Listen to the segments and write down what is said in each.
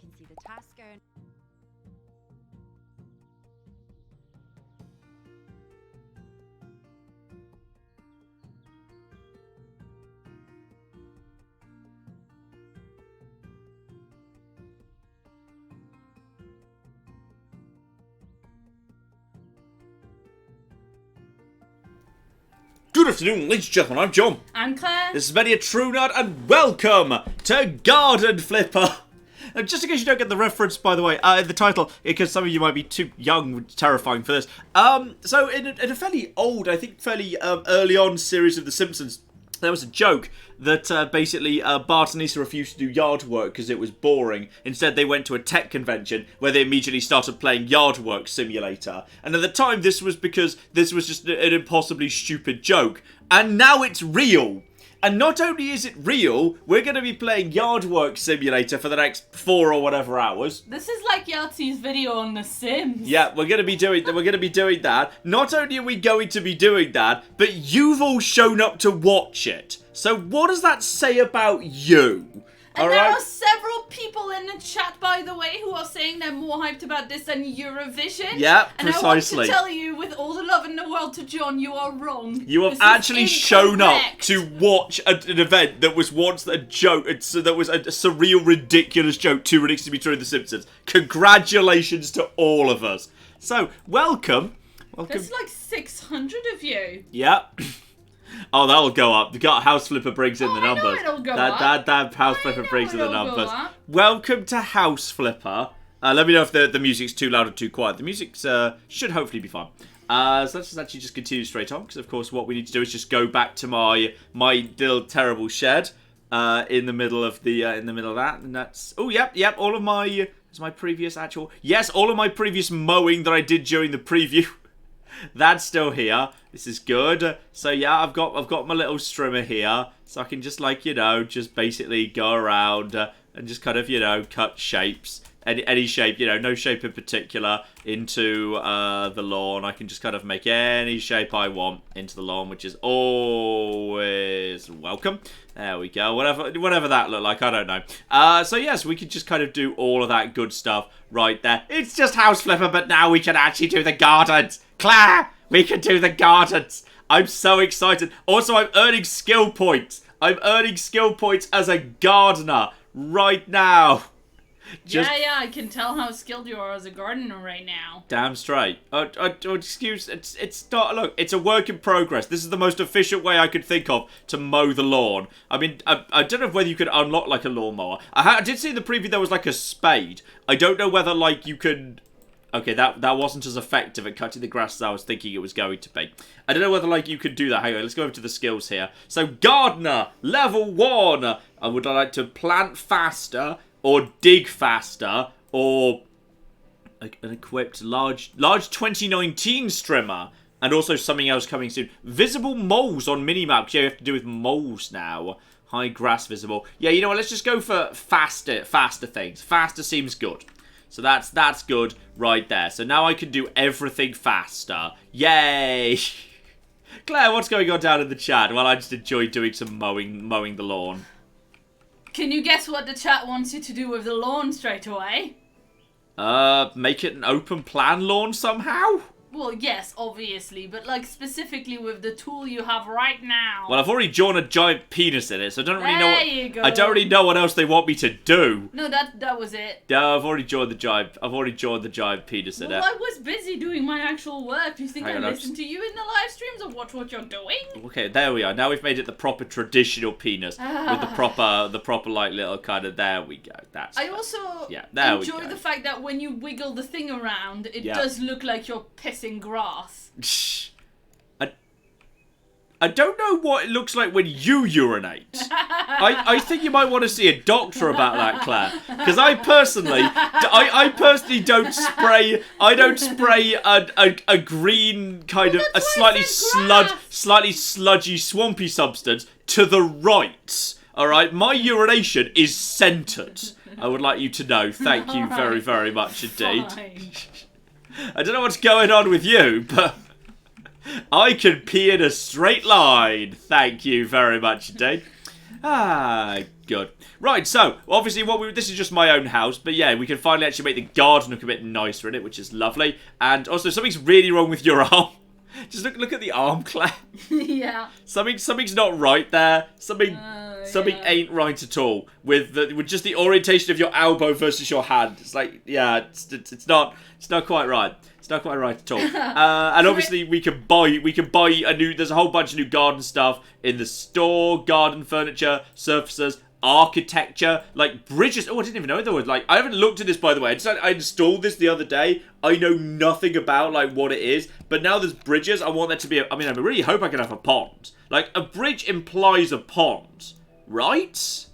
You can see the task going. Good afternoon, ladies and gentlemen, I'm John. I'm Claire. This is Many a True Nut, and welcome to Garden Flipper. Just in case you don't get the reference, by the way, the title, because some of you might be too young, terrifying for this. So in a fairly old, I think fairly early on series of The Simpsons, there was a joke that basically Bart and Lisa refused to do yard work because it was boring. Instead, they went to a tech convention where they immediately started playing Yard Work Simulator. And at the time, this was because this was just an impossibly stupid joke. And now it's real. And not only is it real, we're going to be playing Yard Work Simulator for the next 4 or whatever hours. This is like Yahtzee's video on The Sims. Yeah, we're going to be doing that. Not only are we going to be doing that, but you've all shown up to watch it. So what does that say about you? And there are several people in the chat, by the way, who are saying they're more hyped about this than Eurovision. Yeah, and precisely. And I want to tell you, with all the love in the world to John, you are wrong. You have actually shown up to watch an event that was once a joke, that was a surreal, ridiculous joke, too ridiculous to be true in The Simpsons. Congratulations to all of us. So, welcome. There's like 600 of you. Yeah. Oh, that'll go up. The House Flipper brings in the numbers. I know it'll go up. That House Flipper brings in the numbers. Welcome to House Flipper. Let me know if the music's too loud or too quiet. The music should hopefully be fine. So let's actually just continue straight on, because of course what we need to do is just go back to my little terrible shed in the middle of that, and that's yep. All of my previous all of my previous mowing that I did during the preview. That's still here. This is good. So yeah, I've got my little strimmer here, so I can just just basically go around and just kind of cut shapes, any shape, no shape in particular into the lawn. I can just kind of make any shape I want into the lawn, which is always welcome. There we go. Whatever that looked like, I don't know. So yes, we could just kind of do all of that good stuff right there. It's just House Flipper, but now we can actually do the gardens. Claire, we can do the gardens. I'm so excited. Also, I'm earning skill points. I'm earning skill points as a gardener right now. Yeah, I can tell how skilled you are as a gardener right now. Damn straight. It's not. Look, it's a work in progress. This is the most efficient way I could think of to mow the lawn. I mean, I don't know whether you could unlock like a lawnmower. I did see in the preview there was like a spade. I don't know whether like you could. Okay, that wasn't as effective at cutting the grass as I was thinking it was going to be. I don't know whether like you could do that. Hang on, let's go over to the skills here. So, gardener, level 1. I would like to plant faster, or dig faster, or an equipped large 2019 strimmer, and also something else coming soon. Visible moles on minimap. Yeah, you have to do with moles now. High grass visible. Yeah, you know what? Let's just go for faster things. Faster seems good. So that's good right there. So now I can do everything faster. Yay! Claire, what's going on down in the chat? Well, I just enjoy doing some mowing the lawn. Can you guess what the chat wants you to do with the lawn straight away? Make it an open plan lawn somehow? Well, yes, obviously, but like specifically with the tool you have right now. Well, I've already drawn a giant penis in it, so I don't really know. I don't really know what else they want me to do. No, that was it. Yeah, I've already drawn the giant penis in it. Well, I was busy doing my actual work. Do you think I listened to you in the live streams or watch what you're doing? Okay, there we are. Now we've made it the proper traditional penis with the proper like little kind of. There we go. That's. I also enjoy the fact that when you wiggle the thing around, it does look like you're pissing grass. I don't know what it looks like when you urinate. I think you might want to see a doctor about that, Claire. Because I personally don't spray. I don't spray a green kind of a slightly sludgy, swampy substance to the right. All right, my urination is centered. I would like you to know. Thank you very, very much indeed. Fine. I don't know what's going on with you, but I can pee in a straight line. Thank you very much indeed. Good. Right, so, obviously, this is just my own house, but yeah, we can finally actually make the garden look a bit nicer in it, which is lovely. And also, something's really wrong with your arm. Just look at the arm, Claire. Yeah. Something's not right there. Something ain't right at all with just the orientation of your elbow versus your hand. It's like, yeah, it's not quite right. It's not quite right at all. And obviously we can buy a new. There's a whole bunch of new garden stuff in the store. Garden furniture, surfaces, architecture, like bridges. Oh, I didn't even know there was I haven't looked at this, by the way. I installed this the other day. I know nothing about what it is, but now there's bridges. I want that to be. I really hope I can have a pond. Like a bridge implies a pond, right?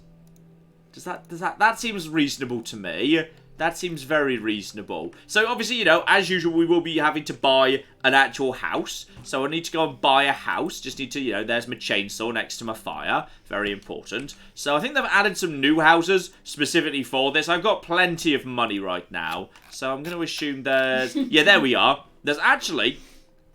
That seems reasonable to me. That seems very reasonable. So, obviously, as usual, we will be having to buy an actual house. So, I need to go and buy a house. Just need to, there's my chainsaw next to my fire. Very important. So, I think they've added some new houses specifically for this. I've got plenty of money right now. So, I'm going to assume there's... Yeah, there we are.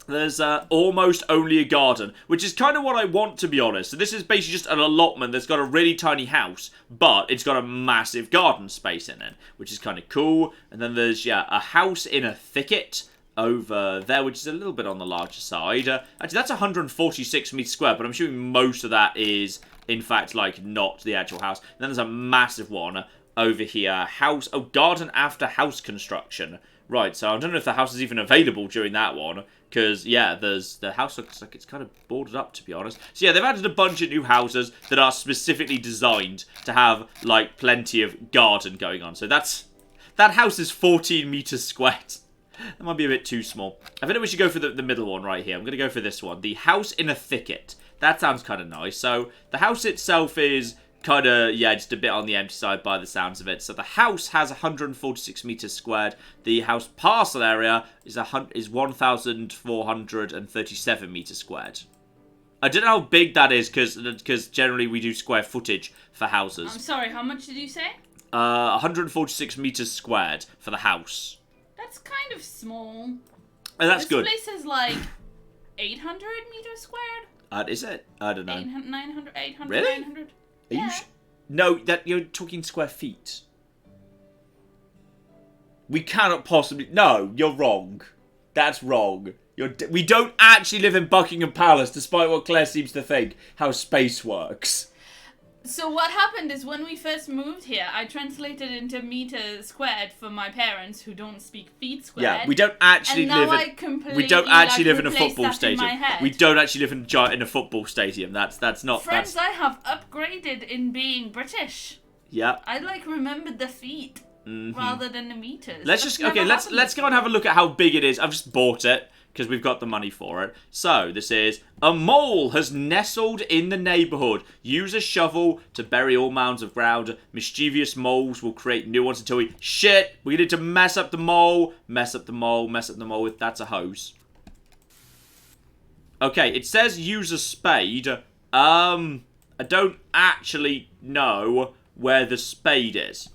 There's almost only a garden, which is kind of what I want, to be honest. So this is basically just an allotment that's got a really tiny house, but it's got a massive garden space in it, which is kind of cool. And then there's, a house in a thicket over there, which is a little bit on the larger side. Actually, that's 146 meters square, but I'm assuming most of that is, in fact, not the actual house. And then there's a massive one over here. Garden after house construction. Right, so I don't know if the house is even available during that one. Because, yeah, the house looks like it's kind of boarded up, to be honest. So, yeah, they've added a bunch of new houses that are specifically designed to have, plenty of garden going on. So that house is 14 meters squared. That might be a bit too small. I think we should go for the middle one right here. I'm going to go for this one. The house in a thicket. That sounds kind of nice. So, the house itself is... kind of, just a bit on the empty side by the sounds of it. So the house has 146 meters squared. The house parcel area is 1,437 meters squared. I don't know how big that is because generally we do square footage for houses. I'm sorry, how much did you say? 146 meters squared for the house. That's kind of small. And that's good. This place is 800 meters squared. Is it? I don't know. 800, really? 900. No, that you're talking square feet. We cannot possibly... No, you're wrong. That's wrong. We don't actually live in Buckingham Palace, despite what Claire seems to think, how space works. So what happened is when we first moved here, I translated into meters squared for my parents who don't speak feet squared. Yeah, we don't actually live in a football stadium. We don't actually live in a football stadium. That's not... Friends, I have upgraded in being British. Yeah. I remembered the feet rather than the meters. Let's go and have a look at how big it is. I've just bought it because we've got the money for it. So, this is... A mole has nestled in the neighbourhood. Use a shovel to bury all mounds of ground. Mischievous moles will create new ones until we... Shit! We need to mess up the mole. Mess up the mole with... That's a hose. Okay, it says use a spade. I don't actually know where the spade is.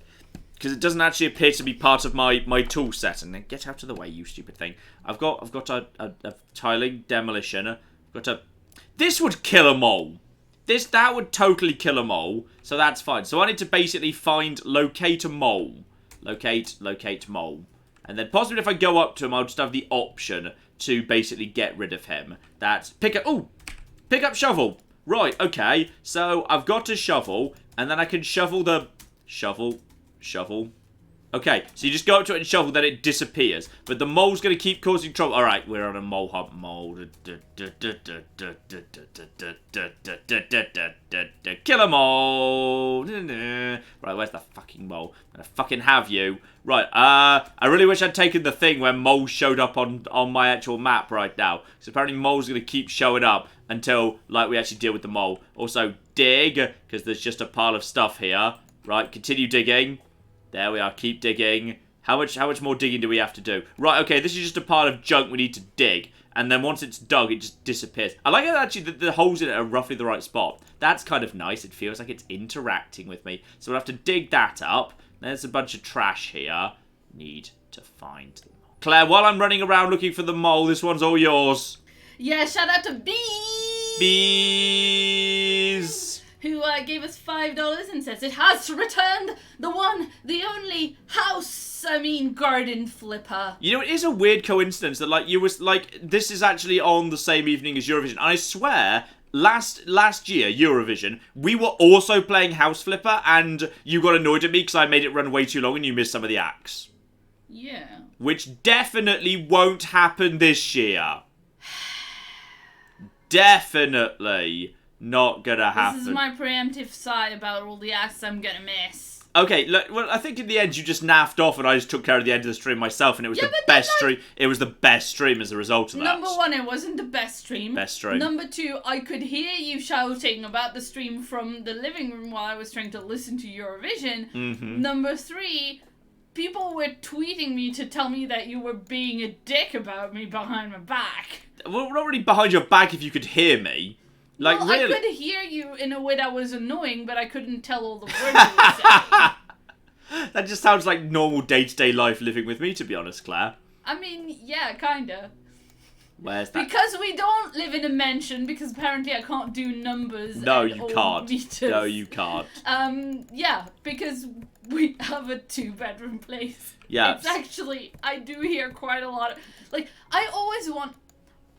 Because it doesn't actually appear to be part of my tool set. And then get out of the way, you stupid thing. I've got a tiling demolition. This would kill a mole. That would totally kill a mole. So that's fine. So I need to basically locate a mole. Locate mole. And then possibly if I go up to him, I'll just have the option to basically get rid of him. That's pick up shovel. Right, okay. So I've got a shovel. And then I can shovel the... Shovel. Okay, so you just go up to it and shovel, then it disappears. But the mole's going to keep causing trouble. Alright, we're on a mole hunt. Mole. Kill a mole. Right, where's the fucking mole? I'm going to fucking have you. Right, I really wish I'd taken the thing where moles showed up on my actual map right now. So apparently moles are going to keep showing up until, we actually deal with the mole. Also, dig, because there's just a pile of stuff here. Right, continue digging. There we are, keep digging. How much more digging do we have to do? Right, okay, this is just a pile of junk we need to dig. And then once it's dug, it just disappears. I like how actually the holes in it are roughly the right spot. That's kind of nice. It feels like it's interacting with me. So we'll have to dig that up. There's a bunch of trash here. Need to find the mole. Claire, while I'm running around looking for the mole, this one's all yours. Yeah, shout out to bees. Bees. who gave us $5 and says, it has returned, the one, the only garden flipper. You know, it is a weird coincidence that, like, this is actually on the same evening as Eurovision. I swear, last year, Eurovision, we were also playing House Flipper, and you got annoyed at me because I made it run way too long and you missed some of the acts. Yeah. Which definitely won't happen this year. Definitely not gonna happen. This is my preemptive side about all the acts I'm gonna miss. Okay, look, well, I think in the end you just naffed off and I just took care of the end of the stream myself, and it was the best stream. It was the best stream as a result of that. Number one, it wasn't the best stream. Best stream. Number two, I could hear you shouting about the stream from the living room while I was trying to listen to Eurovision. Mm-hmm. Number three, people were tweeting me to tell me that you were being a dick about me behind my back. Well, not really behind your back if you could hear me. Like, well, really? I could hear you in a way that was annoying, but I couldn't tell all the words you were saying. That just sounds like normal day-to-day life living with me, to be honest, Claire. I mean, yeah, kinda. Where's that? Because we don't live in a mansion, because apparently I can't do numbers. No, and you can't. Meters. No, you can't. Yeah, because we have a 2-bedroom place. Yeah. It's actually, I do hear quite a lot of, like,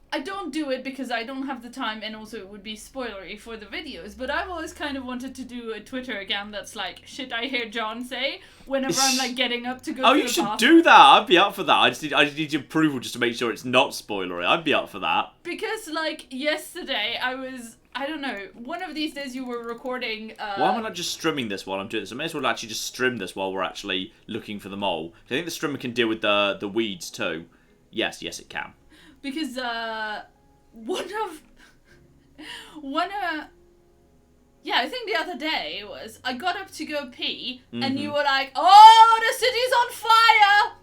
I don't do it because I don't have the time, and also it would be spoilery for the videos, but I've always kind of wanted to do a Twitter account that's like, shit I hear John say, whenever I'm like getting up to go to the you should bathroom. do that. I'd be up for that. I just need your approval just to make sure it's not spoilery. I'd be up for that. Because, like, yesterday I don't know, one of these days you were recording... Why am I not just streaming this while I'm doing this? I may as well actually just stream this while we're actually looking for the mole. I think the streamer can deal with the weeds too. Yes, it can. Because, yeah, I think the other day was, I got up to go pee, and you were like, oh, the city's on fire!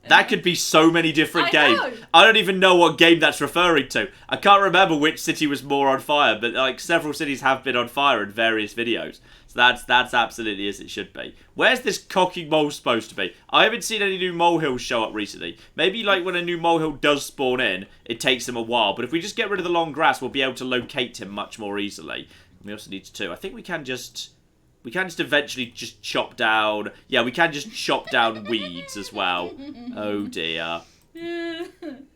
That could be so many different games. Know. I don't even know what game that's referring to. I can't remember which city was more on fire, but like several cities have been on fire in various videos. So that's absolutely as it should be. Where's this cocking mole supposed to be? I haven't seen any new molehills show up recently. Maybe like when a new molehill does spawn in, it takes him a while. But if we just get rid of the long grass, we'll be able to locate him much more easily. We also need to, I think we can just eventually just chop down... Yeah, we can just chop down weeds as well. Oh, dear.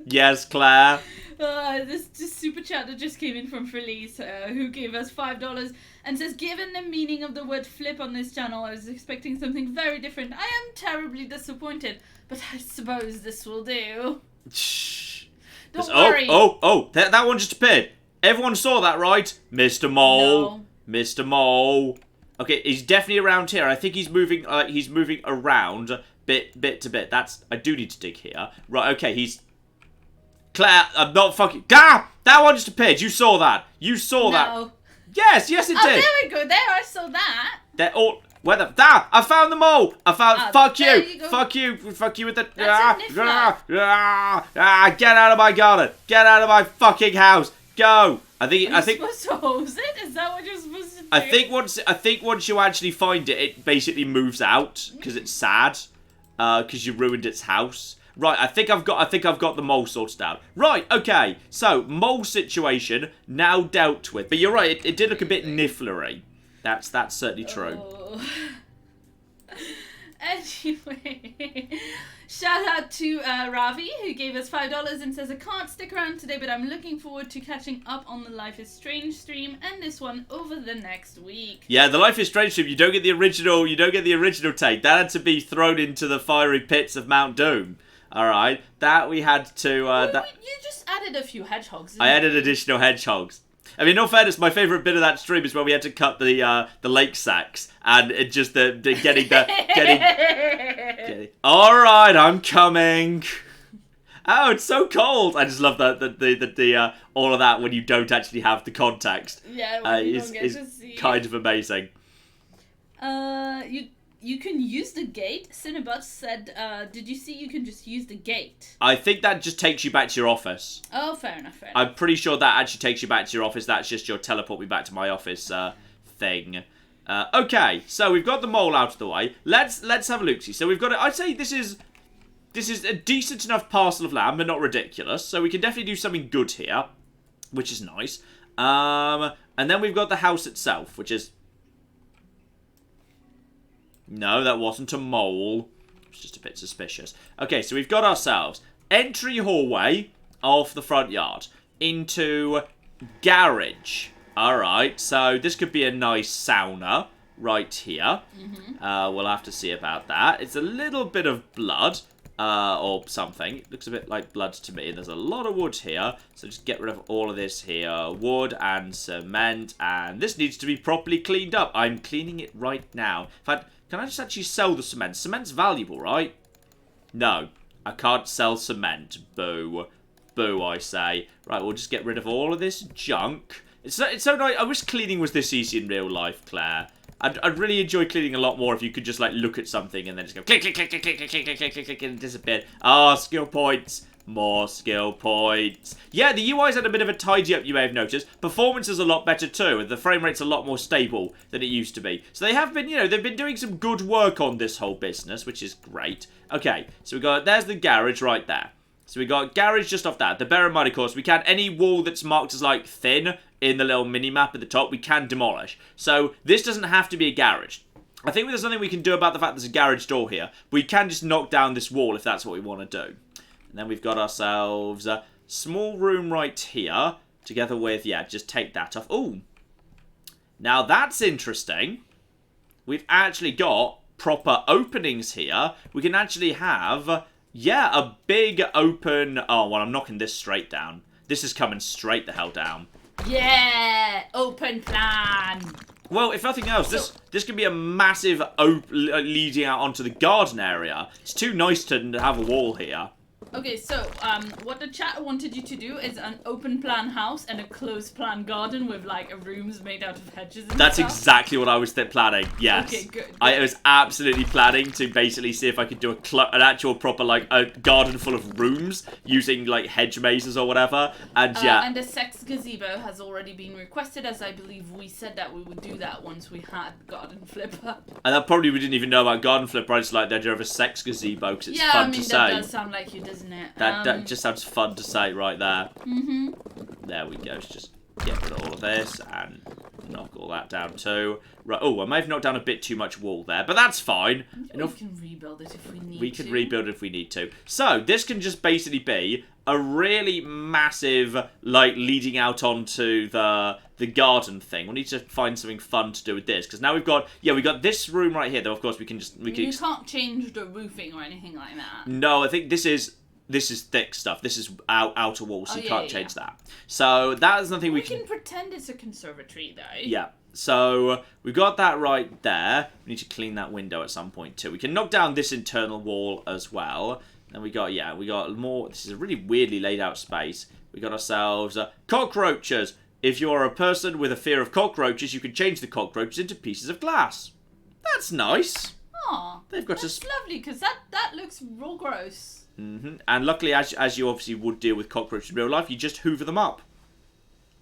Yes, Claire? This super chat that just came in from Felice, who gave us $5 and says, given the meaning of the word flip on this channel, I was expecting something very different. I am terribly disappointed, but I suppose this will do. Shh. Don't worry. Oh, that one just appeared. Everyone saw that, right? Mr. Mole. No. Mr. Mole. Okay, he's definitely around here. I think he's moving around bit to bit. I do need to dig here. Right, okay, he's... Claire, I'm not fucking... Gah! That one just appeared. You saw that. You saw that. Yes, it did. Oh, there we go. There, I saw that. They're all... Where the... I found the mole. I found... Fuck you. Fuck you with the... Get out of my garden. Get out of my fucking house. Go. I think supposed to hose it? Is that what you're supposed to do? I think once you actually find it, it basically moves out because it's sad, because you ruined its house. Right, I think I've got the mole sorted out. Right, okay. So mole situation now dealt with. But you're right, it did look a bit nifflery. That's certainly true. Oh. Anyway, shout out to Ravi, who gave us $5 and says, I can't stick around today, but I'm looking forward to catching up on the Life is Strange stream and this one over the next week. Yeah, the Life is Strange stream, you don't get the original take. That had to be thrown into the fiery pits of Mount Doom. Alright, that we had to... you just added a few hedgehogs. I added additional hedgehogs. I mean, in all fairness, my favourite bit of that stream is when we had to cut the lake sacks and it just getting. All right, I'm coming. Oh, it's so cold. I just love the all of that when you don't actually have the context. Yeah, you don't get to see. Kind of amazing. You can use the gate. Cinnabut said, did you see you can just use the gate? I think that just takes you back to your office. Oh, fair enough. I'm pretty sure that actually takes you back to your office. That's just your teleport me back to my office thing. Okay, so we've got the mole out of the way. Let's have a look-see. So we've got it. I'd say this is a decent enough parcel of land, but not ridiculous. So we can definitely do something good here, which is nice. And And then we've got the house itself, which is... No, that wasn't a mole. It's just a bit suspicious. Okay, so we've got ourselves entry hallway of the front yard into garage. Alright, so this could be a nice sauna right here. We'll have to see about that. It's a little bit of blood. Or something. It looks a bit like blood to me. There's a lot of wood here. So just get rid of all of this here. Wood and cement. And this needs to be properly cleaned up. I'm cleaning it right now. In fact, can I just actually sell the cement? Cement's valuable, right? No. I can't sell cement. Boo. Boo, I say. Right, we'll just get rid of all of this junk. It's so nice. I wish cleaning was this easy in real life, Claire. I'd really enjoy cleaning a lot more if you could just, like, look at something and then just go click, click, click, click, click, click, click, click, click, click, and it disappeared. Ah, skill points. More skill points. Yeah, the UI's had a bit of a tidy up, you may have noticed. Performance is a lot better too, and the frame rate's a lot more stable than it used to be. So they have been, you know, they've been doing some good work on this whole business, which is great. Okay, so we got, there's the garage right there. So we got garage just off that. The bear in mind, of course, we can, any wall that's marked as, like, thin in the little mini-map at the top, we can demolish. So this doesn't have to be a garage. I think there's something we can do about the fact there's a garage door here. We can just knock down this wall if that's what we want to do. And then we've got ourselves a small room right here, together with, yeah, just take that off. Ooh. Now that's interesting. We've actually got proper openings here. We can actually have... yeah, a big open... Oh, well, I'm knocking this straight down. This is coming straight the hell down. Yeah! Open plan! Well, if nothing else, this could be a massive leading out onto the garden area. It's too nice to have a wall here. Okay, so, what the chat wanted you to do is an open plan house and a closed plan garden with, like, rooms made out of hedges and That's stuff. exactly what I was planning, yes. Okay, good. I was absolutely planning to basically see if I could do an actual proper, like, a garden full of rooms using, like, hedge mazes or whatever, and yeah. And a sex gazebo has already been requested, as I believe we said that we would do that once we had Garden Flipper. And that probably we didn't even know about Garden Flipper, I just like the idea of a sex gazebo, because it's fun to say. Yeah, I mean, that does sound like you, doesn't it? That just sounds fun to say right there. Mm-hmm. There we go. Let's just get rid of all of this and knock all that down too. Right. Oh, I may have knocked down a bit too much wall there, but that's fine. We can rebuild it if we need to. We can rebuild it if we need to. So, this can just basically be a really massive, like, leading out onto the garden thing. We need to find something fun to do with this, because now we've got this room right here, though, of course, we can just... You can't change the roofing or anything like that. No, I think this is thick stuff. This is outer wall, so you can't change that. So that is nothing we can pretend it's a conservatory, though. Yeah. So we've got that right there. We need to clean that window at some point too. We can knock down this internal wall as well. And we got more. This is a really weirdly laid out space. We got ourselves cockroaches. If you're a person with a fear of cockroaches, you can change the cockroaches into pieces of glass. That's nice. Aw, that's lovely, because that looks real gross. Mm-hmm. And luckily, as you obviously would deal with cockroaches in real life, you just hoover them up.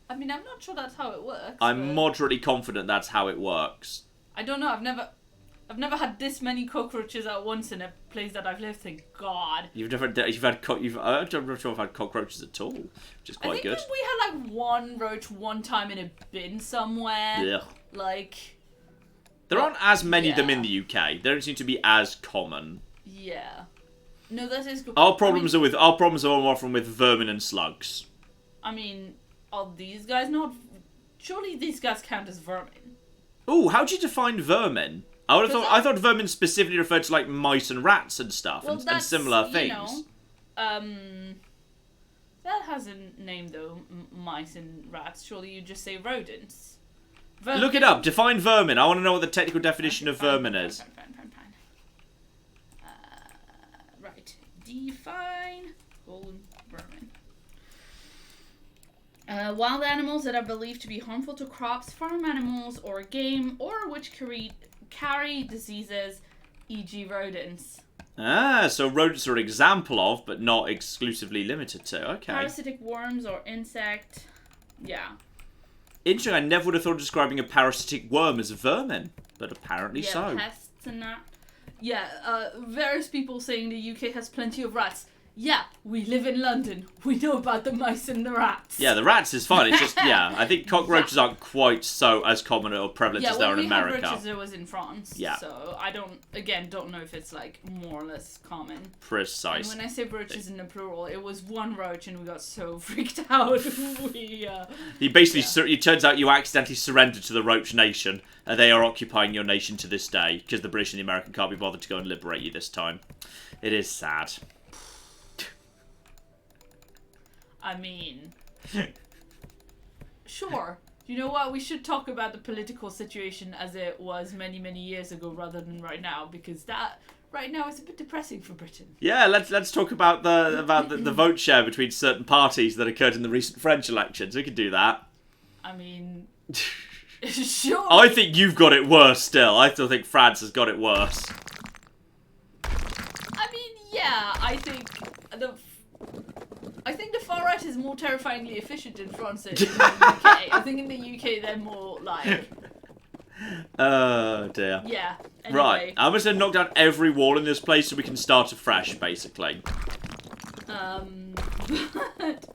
I mean, I'm not sure that's how it works. I'm moderately confident that's how it works. I don't know. I've never had this many cockroaches at once in a place that I've lived. Thank God. I'm not sure I've had cockroaches at all, which is quite good. I think we had like one roach one time in a bin somewhere. Yeah. Like. There aren't as many of them in the UK. They don't seem to be as common. Yeah. No, that is good. Our problems are more often with vermin and slugs. I mean, are these guys not? Surely these guys count as vermin. Ooh, how do you define vermin? I thought vermin specifically referred to like mice and rats and stuff and similar things. That has a name though, mice and rats. Surely you just say rodents. Vermin. Look it up. Define vermin. I want to know what the technical definition of vermin is. Fine. Right. Define vermin. Wild animals that are believed to be harmful to crops, farm animals, or game, or which carry diseases, e.g. rodents. Ah, so rodents are an example of, but not exclusively limited to. Okay. Parasitic worms or insect. Yeah. Interesting, I never would have thought of describing a parasitic worm as a vermin, but apparently so. Yeah, pests and that. Yeah, various people saying the UK has plenty of rats. yeah, we live in London. We know about the mice and the rats. Yeah, the rats is fine. It's just, yeah, I think cockroaches aren't quite so as common or prevalent as they are in America. Yeah, roaches, it was in France. Yeah. So I don't know if it's like more or less common. Precisely. And when I say roaches in the plural, it was one roach and we got so freaked out. He basically, it turns out you accidentally surrendered to the Roach Nation. They are occupying your nation to this day because the British and the American can't be bothered to go and liberate you this time. It is sad. I mean, sure. You know what? We should talk about the political situation as it was many, many years ago rather than right now, because that right now is a bit depressing for Britain. Yeah, let's talk about the vote share between certain parties that occurred in the recent French elections. We could do that. I mean, sure. I think you've got it worse still. I still think France has got it worse. I mean, yeah, I think the far right is more terrifyingly efficient in France than in the UK. I think in the UK they're more like... Oh dear. Yeah. Anyway. Right, I'm just gonna knock down every wall in this place so we can start afresh, basically. But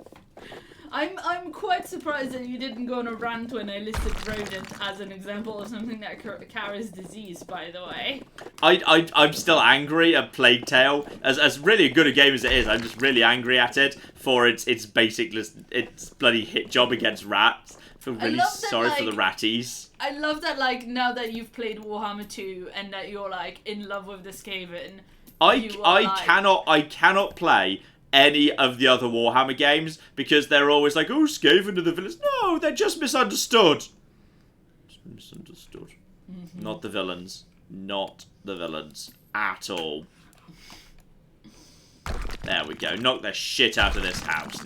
I'm quite surprised that you didn't go on a rant when I listed rodent as an example of something that carries disease, by the way. I'm still angry at Plague Tale. As really good a game as it is, I'm just really angry at it for its bloody hit job against rats. I feel really sorry for the ratties. I love that, like, now that you've played Warhammer 2 and that you're, like, in love with the Skaven. I cannot play any of the other Warhammer games because they're always like, oh, Skaven are the villains. No, they're just misunderstood. Just misunderstood. Mm-hmm. Not the villains. Not the villains. At all. There we go. Knock the shit out of this house.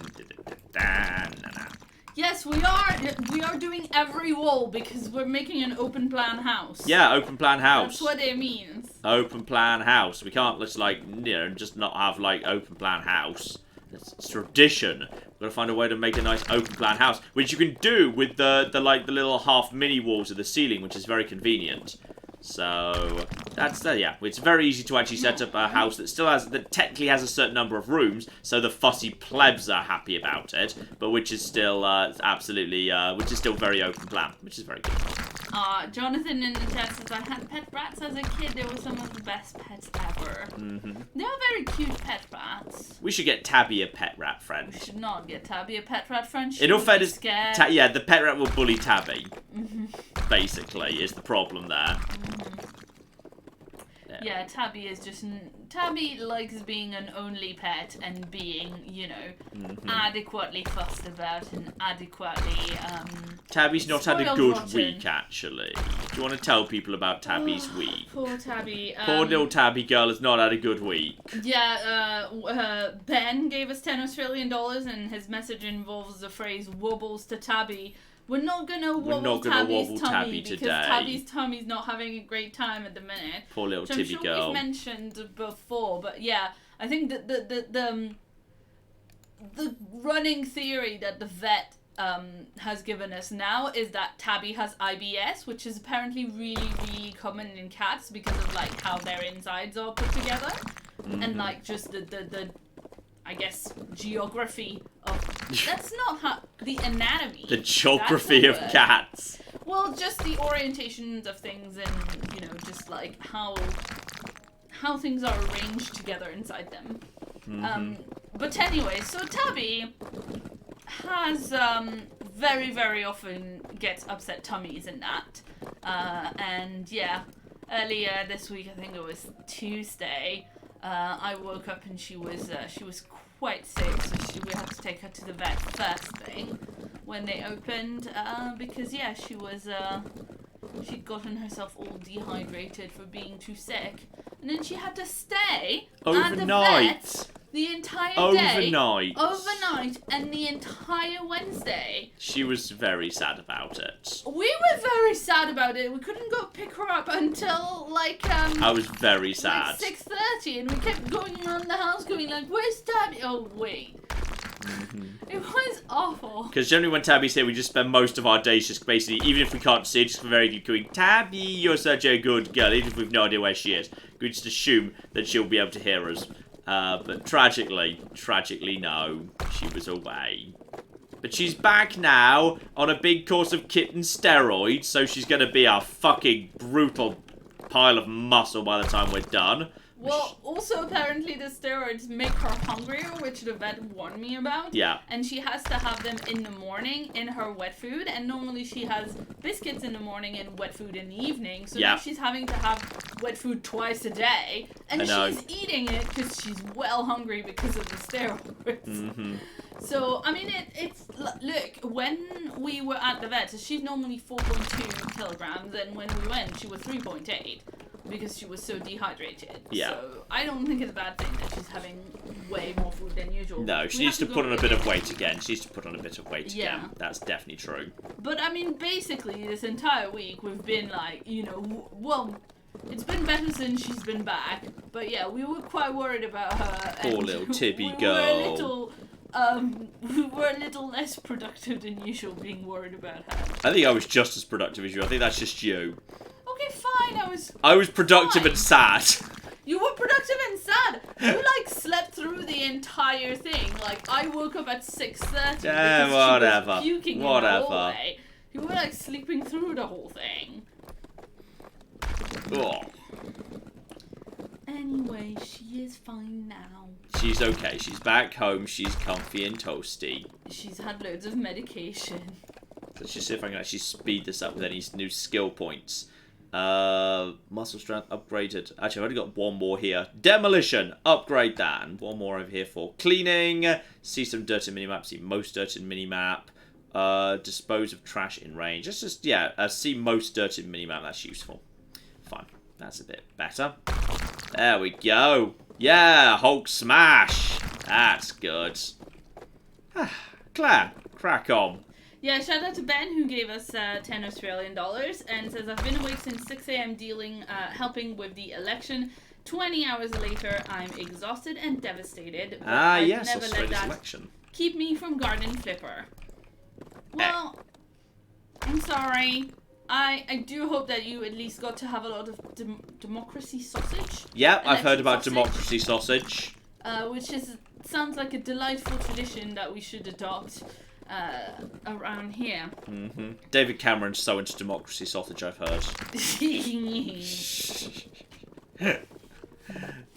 Yes, we are doing every wall because we're making an open plan house. Yeah, open plan house. That's what it means. Open plan house. We can't just just not have like open plan house. It's tradition. We've got to find a way to make a nice open plan house, which you can do with the little half mini walls of the ceiling, which is very convenient. So that's yeah. It's very easy to actually set up a house that technically has a certain number of rooms, so the fussy plebs are happy about it, but which is still which is still very open plan, which is very good. Jonathan in the chat says, I had pet rats as a kid. They were some of the best pets ever. Mm-hmm. They are very cute pet rats. We should get Tabby a pet rat friend. We should not get Tabby a pet rat friend. In all fairness, yeah, the pet rat will bully Tabby. Mm-hmm. Basically, is the problem there. Mm-hmm. Yeah, Tabby is just... Tabby likes being an only pet and being, adequately fussed about and adequately, Tabby's not had a good rotten. week, actually. Do you want to tell people about Tabby's week? Poor Tabby. Poor little Tabby girl has not had a good week. Yeah, Ben gave us $10 Australian and his message involves the phrase wobbles to Tabby. We're not gonna wobble Tabby's tummy because today. Tabby's tummy's not having a great time at the minute. Poor little Tibby girl. I'm sure we've mentioned before, but yeah, I think that the running theory that the vet has given us now is that Tabby has IBS, which is apparently really, really common in cats because of like how their insides are put together, and like just the I guess geography of that's not how the anatomy. The geography of cats. Well, just the orientations of things and just like how things are arranged together inside them. Mm-hmm. But anyway, so Tabby has very, very often gets upset tummies and that. And yeah, earlier this week, I think it was Tuesday, I woke up and she was quite sick, so we had to take her to the vet first thing when they opened, because yeah, she'd gotten herself all dehydrated for being too sick, and then she had to stay at the vet the entire day. Overnight, and the entire Wednesday. She was very sad about it. We were very sad about it. We couldn't go pick her up until I was very sad. 6:30, and we kept going around the house going like, where's Tabby? Oh, wait. Mm-hmm. It was awful. Because generally when Tabby's here, we just spend most of our days just basically, even if we can't see her, just very going, Tabby, you're such a good girl, even if we've no idea where she is. We just assume that she'll be able to hear us. But tragically, no, she was away. But she's back now on a big course of kitten steroids, so she's going to be a fucking brutal pile of muscle by the time we're done. Well, also apparently the steroids make her hungrier, which the vet warned me about. Yeah. And she has to have them in the morning in her wet food, and normally she has biscuits in the morning and wet food in the evening. So now she's having to have wet food twice a day, and she's eating it because she's well hungry because of the steroids. Mm-hmm. So, I mean, look, when we were at the vet, she's normally 4.2 kilograms, and when we went, she was 3.8. Because she was so dehydrated. Yeah. So I don't think it's a bad thing that she's having way more food than usual. No, she needs to put on a bit of weight again. She needs to put on a bit of weight again. That's definitely true. But I mean, basically, this entire week we've been like, well, it's been better since she's been back. But yeah, we were quite worried about her. Poor little Tibby girl. We were a little less productive than usual being worried about her. I think I was just as productive as you. I think that's just you. Okay, fine. I was productive and sad. You were productive and sad. You slept through the entire thing. I woke up at 6:30 because whatever. she was puking in the hallway. You were sleeping through the whole thing. Oh. Anyway, she is fine now. She's okay. She's back home. She's comfy and toasty. She's had loads of medication. Let's just see if I can actually speed this up with any new skill points. Muscle strength upgraded. Actually, I've only got one more here. Demolition, upgrade that. And one more over here for cleaning. See some dirt in minimap. See most dirt in minimap. Dispose of trash in range. Let's just, see most dirt in minimap. That's useful. Fine. That's a bit better. There we go. Yeah, Hulk smash. That's good. Claire, crack on. Yeah, shout out to Ben who gave us $10 Australian and says, I've been awake since 6 a.m. helping with the election. 20 hours later, I'm exhausted and devastated. But yes, never Australia's let that election. Keep me from Garden Flipper. Well, I'm sorry. I do hope that you at least got to have a lot of democracy sausage. Yeah, I've heard about democracy sausage. Which sounds like a delightful tradition that we should adopt. Around here. Mm-hmm. David Cameron's so into democracy sausage, I've heard.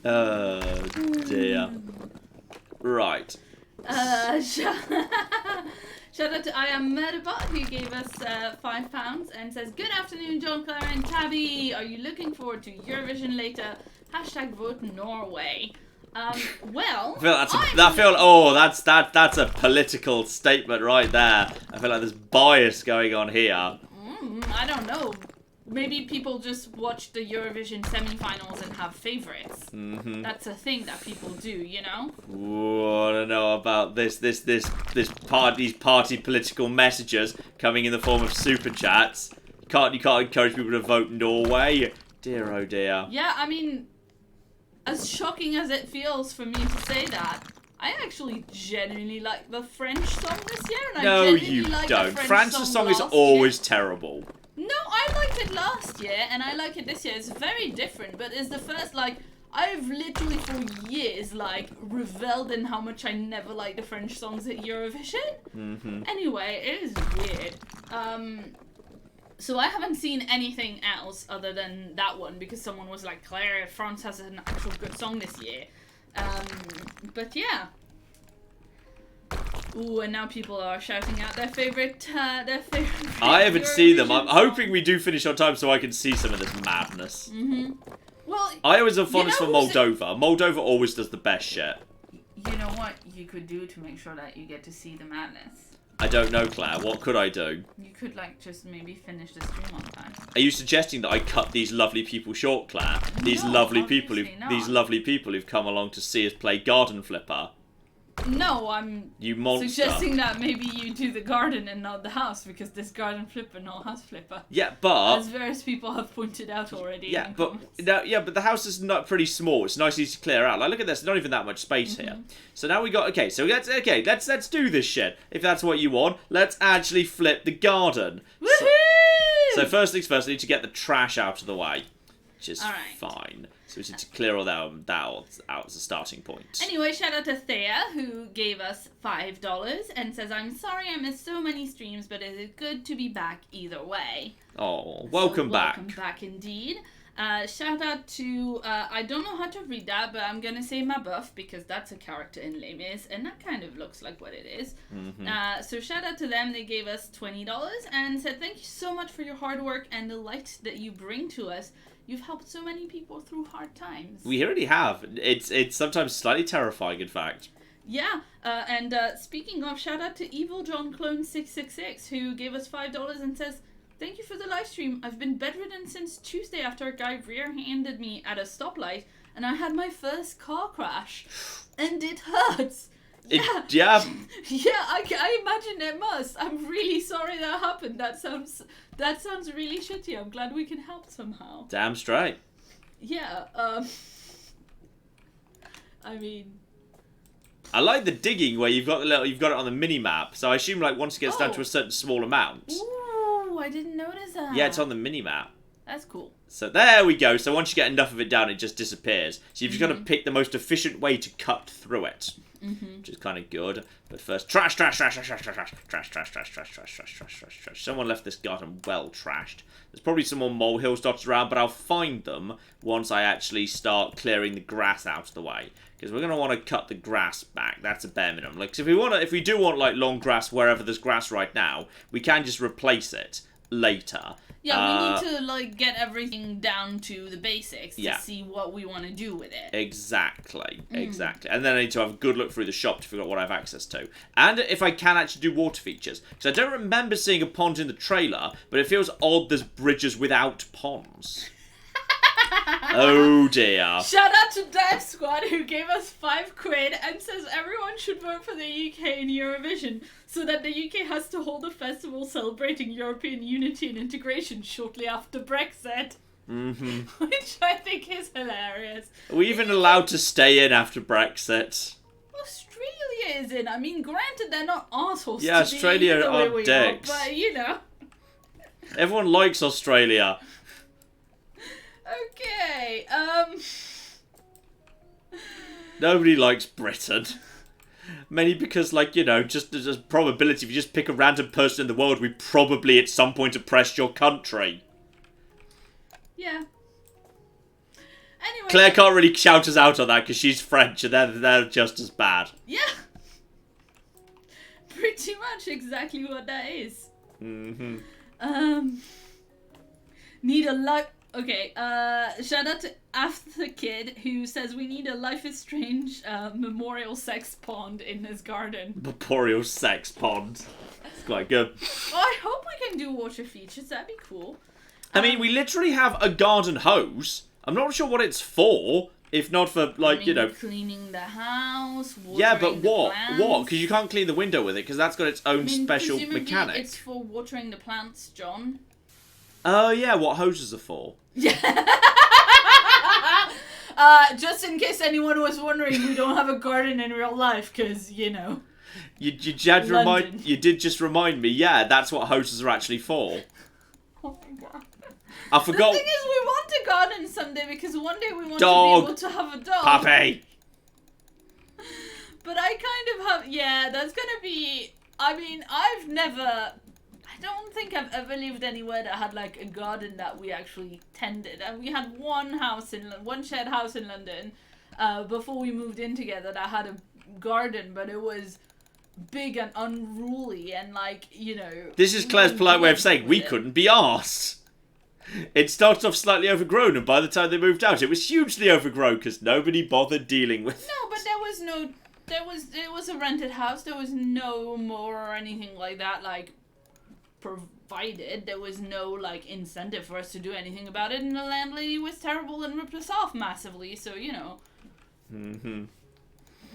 Oh dear. Right. Shout out to I Am Murderbot who gave us £5 and says, good afternoon, John, Claire and Tabby. Are you looking forward to Eurovision later? #vote Norway. Well, that's a political statement right there. I feel like there's bias going on here. I don't know. Maybe people just watch the Eurovision semi-finals and have favorites. Mm-hmm. That's a thing that people do, you know? Ooh, I don't know about these party political messages coming in the form of super chats. You can't encourage people to vote Norway. Dear oh dear. Yeah, I mean, as shocking as it feels for me to say that, I actually genuinely like the French song this year, and no, I genuinely you like don't. the French France's song is last always year. terrible. No, I liked it last year, and I like it this year. It's very different, but it's the first, I've literally for years, reveled in how much I never liked the French songs at Eurovision. Mm-hmm. Anyway, it is weird. So I haven't seen anything else other than that one, because someone was like, Claire, France has an actual good song this year. But yeah. Ooh, and now people are shouting out their favorite I haven't seen them. I'm hoping we do finish on time so I can see some of this madness. Mm-hmm. Well, I always have fondness for Moldova. Moldova always does the best shit. You know what you could do to make sure that you get to see the madness? I don't know, Claire. What could I do? You could, just maybe finish the stream on time. Are you suggesting that I cut these lovely people short, Claire? These lovely people who've come along to see us play Garden Flipper. No, I'm monster. Suggesting that maybe you do the garden and not the house, because this Garden Flipper, no house flipper. Yeah, but... as various people have pointed out already. Yeah, but the house is not pretty small. It's nice, easy to clear out. Look at this. There's not even that much space here. So now we got... let's do this shit. If that's what you want, let's actually flip the garden. Woohoo! So first things first, I need to get the trash out of the way, which is fine. So we need to clear all that out as a starting point. Anyway, shout out to Thea, who gave us $5 and says, I'm sorry I missed so many streams, but it is good to be back either way. Oh, welcome back. Welcome back indeed. Shout out to, I don't know how to read that, but I'm going to say Mabuff, because that's a character in Les Mis, and that kind of looks like what it is. So shout out to them. They gave us $20 and said, thank you so much for your hard work and the light that you bring to us. You've helped so many people through hard times. We already have. It's sometimes slightly terrifying, in fact. Yeah, and speaking of, shout out to Evil John Clone 666, who gave us $5 and says, thank you for the live stream. I've been bedridden since Tuesday after a guy rear-handed me at a stoplight, and I had my first car crash, and it hurts. Yeah. Yeah, I imagine it must. I'm really sorry that happened. That sounds really shitty. I'm glad we can help somehow. Damn straight. Yeah. I mean, I like the digging where you've got it on the mini map. So I assume like once it gets down to a certain small amount. Ooh, I didn't notice that. Yeah, it's on the mini map. That's cool. So there we go. So once you get enough of it down, it just disappears. So you've just got to pick the most efficient way to cut through it. Which is kind of good. But first, trash. Someone left this garden well trashed. There's probably some more molehills dotted around, but I'll find them once I actually start clearing the grass out of the way. Because we're going to want to cut the grass back. That's a bare minimum. Like, so if we do want like long grass wherever there's grass right now, we can just replace it later. Yeah, we need to like get everything down to the basics to see what we want to do with it. Exactly. And then I need to have a good look through the shop to figure out what I have access to. And if I can actually do water features. Because I don't remember seeing a pond in the trailer, but it feels odd there's bridges without ponds. Oh dear. Shout out to Dive Squad, who gave us £5 and says everyone should vote for the UK in Eurovision so that the UK has to hold a festival celebrating European unity and integration shortly after Brexit. Which I think is hilarious. Are we even allowed to stay in after Brexit? Australia is in. I mean, granted, they're not assholes. Yeah, Australia are dicks. But, you know. Everyone likes Australia. Okay, Nobody likes Britain. Mainly because, like, you know, just as a probability, if you just pick a random person in the world, we probably at some point oppressed your country. Yeah. Anyway. Claire can't really shout us out on that because she's French and they're just as bad. Yeah. Pretty much exactly what that is. Need a life... Okay, shout out to After Kid, who says we need a Life is Strange memorial sex pond in his garden. Memorial sex pond. It's quite good. Well, I hope we can do water features. That'd be cool. I mean, we literally have a garden hose. I'm not sure what it's for, if not for, like, you know... cleaning the house, watering Yeah, but what? plants. What? Because you can't clean the window with it, because that's got its own special mechanic. It's for watering the plants, John. Oh, yeah, what hoses are for. Yeah. Just in case anyone was wondering, we don't have a garden in real life, because, you know... You did just remind me, yeah, that's what hoses are actually for. Oh my god. I forgot. The thing is, we want a garden someday, because one day we want Dog. to be able to have a dog. Puppy! But I kind of have... Yeah, that's gonna be... I mean, I don't think I've ever lived anywhere that had like a garden that we actually tended. And we had one shared house in London before we moved in together that had a garden, but it was big and unruly and like, you know... This is Claire's polite way of saying we couldn't be arsed. It started off slightly overgrown, and by the time they moved out, it was hugely overgrown because nobody bothered dealing with it. No, but it was a rented house. There was no mower or anything like that, like, provided. There was no, like, incentive for us to do anything about it, and the landlady was terrible and ripped us off massively, so, you know.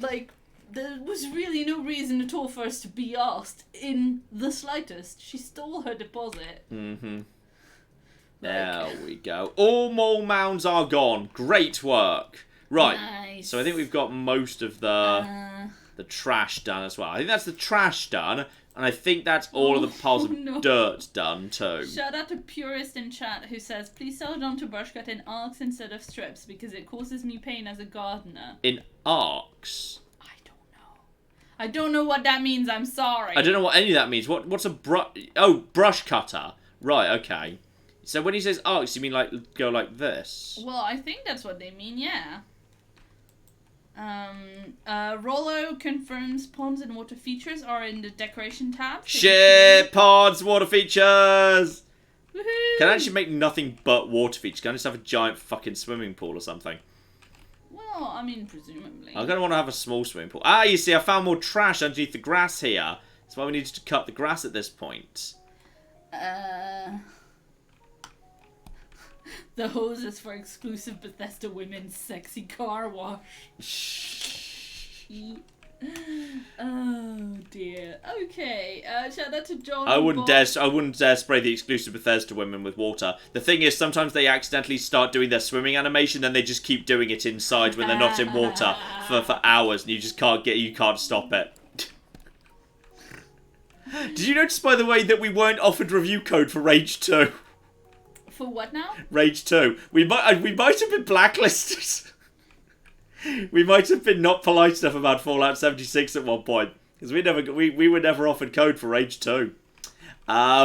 Like, there was really no reason at all for us to be asked in the slightest. She stole her deposit. There we go. All mole mounds are gone. Great work. Right. Nice. So I think we've got most of the trash done as well. I think that's the trash done. And I think that's all of the piles of no. dirt done too. Shout out to Purist in chat who says, please sell it on to brush cut in arcs instead of strips because it causes me pain as a gardener. In arcs? I don't know what that means, I'm sorry. I don't know what any of that means. What's a brush cutter. Right, okay. So when he says arcs, you mean like go like this? Well, I think that's what they mean, yeah. Rollo confirms ponds and water features are in the decoration tab. Shit, ponds, water features! Woohoo! Can I actually make nothing but water features? Can I just have a giant fucking swimming pool or something? Well, I mean, presumably. I'm going to want to have a small swimming pool. Ah, you see, I found more trash underneath the grass here. That's why we needed to cut the grass at this point. The hoses for exclusive Bethesda women's sexy car wash. Oh dear. Okay. Shout out to John. I wouldn't dare spray the exclusive Bethesda women with water. The thing is, sometimes they accidentally start doing their swimming animation, then they just keep doing it inside when they're not in water for hours, and you can't stop it. Did you notice, by the way, that we weren't offered review code for Rage 2? For what now? Rage 2. We might have been blacklisted. We might have been not polite enough about Fallout 76 at one point, because we were never offered code for Rage 2,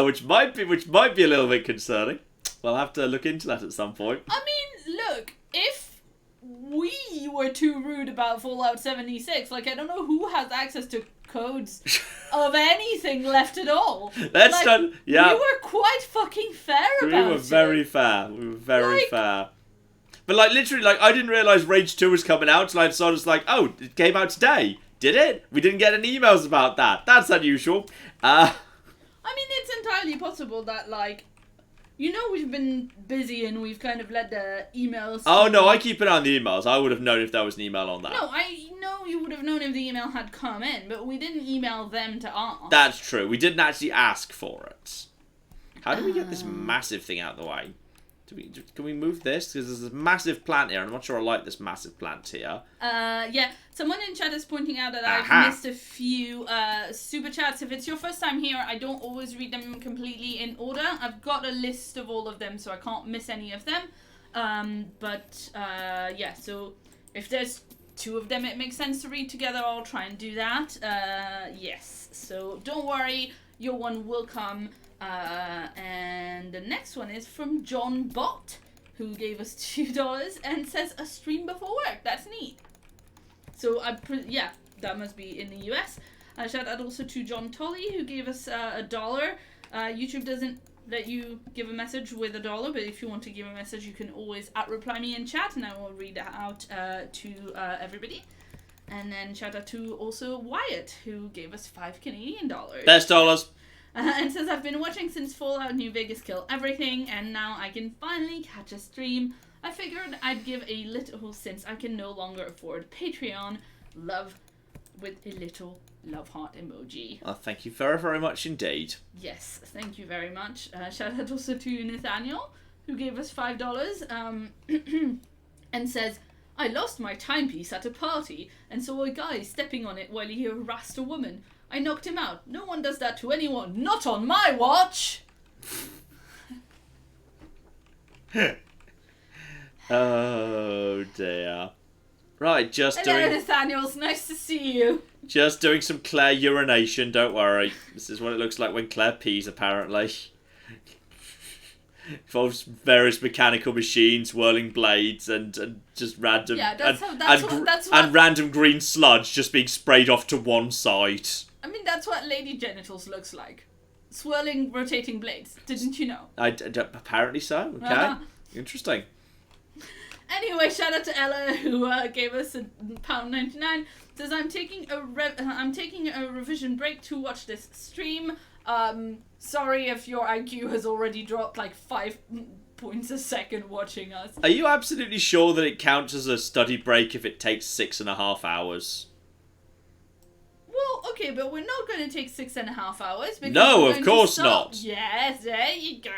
which might be a little bit concerning. We'll have to look into that at some point. I mean, look, if we were too rude about Fallout 76, like I don't know who has access to codes of anything left at all. Yeah. We were quite fucking fair about it. We were very fair. But like literally, like I didn't realise Rage 2 was coming out till I saw it's like, oh, it came out today. Did it? We didn't get any emails about that. That's unusual. I mean, it's entirely possible that like, you know, we've been busy and we've kind of let the emails... Oh no, I keep an eye on the emails. I would have known if there was an email on that. No, I know you would have known if the email had come in, but we didn't email them to ask. That's true. We didn't actually ask for it. How do we get this massive thing out of the way? Can we move this? Because there's a massive plant here, and I'm not sure I like this massive plant here. Yeah. Someone in chat is pointing out that I've missed a few super chats. If it's your first time here, I don't always read them completely in order. I've got a list of all of them, so I can't miss any of them. Yeah, so if there's two of them it makes sense to read together, I'll try and do that. Yes, so don't worry, your one will come. And the next one is from John Bott, who gave us $2 and says a stream before work. That's neat. So yeah, that must be in the US. Shout out also to John Tolley, who gave us $1. YouTube doesn't let you give a message with $1, but if you want to give a message, you can always @reply me in chat, and I will read it out to everybody. And then shout out to also Wyatt, who gave us $5 Canadian. Best dollars. And says, I've been watching since Fallout New Vegas Kill Everything, and now I can finally catch a stream. I figured I'd give a little since I can no longer afford Patreon. Love with a little love heart emoji. Oh, thank you very, very much indeed. Yes, thank you very much. Shout out also to Nathaniel, who gave us $5, and says, I lost my timepiece at a party and saw a guy stepping on it while he harassed a woman. I knocked him out. No one does that to anyone. Not on my watch! Oh dear. Right, Hello, Nathaniel. Nice to see you. Just doing some Claire urination, don't worry. This is what it looks like when Claire pees, apparently. Involves various mechanical machines, whirling blades, and just random... Yeah, random green sludge just being sprayed off to one side. I mean, that's what Lady Genitals looks like. Swirling, rotating blades. Didn't you know? Apparently so. Okay. Interesting. Anyway, shout out to Ella, who gave us £1.99. Says, I'm taking a revision break to watch this stream. Sorry if your IQ has already dropped like 5 points a second watching us. Are you absolutely sure that it counts as a study break if it takes 6.5 hours? Well, okay, but we're not going to take 6.5 hours. No, of course not. Yes, there you go.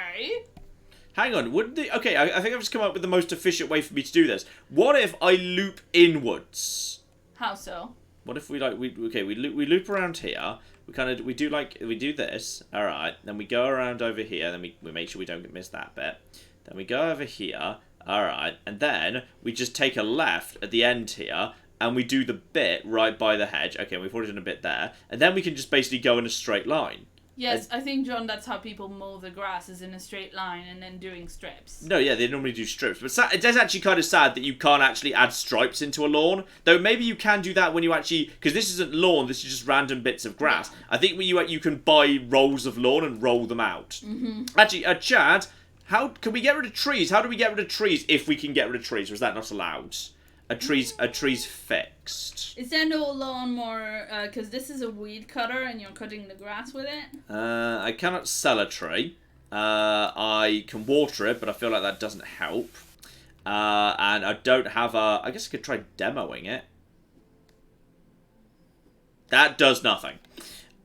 Hang on, okay, I think I've just come up with the most efficient way for me to do this. What if I loop inwards? How so? What if we loop around here, we do this. All right. Then we go around over here. Then we make sure we don't miss that bit. Then we go over here. All right. And then we just take a left at the end here. And we do the bit right by the hedge. Okay, we've already done a bit there. And then we can just basically go in a straight line. Yes, I think, John, that's how people mow the grass, is in a straight line and then doing strips. No, yeah, they normally do strips. But it is actually kind of sad that you can't actually add stripes into a lawn. Though maybe you can do that when you actually... Because this isn't lawn, this is just random bits of grass. Yeah. I think when you can buy rolls of lawn and roll them out. Actually, Chad, how can we get rid of trees? How do we get rid of trees if we can get rid of trees? Or is that not allowed? A tree's fixed. Is there no lawnmower? Because this is a weed cutter and you're cutting the grass with it. I cannot sell a tree. I can water it, but I feel like that doesn't help. And I don't have a... I guess I could try demoing it. That does nothing.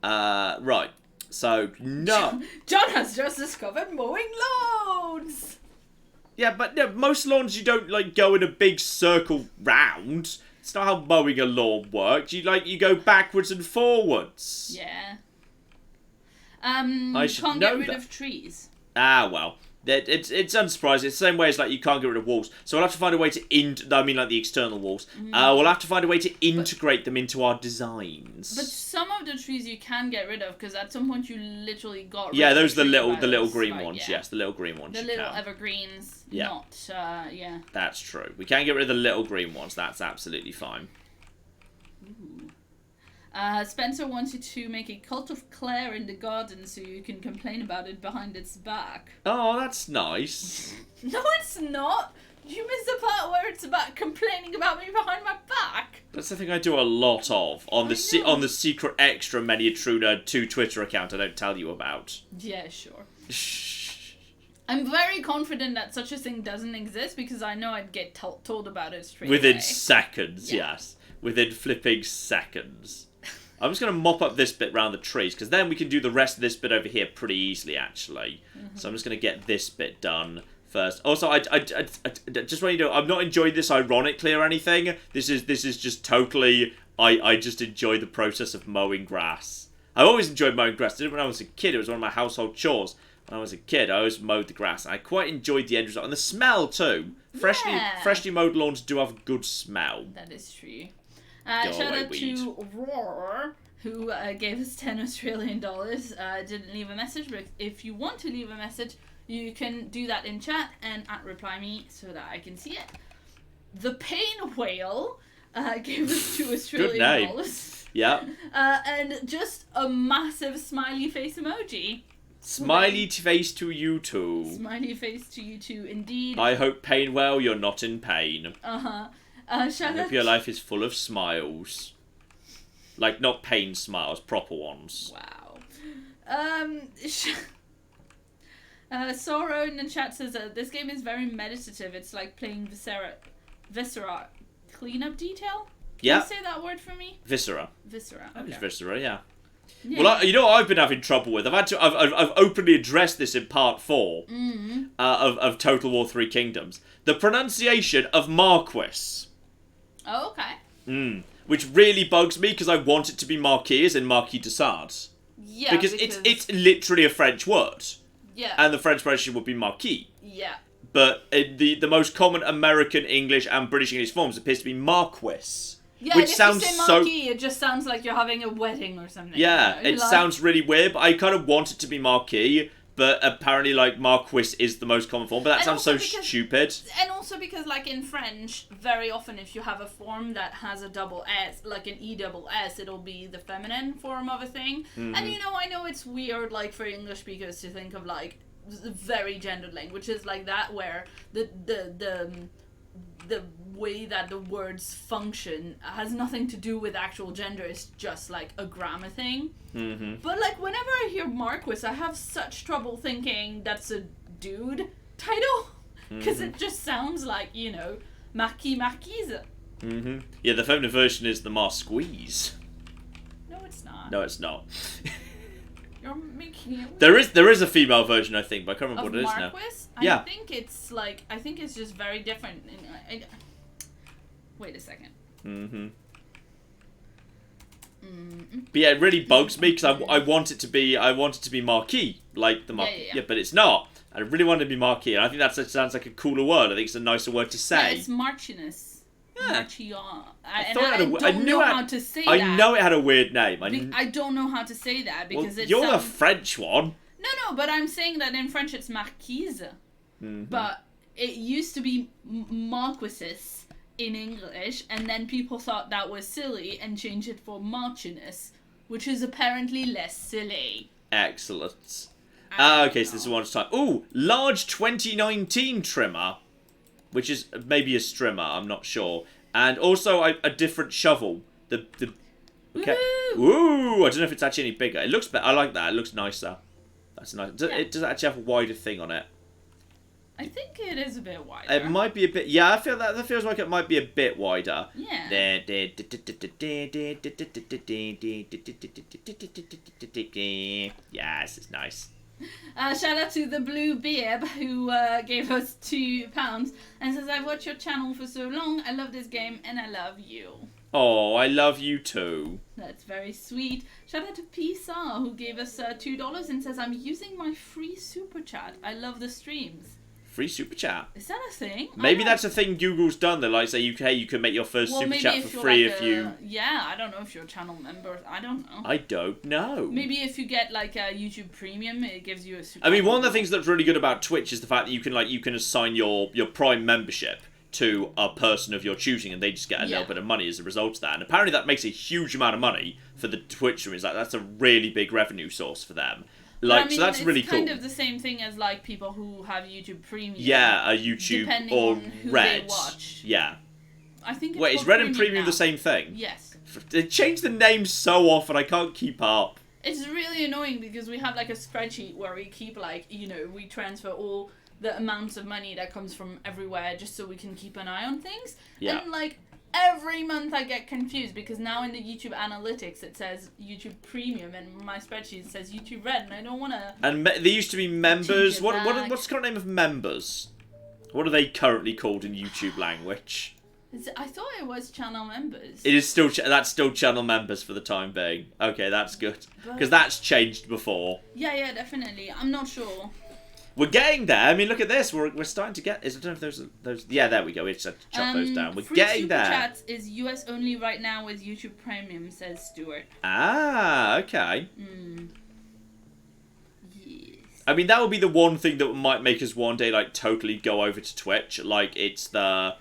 Right. So, no. John has just discovered mowing lawns. Yeah, but no, most lawns you don't like go in a big circle round. It's not how mowing a lawn works. You go backwards and forwards. Yeah. I should can't know get rid that. of trees. Ah, well. It's unsurprising. It's the same way as like you can't get rid of walls. So we'll have to find a way to like the external walls. We'll have to find a way to integrate them into our designs. But some of the trees you can get rid of because at some point you literally got rid of those the little green right, ones. Yeah. Yes, the little green ones. The little evergreens. Yeah. Not yeah. That's true. We can get rid of the little green ones. That's absolutely fine. Ooh. Spencer wanted to make a cult of Claire in the garden so you can complain about it behind its back. Oh, that's nice. No, it's not. You missed the part where it's about complaining about me behind my back. That's the thing I do a lot of on the secret extra Miniatruna 2 Twitter account I don't tell you about. Yeah, sure. I'm very confident that such a thing doesn't exist because I know I'd get told about it straight away. Within seconds, yes. Within flipping seconds. I'm just going to mop up this bit around the trees, because then we can do the rest of this bit over here pretty easily, actually. So I'm just going to get this bit done first. Also, I just want you to know, I'm not enjoying this ironically or anything. This is just totally... I just enjoy the process of mowing grass. I always enjoyed mowing grass. When I was a kid, it was one of my household chores. When I was a kid, I always mowed the grass. And I quite enjoyed the end result. And the smell, too. Freshly mowed lawns do have a good smell. That is true. Shout out to Roar, who gave us 10 Australian dollars. Didn't leave a message, but if you want to leave a message, you can do that in chat and reply me so that I can see it. The Pain Whale gave us 2 Australian dollars. Yeah. And just a massive smiley face emoji. Smiley face to you too. Smiley face to you too, indeed. I hope pain well, you're not in pain. Uh-huh. I hope your life is full of smiles. Like, not pain smiles, proper ones. Wow. Sorrow in the chat says this game is very meditative. It's like playing Viscera cleanup detail. Can you say that word for me? Viscera. Viscera. Okay. Okay. Viscera, yeah. Well, you know what I've been having trouble with? I've openly addressed this in part 4 of Total War 3 Kingdoms. The pronunciation of Marquis. Oh, okay. Which really bugs me because I want it to be Marquis as in Marquis de Sade. Yeah, because it's literally a French word. Yeah. And the French pronunciation would be Marquis. Yeah. But the most common American English and British English forms appears to be Marquis. Yeah, which and if sounds you say Marquis, it just sounds like you're having a wedding or something. Yeah, it sounds really weird, but I kind of want it to be Marquis, but apparently, like, Marquis is the most common form, but that sounds so stupid. And also because, like, in French, very often if you have a form that has a double S, like an ESS, it'll be the feminine form of a thing. And, you know, I know it's weird, like, for English speakers to think of, like, very gendered languages like that, where the way that the words function has nothing to do with actual gender. It's just like a grammar thing. But like whenever I hear Marquis, I have such trouble thinking that's a dude title because it just sounds like, you know, Marquise. Yeah, the feminine version is the Marquise. No, it's not. No, it's not. You're making it. There is a female version, I think, but I can't remember what it is now. Yeah. I think it's just very different. Wait a second. But yeah, it really bugs me because I want it to be marquee, like the but it's not. I really want it to be marquee, and I think that sounds like a cooler word. I think it's a nicer word to say. Yeah, it's Marchiness. Yeah. I don't know how to say that. I know it had a weird name. I don't know how to say that because it's... You're the French one. No, but I'm saying that in French it's marquise. But it used to be marquises in English, and then people thought that was silly and changed it for Marchioness, which is apparently less silly. Excellent. Okay, so this is one time. Ooh, large 2019 trimmer, which is maybe a strimmer, I'm not sure. And also a different shovel. Okay. Ooh, I don't know if it's actually any bigger. It looks better. I like that. It looks nicer. That's nice. It does actually have a wider thing on it. I think it is a bit wider. It might be a bit... Yeah, I feel that feels like it might be a bit wider. Yeah. Yes, it's nice. Shout out to the Blue Beard who gave us £2 and says, I've watched your channel for so long. I love this game and I love you. Oh, I love you too. That's very sweet. Shout out to Pisa who gave us $2 and says, I'm using my free super chat. I love the streams. Free super chat. Is that a thing? Maybe that's a thing Google's done. They're like, say, you can make your first super chat for free if you... Yeah, I don't know if you're a channel member. I don't know. I don't know. Maybe if you get like a YouTube Premium, it gives you a super... I mean, one of the things that's really good about Twitch is the fact that you can assign your Prime membership to a person of your choosing, and they just get a little bit of money as a result of that. And apparently that makes a huge amount of money for the Twitch streamers. Like, that's a really big revenue source for them. Like, so that's really cool. It's kind of the same thing as like people who have YouTube Premium. Yeah, a YouTube or Red. They watch. Yeah. I think. Wait, is Red and Premium the same thing? Yes. They change the names so often, I can't keep up. It's really annoying because we have like a spreadsheet where we keep like, we transfer all the amounts of money that comes from everywhere just so we can keep an eye on things. Yeah. And like every month I get confused because now in the YouTube analytics it says YouTube Premium and my spreadsheet says YouTube Red and I don't want to... And there used to be members. What's the current name of members? What are they currently called in YouTube language? I thought it was channel members. It is still that's still channel members for the time being. Okay, that's good because that's changed before. Yeah, definitely. I'm not sure. We're getting there. I mean, look at this. We're starting to get. I don't know if those. Yeah, there we go. We just have to chop those down. We're getting there. Free Super Chats is US only right now with YouTube Premium, says Stuart. Ah, okay. Yes. I mean, that would be the one thing that might make us one day like totally go over to Twitch. Like it's the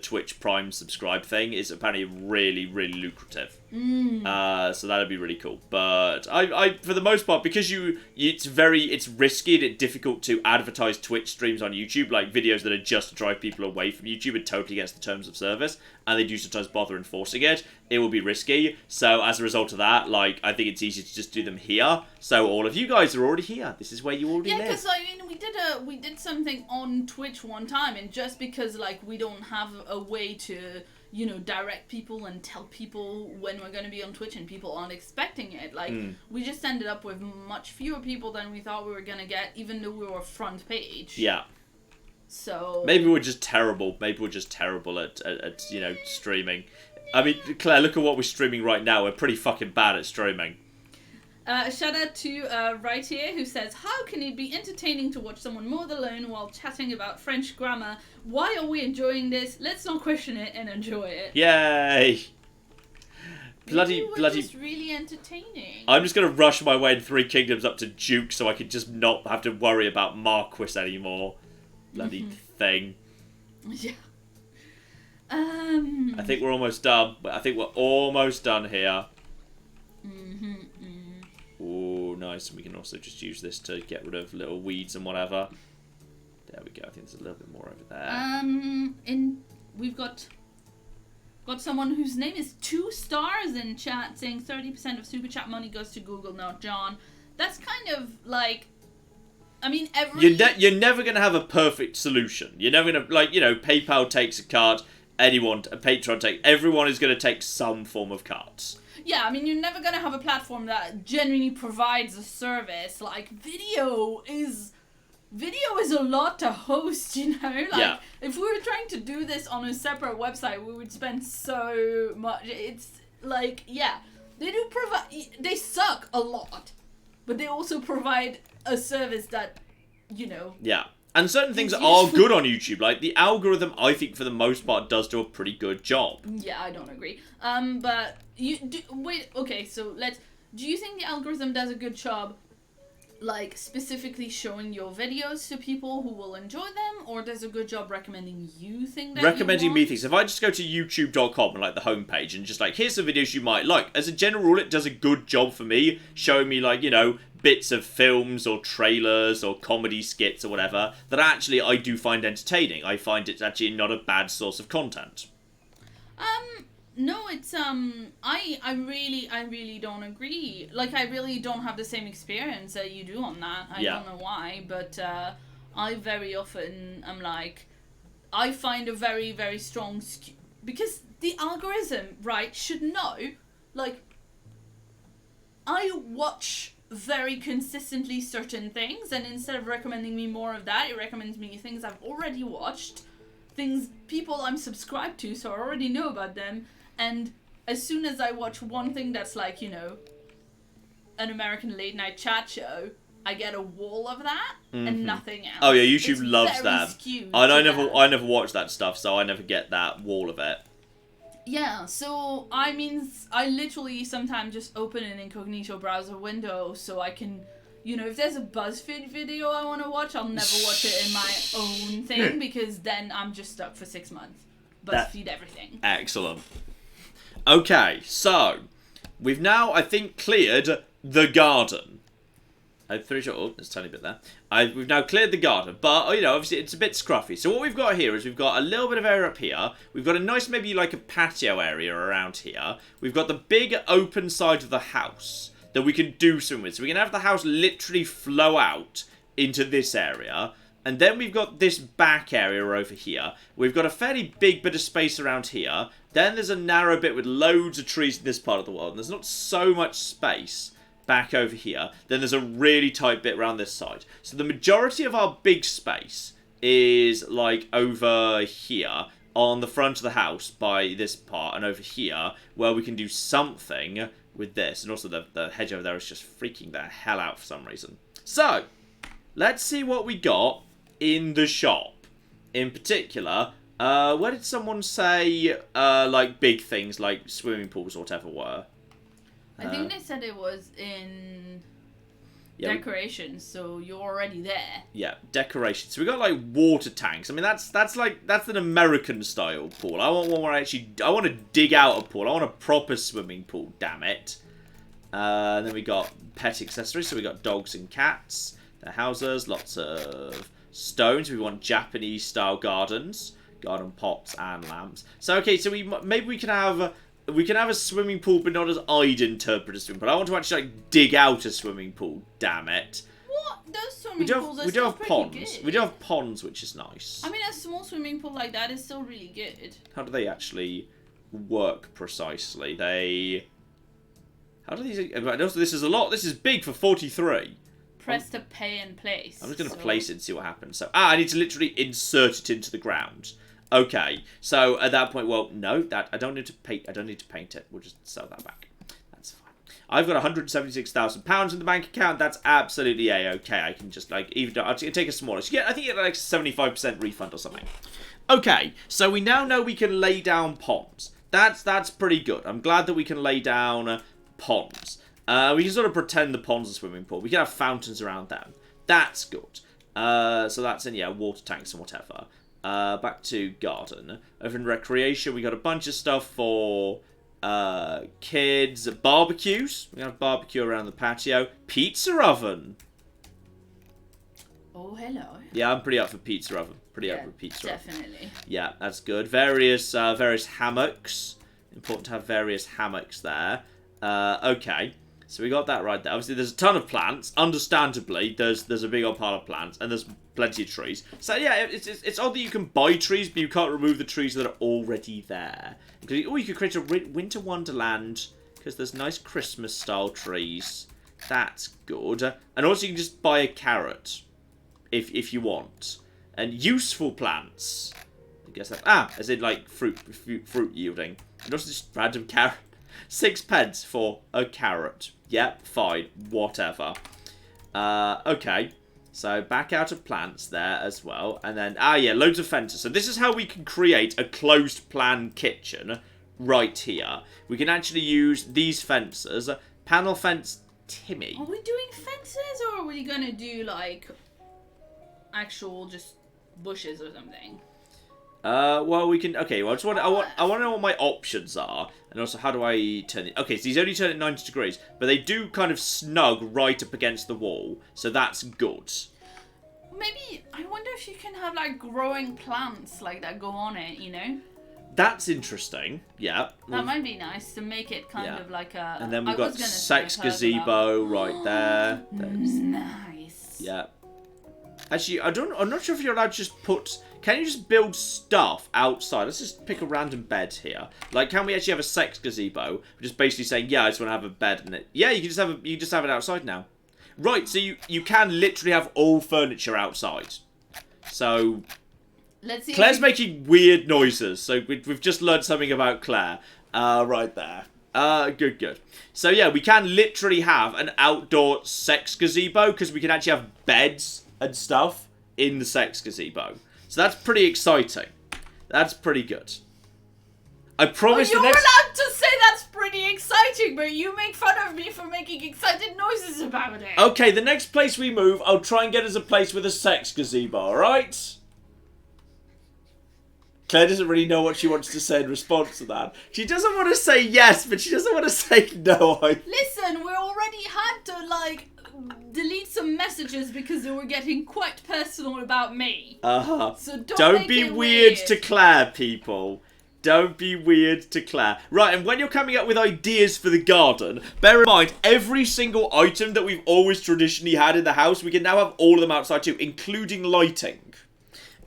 Twitch Prime subscribe thing is apparently really, really lucrative. So that'd be really cool. But I for the most part, because it's risky and it's difficult to advertise Twitch streams on YouTube, like videos that are just to drive people away from YouTube and totally against the terms of service, and they do sometimes bother enforcing it. It will be risky. So as a result of that, like I think it's easy to just do them here. So all of you guys are already here. This is where you already live. Yeah, because I mean we did something on Twitch one time, and just because like we don't have a way to direct people and tell people when we're going to be on Twitch and people aren't expecting it. Like, we just ended up with much fewer people than we thought we were going to get, even though we were front page. Yeah. So... Maybe we're just terrible. At streaming. I mean, Claire, look at what we're streaming right now. We're pretty fucking bad at streaming. Shout out to Right Here, who says, how can it be entertaining to watch someone mow the lawn while chatting about French grammar? Why are we enjoying this? Let's not question it and enjoy it. Yay! Bloody. Just really entertaining. I'm just gonna rush my way in Three Kingdoms up to Duke so I can just not have to worry about Marquis anymore. Bloody thing. Yeah. I think we're almost done. I think we're almost done here. Oh, nice. We can also just use this to get rid of little weeds and whatever. There we go. I think there's a little bit more over there. We've got someone whose name is 2 stars in chat saying 30% of super chat money goes to Google, not John. That's kind of like, I mean, you're never gonna have a perfect solution. You're never gonna PayPal takes a cut. Patreon takes. Everyone is gonna take some form of cuts. Yeah, I mean, you're never going to have a platform that genuinely provides a service. Like, video is video is a lot to host, you know? Like, Yeah. if we were trying to do this on a separate website, we would spend so much. It's like, yeah, they do provide, they suck a lot, but they also provide a service that, you know. Yeah. And certain things are good on YouTube. Like, the algorithm, I think, for the most part, does do a pretty good job. Yeah, I don't agree. But you do, wait, okay, so do you think the algorithm does a good job, like, specifically showing your videos to people who will enjoy them, or does a good job recommending you things that Recommending you me want? things. If I just go to youtube.com and, like, the homepage and just, like, here's some videos you might like. As a general rule, it does a good job for me, showing me, like, you know, bits of films or trailers or comedy skits or whatever that actually I do find entertaining. I find it's actually not a bad source of content. No, it's, I really don't agree. Like, I really don't have the same experience that you do on that. I don't know why, but, I very often am like, I find a very, very strong because the algorithm, right, should know, like, I watch very consistently certain things, and instead of recommending me more of that, it recommends me things I've already watched, things people I'm subscribed to, so I already know about them. And as soon as I watch one thing that's like, you know, an American late night chat show, I get a wall of that and nothing else. Oh yeah, YouTube it's loves that. I never watch that stuff, so I never get that wall of it. Yeah, so I mean, I literally sometimes just open an incognito browser window so I can, you know, if there's a BuzzFeed video I want to watch, I'll never watch it in my own thing because then I'm just stuck for 6 months. BuzzFeed everything. Excellent. Okay, so we've now, I think, cleared the garden. I'm pretty sure. Oh, there's a tiny bit there. We've now cleared the garden, but you know, obviously it's a bit scruffy. So what we've got here is we've got a little bit of area up here. We've got a nice, maybe like a patio area around here. We've got the big open side of the house that we can do something with. So we can have the house literally flow out into this area. And then we've got this back area over here. We've got a fairly big bit of space around here. Then there's a narrow bit with loads of trees in this part of the world. And there's not so much space back over here. Then there's a really tight bit around this side. So the majority of our big space is like over here on the front of the house by this part. And over here where we can do something with this. And also the hedge over there is just freaking the hell out for some reason. So, let's see what we got in the shop. In particular, where did someone say, like, big things, like swimming pools or whatever were? I think they said it was in decorations, so you're already there. Yeah, decorations. So we got, like, water tanks. I mean, that's an American-style pool. I want one where I want to dig out a pool. I want a proper swimming pool, damn it. Then we got pet accessories, so we got dogs and cats. Their houses, lots of stones. We want Japanese-style gardens, garden pots and lamps. So okay, so maybe we can have a swimming pool, but not as I'd interpret a swimming pool. I want to actually like dig out a swimming pool. Damn it! What? Those swimming pools are still pretty ponds. good. We do have ponds, which is nice. I mean, a small swimming pool like that is still really good. How do they actually work precisely? How do these? Also, this is a lot. This is big for 43. Press to pay and place. I'm just going to place it and see what happens. So, I need to literally insert it into the ground. Okay, so at that point, well, no, I don't need to paint. I don't need to paint it. We'll just sell that back. That's fine. I've got £176,000 in the bank account. That's absolutely a-okay. I can just like I'll take a smaller. I think it's like 75% refund or something. Okay, so we now know we can lay down ponds. That's pretty good. I'm glad that we can lay down ponds. We can sort of pretend the pond's a swimming pool. We can have fountains around them. That's good. So that's in, yeah, water tanks and whatever. Back to garden. Over in recreation, we got a bunch of stuff for kids. Barbecues. We have barbecue around the patio. Pizza oven. Oh, hello. Yeah, I'm pretty up for pizza oven. Up for pizza oven. Definitely. Yeah, that's good. Various hammocks. Important to have various hammocks there. Okay. So we got that right there. Obviously, there's a ton of plants. Understandably, there's a big old pile of plants, and there's plenty of trees. So yeah, it's odd that you can buy trees, but you can't remove the trees that are already there. Oh, you could create a winter wonderland because there's nice Christmas-style trees. That's good. And also, you can just buy a carrot if you want. And useful plants. I guess that, as in like fruit yielding. And also just random carrot. 6 pence for a carrot. Yep, fine, whatever. Okay. So back out of plants there as well. And then, yeah, loads of fences. So this is how we can create a closed plan kitchen right here. We can actually use these fences. Panel fence Timmy. Are we doing fences or are we going to do, like, actual just bushes or something? Well, we can... Okay, well, I want to know what my options are. And also, how do I turn it... Okay, so these only turn at 90 degrees. But they do kind of snug right up against the wall. So that's good. Maybe... I wonder if you can have, like, growing plants, like, that go on it, you know? That's interesting. Yeah. That might be nice to make it kind of like a... And then we've got sex gazebo right there. Nice. Yeah. Actually, I'm not sure if you're allowed to just put... Can you just build stuff outside? Let's just pick a random bed here. Like, can we actually have a sex gazebo? We're just basically saying, yeah, I just want to have a bed in it. Yeah, you can just have it outside now. Right, so you can literally have all furniture outside. So... Let's see. Claire's making weird noises, so we've just learned something about Claire. Right there. Good. So yeah, we can literally have an outdoor sex gazebo, because we can actually have beds and stuff in the sex gazebo. So that's pretty exciting. That's pretty good. I promise you're allowed to say that's pretty exciting, but you make fun of me for making excited noises about it. Okay, the next place we move, I'll try and get us a place with a sex gazebo, alright? Claire doesn't really know what she wants to say in response to that. She doesn't want to say yes, but she doesn't want to say no. Listen, we already had to, like, delete some messages because they were getting quite personal about me. So don't be weird to Claire, people. Don't be weird to Claire. Right, and when you're coming up with ideas for the garden, bear in mind, every single item that we've always traditionally had in the house, we can now have all of them outside too, including lighting.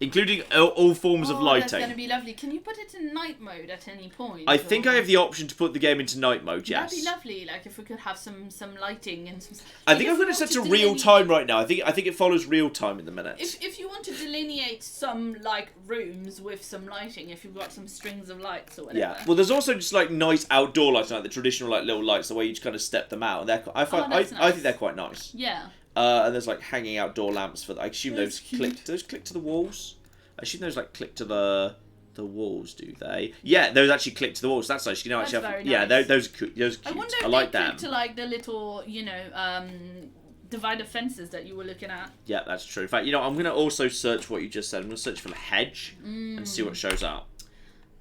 Including all forms of lighting. That's going to be lovely. Can you put it in night mode at any point? I think I have the option to put the game into night mode, yes. That'd be lovely, like if we could have some lighting and some... I think I've got it set to real time right now. I think it follows real time in the minutes. If you want to delineate some, like, rooms with some lighting, if you've got some strings of lights or whatever. Yeah, well there's also just, like, nice outdoor lights, like the traditional, like, little lights, the way you just kind of step them out. And I think they're quite nice. Yeah. And there's, like, hanging outdoor lamps for... I assume those click to the walls? I assume those like click to the walls, do they? Yeah, those actually click to the walls. That's nice. You know, actually, very yeah, nice. those are cute. I wonder if I like they them. click to like the little, you know, divider fences that you were looking at. Yeah, that's true. In fact, you know, I'm gonna also search what you just said. I'm gonna search for the hedge and see what shows up.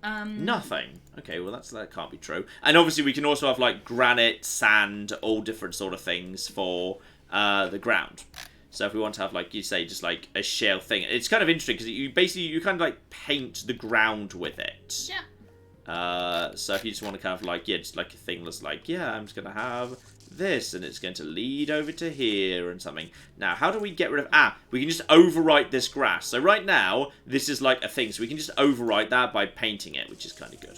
Nothing. Okay, well that can't be true. And obviously we can also have like granite, sand, all different sort of things for the ground. So if we want to have, like, you say, just, like, a shell thing. It's kind of interesting, because you kind of, like, paint the ground with it. Yeah. So if you just want to kind of, like, yeah, just, like, a thing that's, like, yeah, I'm just going to have this, and it's going to lead over to here and something. Now, how do we get rid of... we can just overwrite this grass. So right now, this is, like, a thing. So we can just overwrite that by painting it, which is kind of good.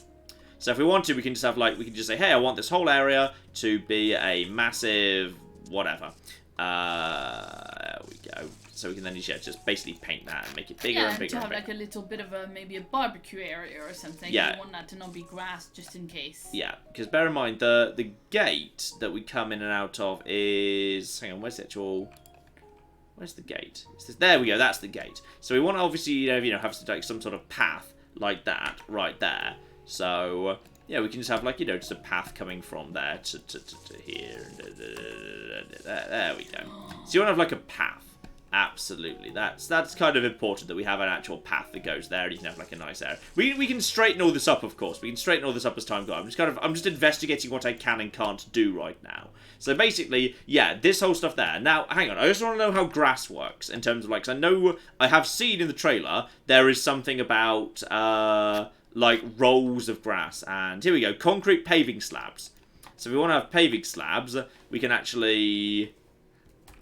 So if we want to, we can just have, like, we can just say, hey, I want this whole area to be a massive whatever. There we go. So we can then just basically paint that and make it bigger and bigger. To have like a little bit of maybe a barbecue area or something. Yeah. You want that to not be grass just in case. Yeah, because bear in mind the gate that we come in and out of is... Hang on, where's the actual... Where's the gate? There we go, that's the gate. So we want to obviously, you know, have like some sort of path like that right there. So... yeah, we can just have, like, you know, just a path coming from there to here. There we go. So you want to have, like, a path. Absolutely. That's kind of important that we have an actual path that goes there. And you can have, like, a nice area. We can straighten all this up, of course. We can straighten all this up as time goes. I'm just investigating what I can and can't do right now. So basically, yeah, this whole stuff there. Now, hang on. I just want to know how grass works in terms of, like, 'cause I know I have seen in the trailer there is something about... like rolls of grass, and here we go, concrete paving slabs. So if we want to have paving slabs, we can actually...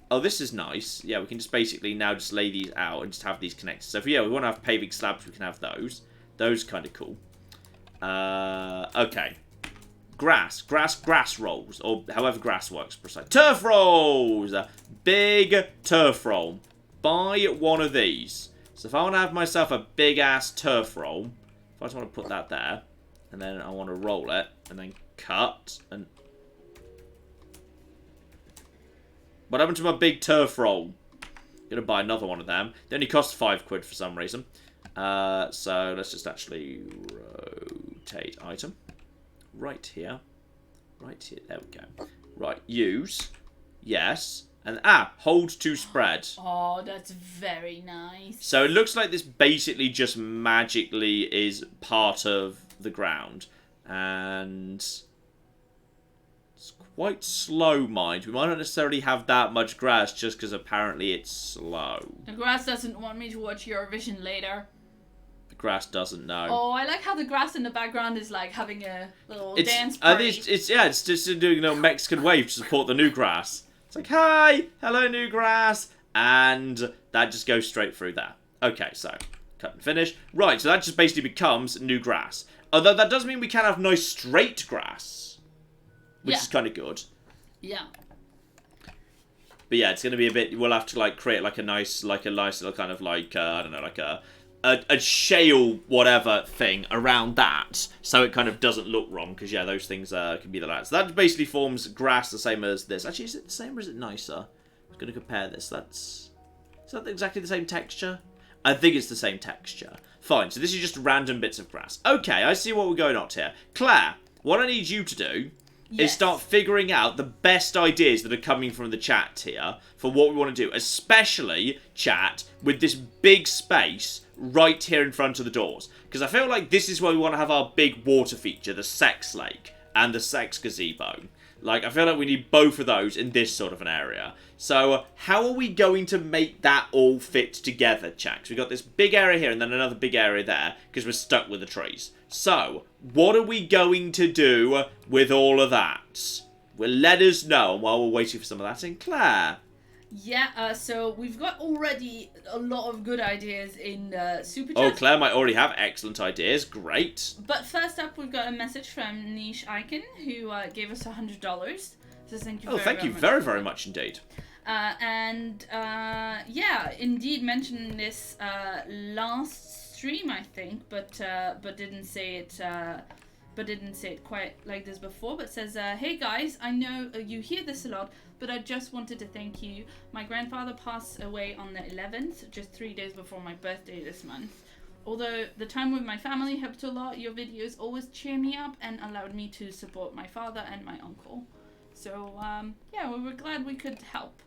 Oh, this is nice. Yeah, we can just basically now just lay these out and just have these connected. So if we want to have paving slabs, we can have those. Those kind of cool. Okay. Grass rolls, or however grass works precisely. Turf rolls! Big turf roll. buy one of these. So if I want to have myself a big-ass turf roll, if I just want to put that there, and then I want to roll it, and then cut, and... What happened to my big turf roll? Gonna buy another one of them. They only cost £5 for some reason. So let's just actually rotate item. Right here. Right here. There we go. Right, use. Yes. And hold to spread. Oh, that's very nice. So it looks like this basically just magically is part of the ground. And it's quite slow, mind. We might not necessarily have that much grass just because apparently it's slow. The grass doesn't want me to watch Eurovision later. The grass doesn't know. Oh, I like how the grass in the background is like having a little dance party. It's just doing a Mexican wave to support the new grass. It's like, hi, hello, new grass. And that just goes straight through there. Okay, so cut and finish. Right, so that just basically becomes new grass. Although that does mean we can have nice straight grass. Which is kind of good. Yeah. But yeah, it's going to be a bit... We'll have to, like, create, like, a nice little kind of, like, I don't know, like a shale whatever thing around that. So it kind of doesn't look wrong. Because, yeah, those things can be the lads. So that basically forms grass the same as this. Actually, is it the same or is it nicer? I was going to compare this. Is that exactly the same texture? I think it's the same texture. Fine, so this is just random bits of grass. Okay, I see what we're going on here. Claire, what I need you to do... Yes. is start figuring out the best ideas that are coming from the chat here for what we want to do. Especially, chat, with this big space right here in front of the doors. Because I feel like this is where we want to have our big water feature, the sex lake and the sex gazebo. Like, I feel like we need both of those in this sort of an area. So, how are we going to make that all fit together, chat? 'Cause we've got this big area here and then another big area there because we're stuck with the trees. So, what are we going to do with all of that? Well, let us know while we're waiting for some of that. And Claire? Yeah, so we've got already a lot of good ideas in Super Chat. Oh, Claire might already have excellent ideas. Great. But first up, we've got a message from Niche Icon, who gave us $100. So thank you very much indeed. Yeah, indeed mentioned this last stream, I think, but didn't say it. But didn't say it quite like this before. But says, "Hey guys, I know you hear this a lot, but I just wanted to thank you. My grandfather passed away on the 11th, just 3 days before my birthday this month. Although the time with my family helped a lot, your videos always cheer me up and allowed me to support my father and my uncle. So yeah, we were glad we could help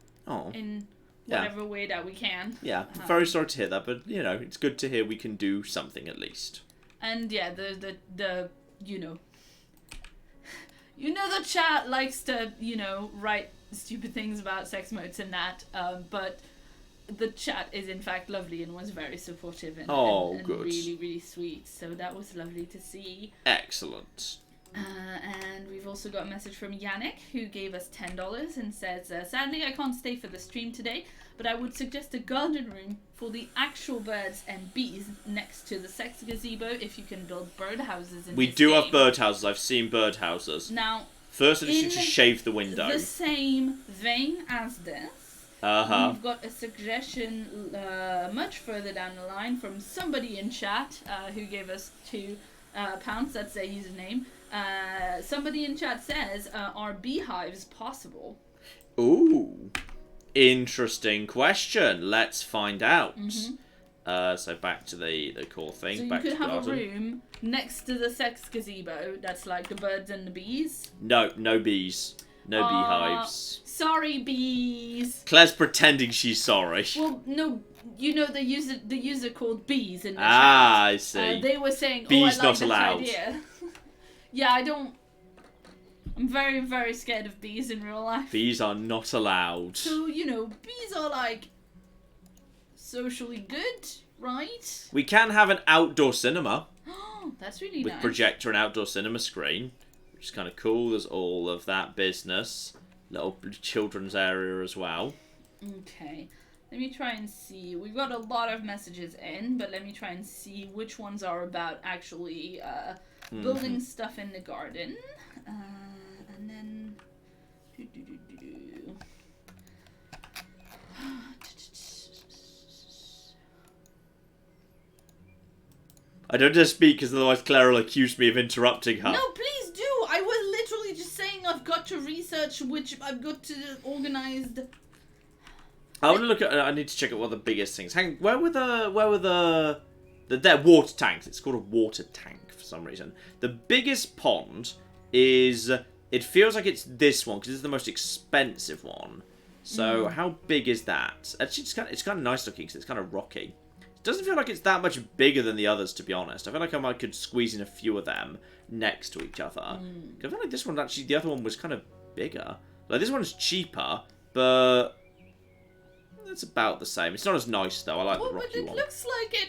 in whatever way that we can. Yeah, very sorry to hear that, but you know, it's good to hear we can do something at least. And yeah, the you know the chat likes to write stupid things about sex modes and that, but the chat is in fact lovely and was very supportive and good. Really, really sweet. So that was lovely to see. Excellent. And we've also got a message from Yannick, who gave us $10 and says, sadly I can't stay for the stream today, but I would suggest a garden room for the actual birds and bees next to the sex gazebo if you can build birdhouses in We this do game. have birdhouses. I've seen birdhouses. Now, first edition to shave the window. The same vein as this. We've got a suggestion much further down the line from somebody in chat who gave us £2. That's their username. Somebody in chat says, are beehives possible? Ooh. Interesting question. Let's find out. So back to the core thing. So you back could to have garden. a room next to the sex gazebo that's like the birds and the bees. No bees. No beehives. Sorry, bees. Claire's pretending she's sorry. Well, no, the user called bees in the chat. I see. They were saying, bees I like not allowed. Idea. Yeah, I'm very, very scared of bees in real life. Bees are not allowed. So, bees are like socially good, right? We can have an outdoor cinema. Oh, that's really with nice. Projector and outdoor cinema screen, which is kind of cool. There's all of that business. Little children's area as well. Okay. Let me try and see. We've got a lot of messages in, but let me try and see which ones are about actually building stuff in the garden. And then... I don't just speak because otherwise Claire will accuse me of interrupting her. No, please do. I was literally just saying I've got to research which I've got to organize. I want to look at. I need to check out what the biggest things. Hang. Where were the they're water tanks? It's called a water tank for some reason. The biggest pond is. It feels like it's this one because it's the most expensive one. So how big is that? Actually, it's kind of nice looking because it's kind of rocky. It doesn't feel like it's that much bigger than the others, to be honest. I feel like I could squeeze in a few of them next to each other. I feel like this one actually, the other one was kind of bigger. Like this one's cheaper, but it's about the same. It's not as nice though. I like the rocky one. But it looks like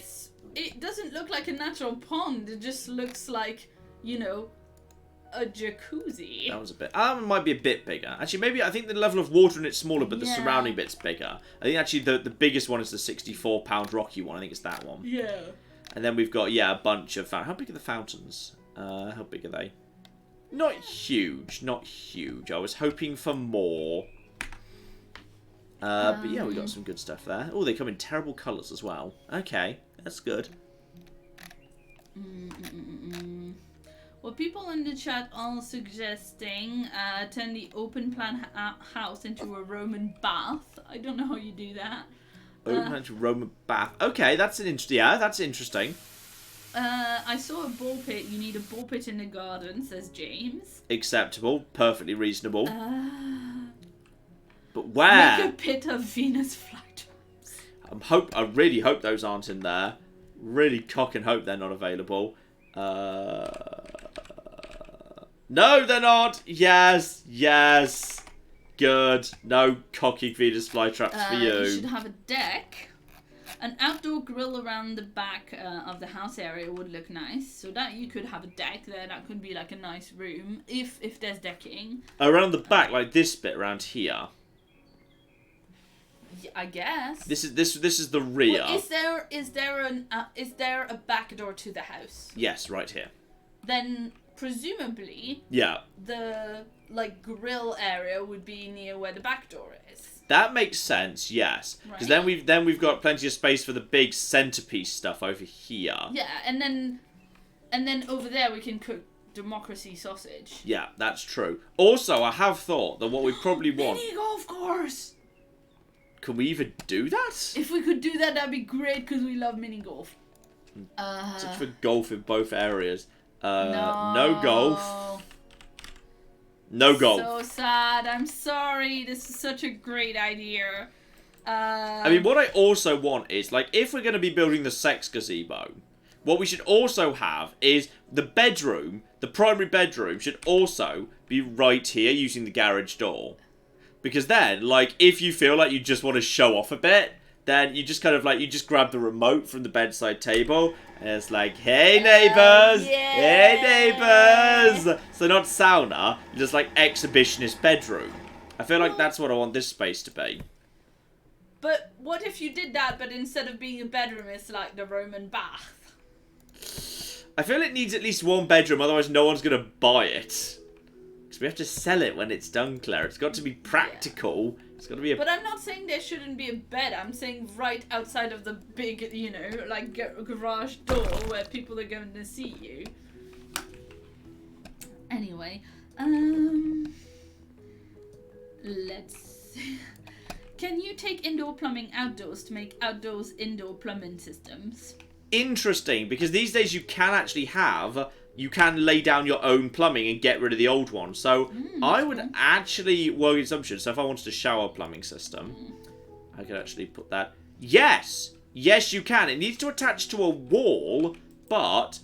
it doesn't look like a natural pond. It just looks like, you know, a jacuzzi. That was a bit. It might be a bit bigger. Actually, maybe I think the level of water in it's smaller, but the surrounding bit's bigger. I think actually the biggest one is the 64-pound rocky one. I think it's that one. Yeah. And then we've got a bunch of how big are the fountains? How big are they? Not huge. Not huge. I was hoping for more. But yeah, we got some good stuff there. Oh, they come in terrible colours as well. Okay, that's good. Well, people in the chat are suggesting turn the open plan house into a Roman bath. I don't know how you do that. Open plan into Roman bath. Okay, that's an interesting. Yeah, that's interesting. I saw a ball pit. You need a ball pit in the garden, says James. Acceptable. Perfectly reasonable. But where? Make a pit of Venus flytraps. I really hope those aren't in there. Really cock and hope they're not available. No, they're not. Yes, yes. Good. No cocky Venus flytraps for you. You should have a deck. An outdoor grill around the back of the house area would look nice. So that you could have a deck there. That could be like a nice room if there's decking. Around the back, like this bit around here. I guess. This is the rear. Well, is there a back door to the house? Yes, right here. Then presumably, the grill area would be near where the back door is. That makes sense, yes. Because then we've got plenty of space for the big centerpiece stuff over here. Yeah, and then over there we can cook democracy sausage. Yeah, that's true. Also, I have thought that what we probably want. Mini golf course. Can we even do that? If we could do that, that'd be great because we love mini golf. Such for golf in both areas. No golf. No golf. So sad. I'm sorry. This is such a great idea. I mean, what I also want is, like, if we're going to be building the sex gazebo, what we should also have is the bedroom, the primary bedroom, should also be right here using the garage door. Because then, like, if you feel like you just want to show off a bit, then you just kind of, like, you just grab the remote from the bedside table, and it's like, hey, neighbours! Yeah. Hey, neighbours! So not sauna, just, like, exhibitionist bedroom. I feel like that's what I want this space to be. But what if you did that, but instead of being a bedroom, it's like the Roman bath? I feel it needs at least one bedroom, otherwise no one's going to buy it. We have to sell it when it's done, Claire. It's got to be practical. Yeah. It's got to be a... But I'm not saying there shouldn't be a bed. I'm saying right outside of the big, you know, like garage door where people are going to see you. Anyway, let's see. Can you take indoor plumbing outdoors to make outdoors indoor plumbing systems? Interesting, because these days you can actually have... You can lay down your own plumbing and get rid of the old one. So I would actually work in assumption. So if I wanted a shower plumbing system, I could actually put that. Yes! Yes, you can. It needs to attach to a wall, but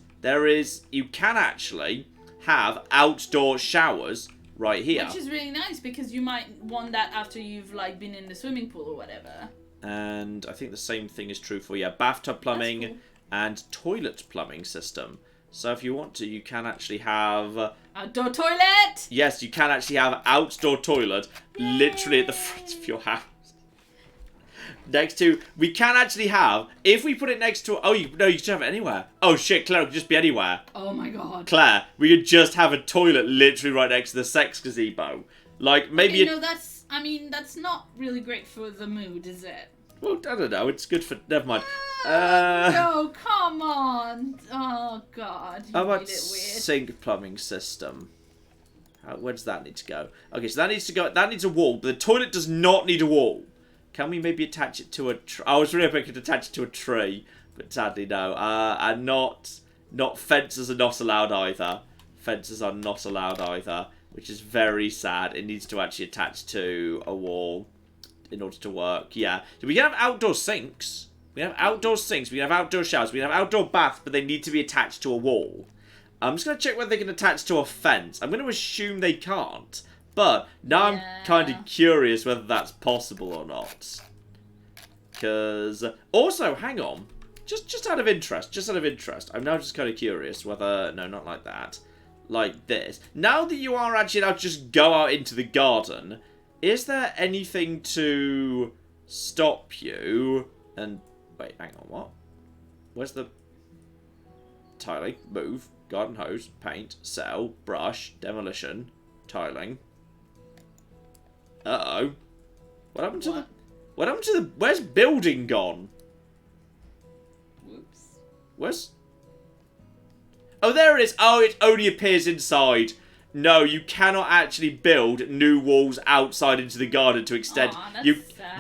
you can actually have outdoor showers right here. Which is really nice because you might want that after you've like been in the swimming pool or whatever. And I think the same thing is true for bathtub plumbing and toilet plumbing system. So if you want to, you can actually have... outdoor toilet! Yes, you can actually have outdoor toilet literally at the front of your house. Next to... We can actually have... If we put it next to... Oh, you can have it anywhere. Oh, shit, Claire, it could just be anywhere. Oh, my God. Claire, we could just have a toilet literally right next to the sex gazebo. Like, maybe... Okay, no, that's not really great for the mood, is it? Well, I don't know. It's good for... Never mind. No, come on. Oh, God. How about made it weird. sink plumbing system? Where does that need to go? Okay, so that needs to go. That needs a wall, but the toilet does not need a wall. Can we maybe attach it to a tree? I was really hoping I could attach it to a tree, but sadly no. And not fences are not allowed either. Fences are not allowed either, which is very sad. It needs to actually attach to a wall in order to work. Yeah, we can have outdoor sinks. We can have outdoor sinks. We can have outdoor showers. We can have outdoor baths, but they need to be attached to a wall. I'm just going to check whether they can attach to a fence. I'm going to assume they can't. But now I'm kind of curious whether that's possible or not. Because... Also, hang on. Just out of interest. I'm now just kind of curious whether... No, not like that. Like this. Now that you are actually allowed to just go out into the garden, is there anything to stop you? And... Wait, hang on, what? Where's the... Tiling, move, garden hose, paint, sell, brush, demolition, tiling. Uh-oh. What happened to the... Where's building gone? Whoops. Where's... Oh, there it is. Oh, it only appears inside. No, you cannot actually build new walls outside into the garden to extend. Aw, that's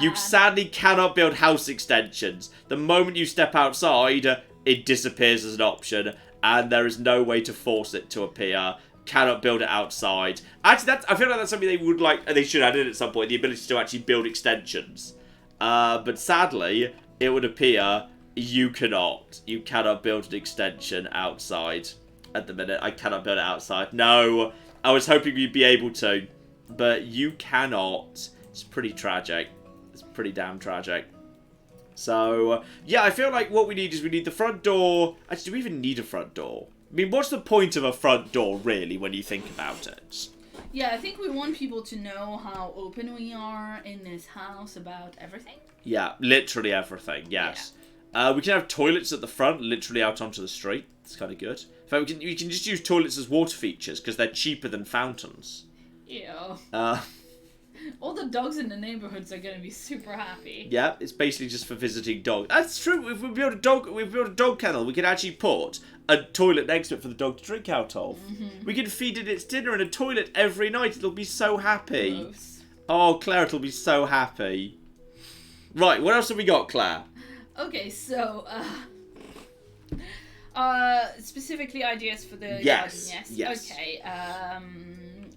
You sadly cannot build house extensions. The moment you step outside, it disappears as an option, and there is no way to force it to appear. Cannot build it outside. Actually, I feel like that's something they would like. They should add in at some point, the ability to actually build extensions. But sadly, it would appear you cannot. You cannot build an extension outside. At the minute, I cannot build it outside. No, I was hoping you'd be able to, but you cannot. It's pretty tragic. It's pretty damn tragic. So, yeah, I feel like what we need is we need the front door. Actually, do we even need a front door? I mean, what's the point of a front door, really, when you think about it? Yeah, I think we want people to know how open we are in this house about everything. Yeah, literally everything, yes. Yeah. We can have toilets at the front, literally out onto the street. It's kind of good. In fact, we can just use toilets as water features, because they're cheaper than fountains. Yeah. All the dogs in the neighborhoods are going to be super happy. Yeah, it's basically just for visiting dogs. That's true. If we build a dog kennel, we could actually put a toilet next to it for the dog to drink out of. Mm-hmm. We can feed it its dinner in a toilet every night. It'll be so happy. Gross. Oh, Claire, it'll be so happy. Right, what else have we got, Claire? Okay, so, specifically ideas for the yes. garden, yes? Okay,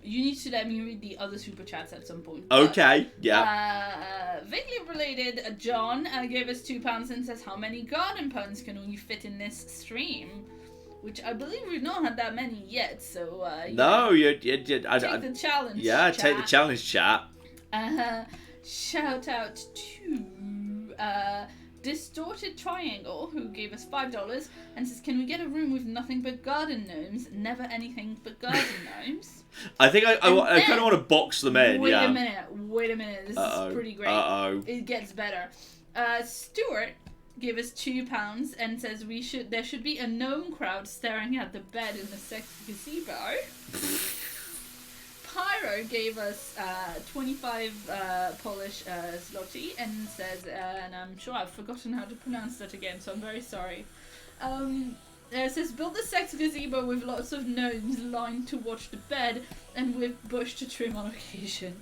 you need to let me read the other super chats at some point. Okay, yeah. Vaguely related, John gave us £2 and says, how many garden puns can we fit in this stream? Which I believe we've not had that many yet, so... no, take the challenge, yeah, chat. take the challenge, chat. Shout out to... Distorted Triangle, who gave us $5 and says, can we get a room with nothing but garden gnomes? Never anything but garden gnomes. I think I kind of want to box them in, wait a minute. This is pretty great. It gets better. Stuart gave us £2 and says there should be a gnome crowd staring at the bed in the sex gazebo. Pyro gave us 25 Polish zloty and says, and I'm sure I've forgotten how to pronounce that again, so I'm very sorry. It says, build a sex gazebo with lots of gnomes lined to watch the bed and with bush to trim on occasion.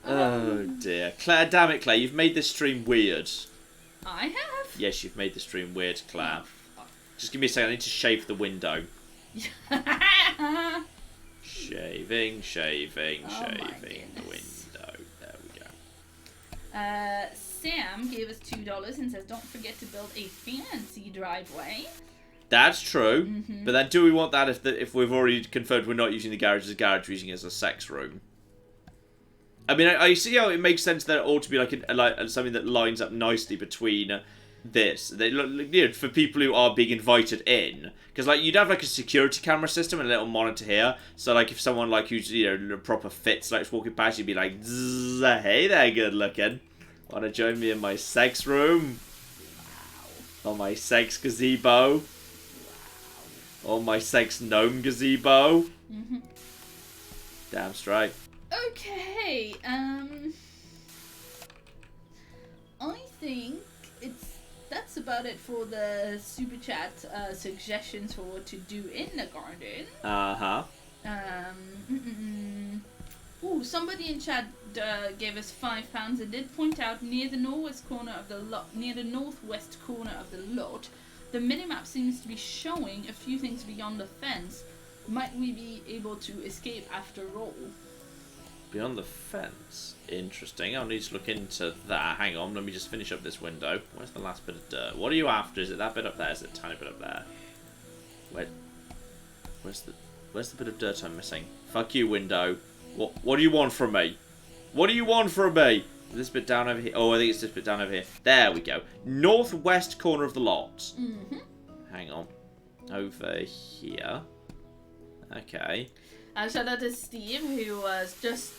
Oh dear. Claire, damn it, Claire, you've made this stream weird. I have? Yes, you've made the stream weird, Claire. Just give me a second, I need to shave the window. Shaving the window. There we go. Sam gave us $2 and says, don't forget to build a fancy driveway. That's true. Mm-hmm. But then do we want that if we've already confirmed we're not using the garage as a garage, we're using it as a sex room? I mean, I see how it makes sense that it ought to be like something that lines up nicely between this. For people who are being invited in. Because you'd have a security camera system and a little monitor here. So if someone who's proper fits walking past, you'd be like, hey there, good looking. Wanna join me in my sex room? Wow. Or my sex gazebo? Wow. Or my sex gnome gazebo? Mm-hmm. Damn straight. Okay, I think that's about it for the super chat suggestions for what to do in the garden. Ooh, somebody in chat gave us £5 and did point out near the northwest corner of the lot, the minimap seems to be showing a few things beyond the fence. Might we be able to escape after all? Beyond the fence? Interesting. I'll need to look into that. Hang on, let me just finish up this window. Where's the last bit of dirt? What are you after? Is it that bit up there? Is it a tiny bit up there? Where's the bit of dirt I'm missing? Fuck you, window. What do you want from me? What do you want from me? This bit down over here. Oh, I think it's this bit down over here. There we go. Northwest corner of the lot. Mm-hmm. Hang on. Over here. Okay. Shout out to Steve, who was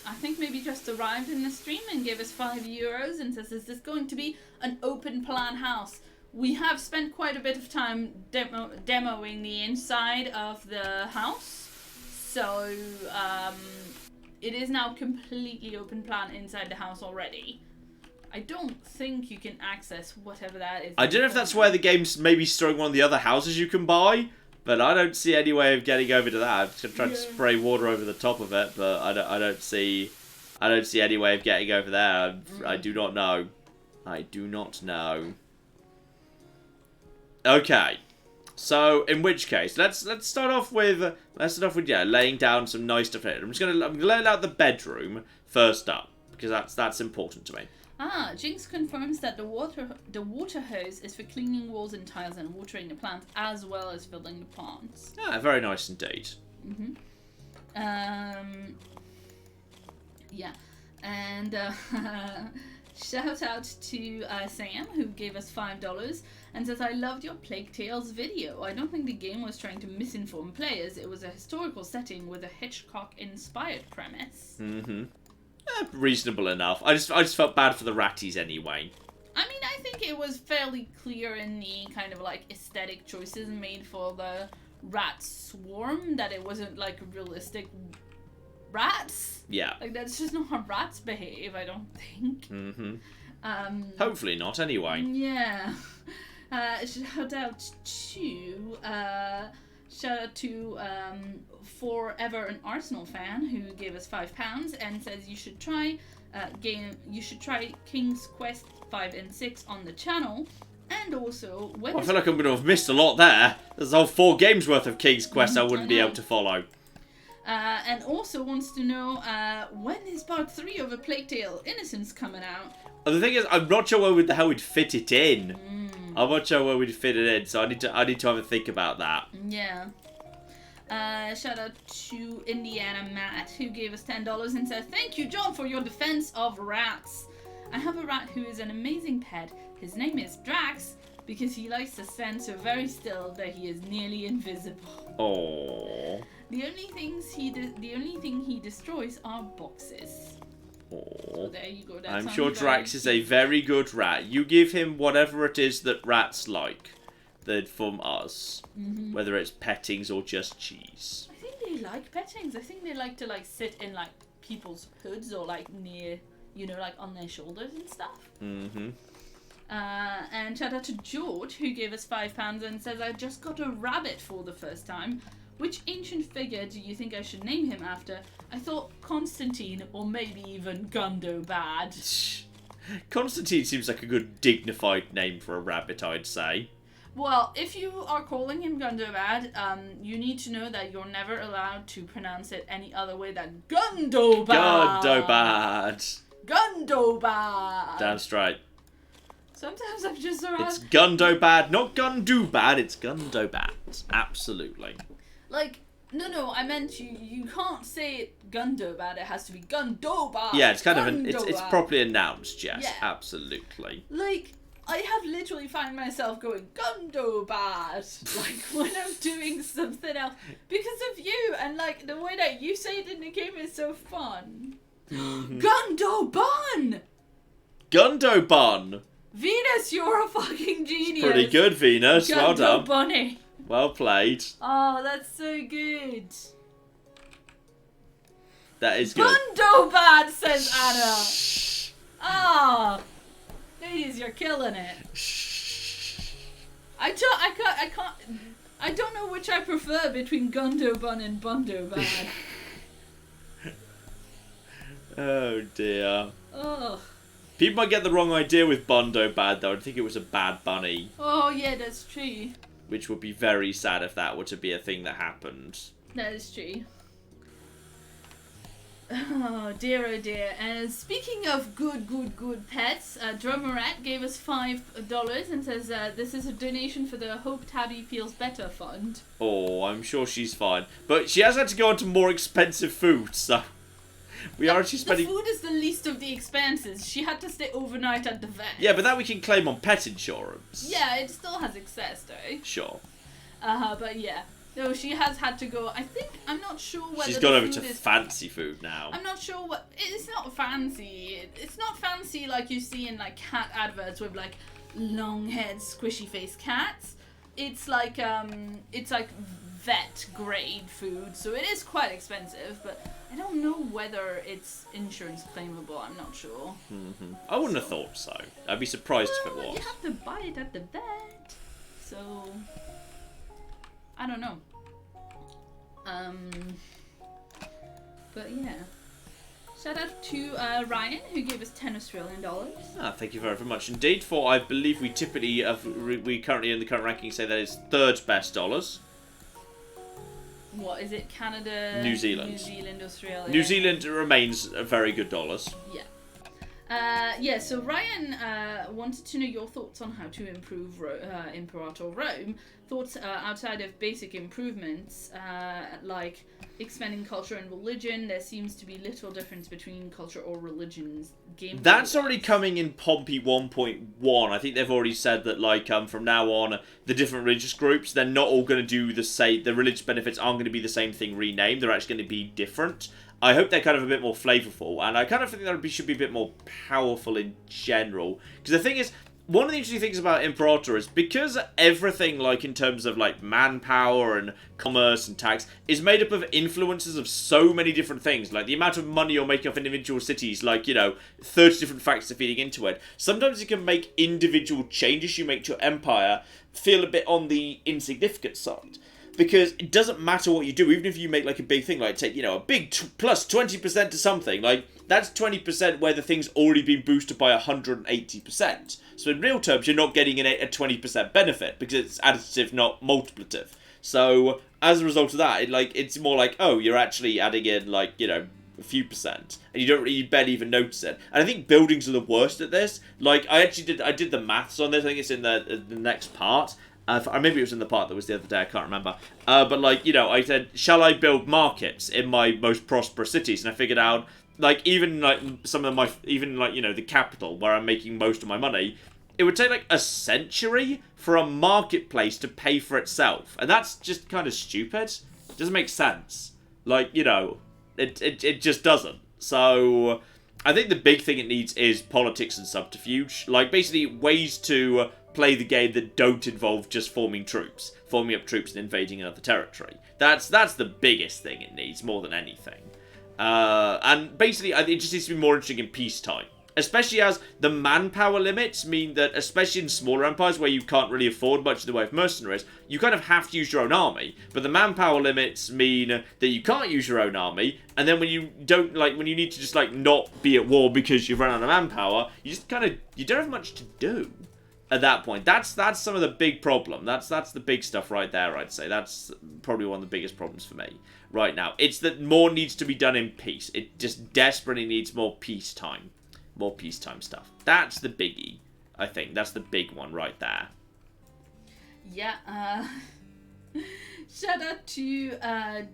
I think maybe just arrived in the stream and gave us €5 and says, is this going to be an open plan house? We have spent quite a bit of time demoing the inside of the house. So, it is now completely open plan inside the house already. I don't think you can access whatever that is. I don't know if that's where the game's maybe storing one of the other houses you can buy, but I don't see any way of getting over to that. I'm trying to spray water over the top of it, but I don't see any way of getting over there. I do not know. I do not know. Okay. So, in which case, let's start off with laying down some nice stuff here. I'm gonna lay out the bedroom first up because that's important to me. Jinx confirms that the water hose is for cleaning walls and tiles and watering the plants as well as filling the plants. Very nice indeed. Mhm. Yeah, and shout out to Sam, who gave us $5 and says, I loved your Plague Tales video. I don't think the game was trying to misinform players. It was a historical setting with a Hitchcock-inspired premise. Mm-hmm. Reasonable enough. I just felt bad for the ratties anyway. I mean, I think it was fairly clear in the kind of like aesthetic choices made for the rat swarm that it wasn't like realistic rats. Yeah. Like, that's just not how rats behave, I don't think. Mm-hmm. Hopefully not, anyway. Yeah. Shout out to Forever an Arsenal fan who gave us £5 and says you should try King's Quest 5 and 6 on the channel. And also, I feel like I'm going to have missed a lot there. There's a whole 4 games worth of King's Quest I wouldn't be able to follow. And also wants to know when is part 3 of A Plague Tale: Innocence coming out? The thing is, I'm not sure where the hell we'd fit it in. I'm not sure where we'd fit it in, so I need to have a think about that. Yeah. Shout out to Indiana Matt, who gave us $10 and said, thank you, John, for your defense of rats. I have a rat who is an amazing pet. His name is Drax, because he likes to stand so very still that he is nearly invisible. Aww. The only thing he destroys are boxes. Aww. So there you go. I'm sure Drax is a very good rat. You give him whatever it is that rats like. From us, whether it's pettings or just cheese. I think they like pettings. I think they like to like sit in like people's hoods or like near, like on their shoulders and stuff. Mm-hmm. And shout out to George, who gave us £5 and says, I just got a rabbit for the first time. Which ancient figure do you think I should name him after? I thought Constantine or maybe even Gundobad. Constantine seems like a good dignified name for a rabbit, I'd say. Well, if you are calling him Gundobad, you need to know that you're never allowed to pronounce it any other way than Gundobad. Gundobad. Damn straight. Sometimes I'm just around. It's Gundobad, not Gundobad. It's Gundobad. Absolutely. Like, no, I meant you can't say it Gundobad. It has to be Gundobad. Yeah, it's kind of it's properly announced. Yes, yeah. Absolutely. Like, I have literally found myself going Gundobad, like when I'm doing something else because of you, and like the way that you say it in the game is so fun. Gundobun. Venus, you're a fucking genius. Pretty good, Venus. Well done. Bunny. Well played. Oh, that's so good. That is good. Gundobad, says Anna. Ah. Ladies, you're killing it. I don't know which I prefer between Gundo Bun and Bundo Bad. Oh dear. Ugh. People might get the wrong idea with Bundo Bad though. I think it was a bad bunny. Oh yeah, that's true. Which would be very sad if that were to be a thing that happened. That is true. Oh dear, and speaking of good pets, Drummerat gave us $5 and says this is a donation for the Hope Tabby Feels Better Fund. Oh, I'm sure she's fine. But she has had to go on to more expensive food, so... We are actually spending... The food is the least of the expenses. She had to stay overnight at the vet. Yeah, but that we can claim on pet insurance. Yeah, it still has excess though. Sure. But yeah. No, she has had to go. I'm not sure whether she's gone over to fancy food now. I'm not sure what. It's not fancy. It's not fancy like you see in like cat adverts with like long head, squishy face cats. It's like vet grade food, so it is quite expensive. But I don't know whether it's insurance claimable. I'm not sure. Mm-hmm. I wouldn't have thought so. I'd be surprised if it was. You have to buy it at the vet, so. I don't know. But yeah. Shout out to Ryan, who gave us $10 Australian. Thank you very, very much indeed. For I believe we typically we currently in the current ranking say that is third best dollars. What is it? Canada, New Zealand, Australia. New Zealand remains a very good dollars. Yeah. So Ryan wanted to know your thoughts on how to improve Imperator Rome. Thoughts outside of basic improvements, like expanding culture and religion. There seems to be little difference between culture or religion's game. That's already coming in Pompey 1.1. I think they've already said that, like, from now on, the different religious groups, they're not all going to do the same. The religious benefits aren't going to be the same thing renamed. They're actually going to be different. I hope they're kind of a bit more flavourful, and I kind of think that should be a bit more powerful in general. Because the thing is, one of the interesting things about Imperator is because everything, like, in terms of, like, manpower and commerce and tax, is made up of influences of so many different things. Like, the amount of money you're making off individual cities, like, 30 different factors are feeding into it. Sometimes it can make individual changes you make to your empire feel a bit on the insignificant side. Because it doesn't matter what you do, even if you make, like, a big thing, like, take, a big plus 20% to something, like, that's 20% where the thing's already been boosted by 180%. So in real terms, you're not getting a 20% benefit, because it's additive, not multiplicative. So, as a result of that, it's more like, oh, you're actually adding in, like, a few percent, and you barely even notice it. And I think buildings are the worst at this. Like, I did the maths on this, I think it's in the next part. Maybe it was in the part that was the other day, I can't remember. But, like, I said, shall I build markets in my most prosperous cities? And I figured out, like, even, like, the capital, where I'm making most of my money, it would take, like, a century for a marketplace to pay for itself. And that's just kind of stupid. It doesn't make sense. Like, it just doesn't. So, I think the big thing it needs is politics and subterfuge. Like, basically, ways to play the game that don't involve just forming up troops and invading another territory. That's the biggest thing it needs, more than anything. And basically, it just needs to be more interesting in peacetime. Especially as the manpower limits mean that, especially in smaller empires where you can't really afford much in the way of mercenaries, you kind of have to use your own army. But the manpower limits mean that you can't use your own army, and then when you need to just, like, not be at war because you've run out of manpower, you don't have much to do. At that point, that's some of the big problem. That's the big stuff right there, I'd say. That's probably one of the biggest problems for me right now. It's that more needs to be done in peace. It just desperately needs more peacetime. More peacetime stuff. That's the biggie, I think. That's the big one right there. Yeah, shout out to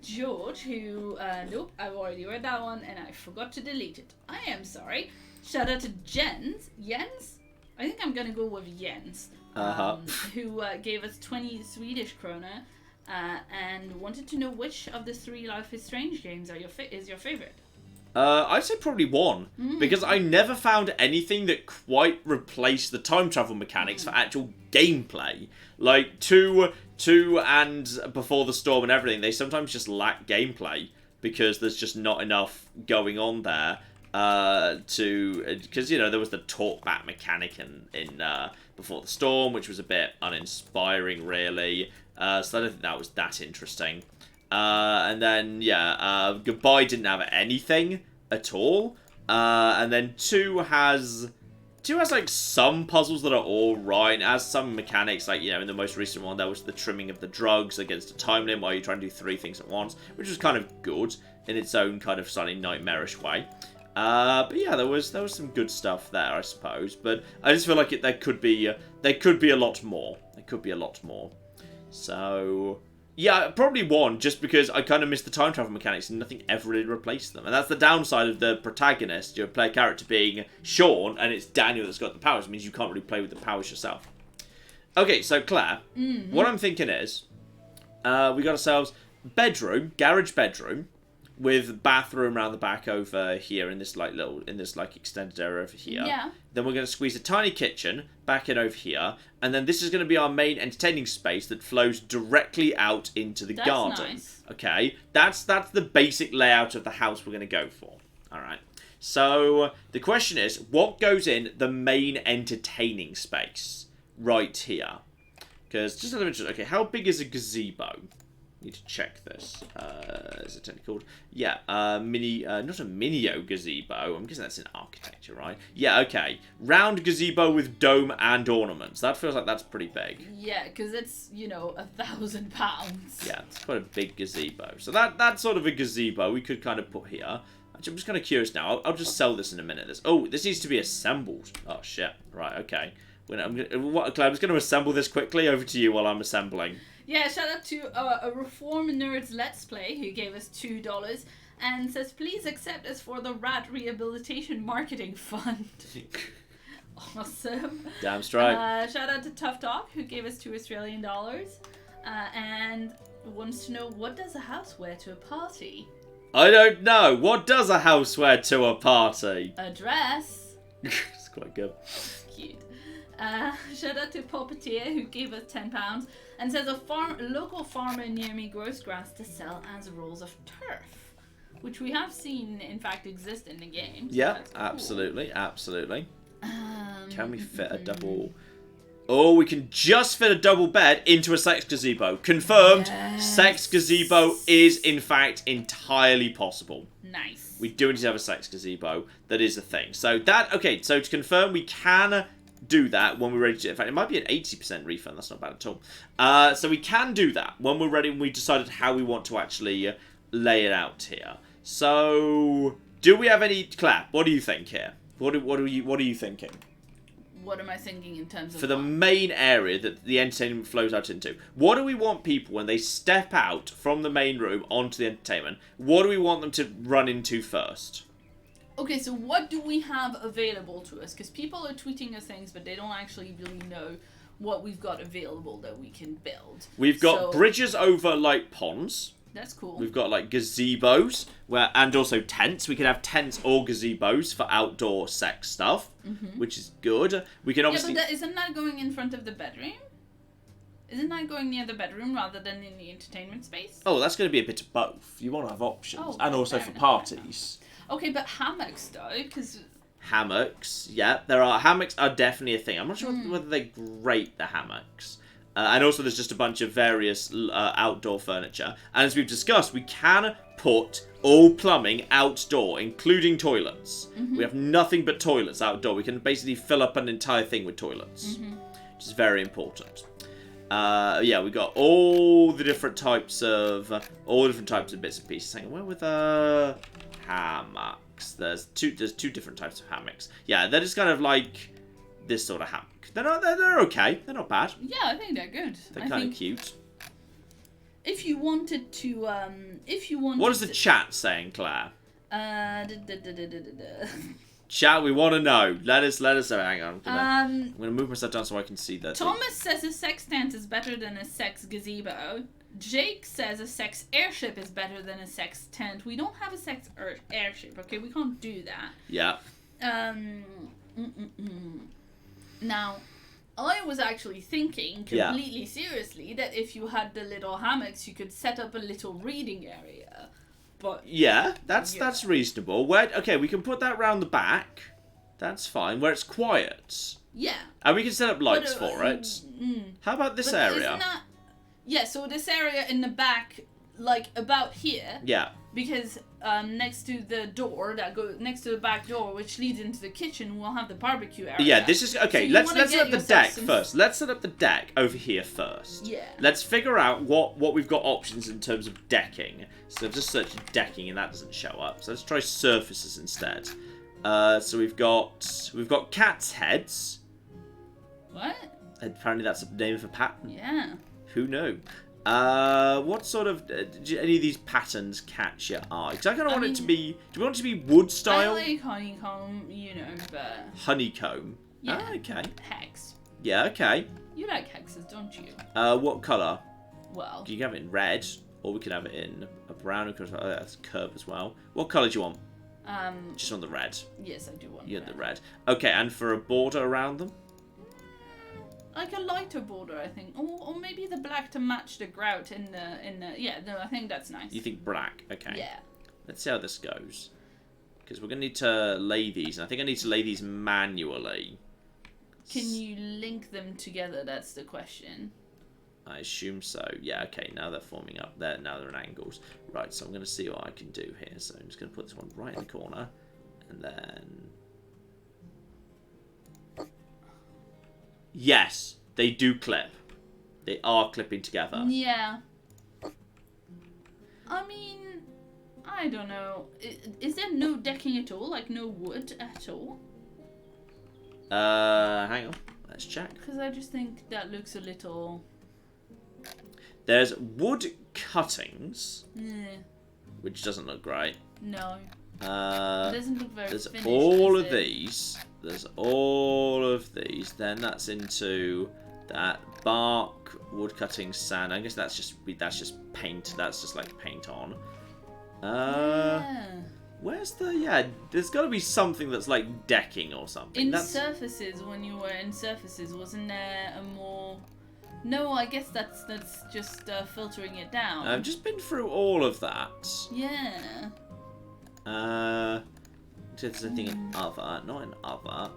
George, who, nope, I've already read that one, and I forgot to delete it. I am sorry. Shout out to Jens? I think I'm gonna go with Jens, who gave us 20 Swedish krona, and wanted to know which of the 3 Life is Strange games is your favorite. I'd say probably 1, because I never found anything that quite replaced the time travel mechanics for actual gameplay. Like 2 and Before the Storm and everything, they sometimes just lack gameplay because there's just not enough going on there. because there was the talkback mechanic in Before the Storm, which was a bit uninspiring, really. So I don't think that was that interesting. And then Goodbye didn't have anything at all. And then 2 has like some puzzles that are all right. It has some mechanics, like in the most recent one there was the trimming of the drugs against a time limit while you try and do 3 things at once, which was kind of good in its own kind of slightly nightmarish way. But yeah, there was some good stuff there, I suppose. But I just feel like there could be a lot more. There could be a lot more. So yeah, probably 1, just because I kind of missed the time travel mechanics and nothing ever really replaced them. And that's the downside of the protagonist, your player character being Sean, and it's Daniel that's got the powers. It means you can't really play with the powers yourself. Okay, so Claire, what I'm thinking is, we got ourselves garage bedroom, with bathroom around the back over here in this extended area over here. Yeah. Then we're going to squeeze a tiny kitchen back in over here, and then this is going to be our main entertaining space that flows directly out into the garden. Nice. Okay, that's the basic layout of the house we're going to go for. All right. So the question is, what goes in the main entertaining space right here? Because just let me just how big is a gazebo? Need to check this. Is it technically called? Yeah, not a minio gazebo. I'm guessing that's in architecture, right? Yeah, okay. Round gazebo with dome and ornaments. That feels like that's pretty big. Yeah, because it's, £1,000. Yeah, it's quite a big gazebo. So that's sort of a gazebo we could kind of put here. Actually, I'm just kind of curious now. I'll just sell this in a minute. This needs to be assembled. Oh, shit. Right, okay. I'm just going to assemble this quickly. Over to you while I'm assembling. Yeah, shout out to a Reform Nerds Let's Play who gave us $2 and says, please accept us for the Rat Rehabilitation Marketing Fund. Awesome. Damn straight. Shout out to Tough Talk who gave us $2 and wants to know, what does a house wear to a party? I don't know. What does a house wear to a party? A dress. It's quite good. Cute. Shout out to Puppeteer who gave us £10 and says a local farmer near me grows grass to sell as rolls of turf, which we have seen in fact exist in the game. So yeah, cool. absolutely. Can we fit a double? Oh, we can just fit a double bed into a sex gazebo. Confirmed. Yes. Sex gazebo is in fact entirely possible. Nice. We do need to have a sex gazebo. That is a thing. So to confirm, we can do that when we're ready to. In fact, it might be an 80% refund. That's not bad at all. So we can do that when we're ready. When we decided how we want to actually lay it out here. So, do we have any? Claire, what do you think here? What are you thinking? What am I thinking in terms of for the main area that the entertainment flows out into? What do we want people when they step out from the main room onto the entertainment? What do we want them to run into first? Okay, so what do we have available to us? Because people are tweeting us things, but they don't actually really know what we've got available that we can build. We've got bridges over, like, ponds. That's cool. We've got, like, gazebos, and also tents. We can have tents or gazebos for outdoor sex stuff, which is good. We can obviously... Yeah, but isn't that going in front of the bedroom? Isn't that going near the bedroom rather than in the entertainment space? Oh, that's going to be a bit of both. You want to have options. And also for parties. Okay, but hammocks though, because... Hammocks, yeah. Hammocks are definitely a thing. I'm not sure whether they grate the hammocks. And also there's just a bunch of various outdoor furniture. And as we've discussed, we can put all plumbing outdoor, including toilets. We have nothing but toilets outdoor. We can basically fill up an entire thing with toilets, which is very important. Yeah, we got all the different types of bits and pieces. Hang on, where were the hammocks? There's two different types of hammocks. Yeah, they're just kind of like this sort of hammock. They're okay. They're not bad. Yeah, I think they're good. They're kind of cute. If you wanted to, What is the chat saying, Claire? Chat, we want to know. Let us know. Hang on. I'm gonna move myself down so I can see that. Thomas says a sex tent is better than a sex gazebo. Jake says a sex airship is better than a sex tent. We don't have a sex airship, okay? We can't do that. Yeah. Now, I was actually thinking completely seriously that if you had the little hammocks, you could set up a little reading area but yeah, that's reasonable. Okay, we can put that round the back. That's fine. Where it's quiet. Yeah. And we can set up lights for it. How about this area? Yeah, so this area in the back, like about here. Yeah. Because next to the door next to the back door, which leads into the kitchen, we'll have the barbecue area. Yeah, this is okay. So let's set up the deck first. Let's set up the deck over here first. Yeah. Let's figure out what we've got options in terms of decking. So I've just searched decking and that doesn't show up. So let's try surfaces instead. So we've got cats' heads. What? Apparently that's the name of a pattern. Yeah. Who knew? What sort of do any of these patterns catch your eye? Because I kind of want it to be. Do we want it to be wood style? I like honeycomb, but honeycomb. Yeah. Ah, okay. Hex. Yeah. Okay. You like hexes, don't you? What colour? Well. You can have it in red, or we could have it in a brown. Oh, that's curve as well. What colour do you want? Just on the red. Yes, I do want. You want the red. Okay, and for a border around them. Like a lighter border, I think, or maybe the black to match the grout in the. Yeah, no, I think that's nice. You think black? Okay. Yeah. Let's see how this goes, because we're gonna need to lay these, and I think I need to lay these manually. Can you link them together? That's the question. I assume so. Yeah. Okay. Now they're forming up. Now they're at angles. Right. So I'm gonna see what I can do here. So I'm just gonna put this one right in the corner, and then. Yes, they do clip. They are clipping together. Yeah. I mean, I don't know. Is there no decking at all? Like no wood at all? Hang on. Let's check. Because I just think that looks a little. There's wood cuttings, which doesn't look great. No. It doesn't look very there's finished, all of these. There's all of these. Then that's into that bark, wood cutting, sand. I guess that's just paint. That's just like paint on. Yeah. Where's the there's got to be something that's like decking or something. In surfaces, when you were in surfaces, wasn't there a more? No, I guess that's just filtering it down. I've just been through all of that. Yeah. So there's anything in other, not in other.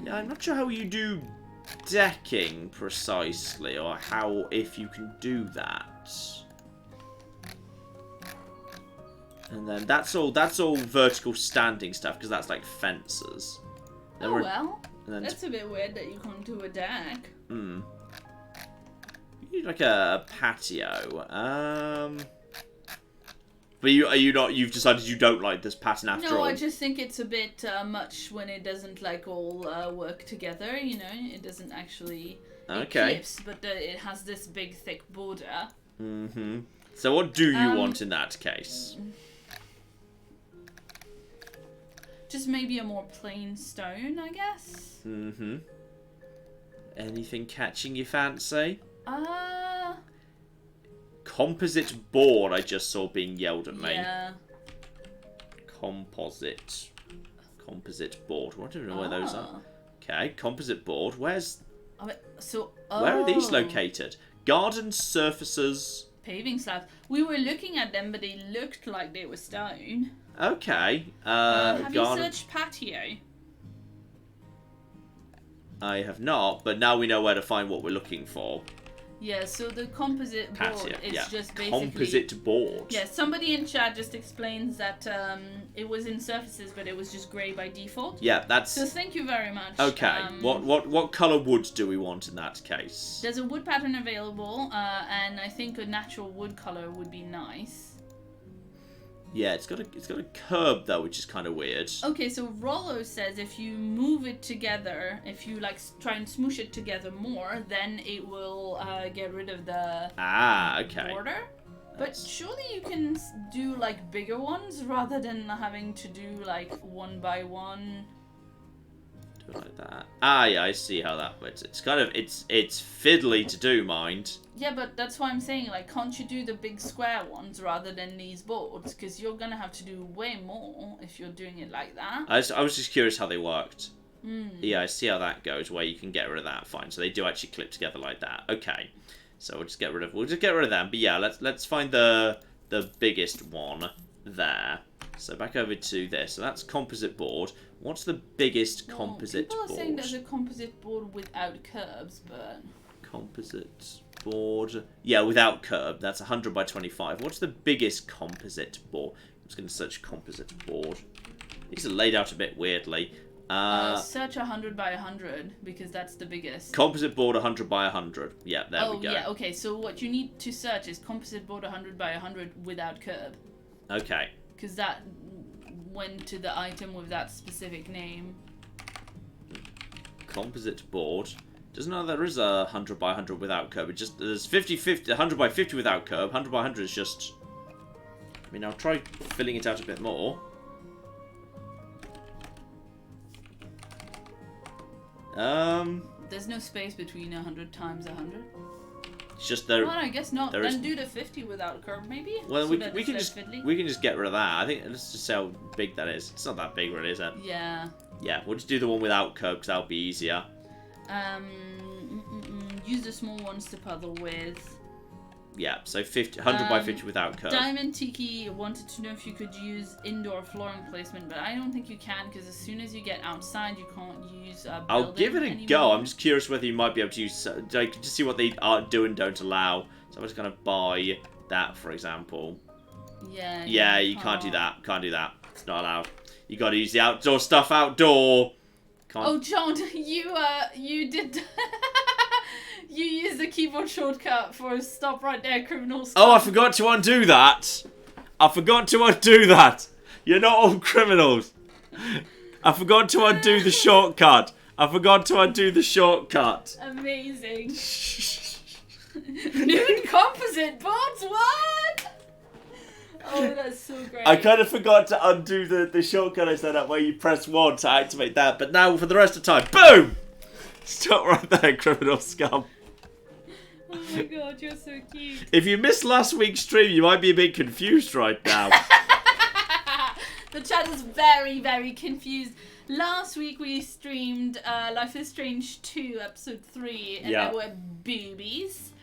Yeah, I'm not sure how you do decking precisely, or if you can do that. And then that's all vertical standing stuff, because that's like fences. That's a bit weird that you can't do a deck. You need like a patio. But you've decided you don't like this pattern after all? No, I just think it's a bit much when it doesn't like all work together, you know? It doesn't actually... It clips, but it has this big thick border. Mm-hmm. So what do you want in that case? Just maybe a more plain stone, I guess? Mm-hmm. Anything catching your fancy? Composite board, I just saw being yelled at me. Yeah. Composite board. I don't know where those are. Okay, composite board. Where are these located? Garden surfaces. Paving slabs. We were looking at them, but they looked like they were stone. Okay. Have you searched patio? I have not, but now we know where to find what we're looking for. Yeah, so the composite board is just basically... Composite board. Yeah, somebody in chat just explains that it was in surfaces, but it was just grey by default. Yeah, that's... So thank you very much. Okay, what colour wood do we want in that case? There's a wood pattern available, and I think a natural wood colour would be nice. Yeah, it's got a curb though, which is kind of weird. Okay, so Rollo says if you move it together, if you like try and smoosh it together more, then it will get rid of the border. But surely you can do like bigger ones rather than having to do like one by one. Do it like that. Yeah, I see how that works. It's kind of it's fiddly to do, mind. Yeah, but that's why I'm saying, like, can't you do the big square ones rather than these boards? Because you're going to have to do way more if you're doing it like that. I was just curious how they worked. Yeah, I see how that goes, where you can get rid of that. Fine. So they do actually clip together like that. Okay. So we'll just get rid of them. But yeah, let's find the biggest one there. So back over to this. So that's composite board. What's the biggest composite board? People are saying there's a composite board without curbs, but... Composite board. Yeah, without curb. That's 100 by 25. What's the biggest composite board? I'm just going to search composite board. These are laid out a bit weirdly. Search 100 by 100 because that's the biggest. Composite board 100 by 100. Yeah, there we go. Oh, yeah, okay. So what you need to search is composite board 100 by 100 without curb. Okay. Because that went to the item with that specific name. Composite board. Doesn't know there is a 100 by 100 without curb. It just there's 50, 100 by 50 without curb. 100 by 100 is just. I mean, I'll try filling it out a bit more. There's no space between 100 times 100. It's just there. Well, I guess not. Then do the 50 without curb, maybe. Well, so we can just get rid of that. I think let's just see how big that is. It's not that big, really, is it? Yeah. Yeah, we'll just do the one without curb because that'll be easier. Use the small ones to puzzle with. Yeah, so 100 by 50 without curb. Diamond Tiki wanted to know if you could use indoor flooring placement, but I don't think you can because as soon as you get outside, you can't use I'll give it a go. I'm just curious whether you might be able to use, like, just see what they do and don't allow. So I'm just going to buy that, for example. Yeah. Yeah, you can't do that. Can't do that. It's not allowed. You got to use the outdoor stuff outdoor. Can't. Oh, John, you did. You used the keyboard shortcut for stop right there, criminal stop. Oh, I forgot to undo that. I forgot to undo that. You're not all criminals. I forgot to undo the shortcut. I forgot to undo the shortcut. Amazing. Nude composite boards, what? Oh, that's so great. I kind of forgot to undo the shortcut I set up where you press 1 to activate that. But now for the rest of the time, boom! Stop right there, criminal scum. Oh my god, you're so cute. If you missed last week's stream, you might be a bit confused right now. The chat is very, very confused. Last week we streamed Life is Strange 2, episode 3, and there were boobies.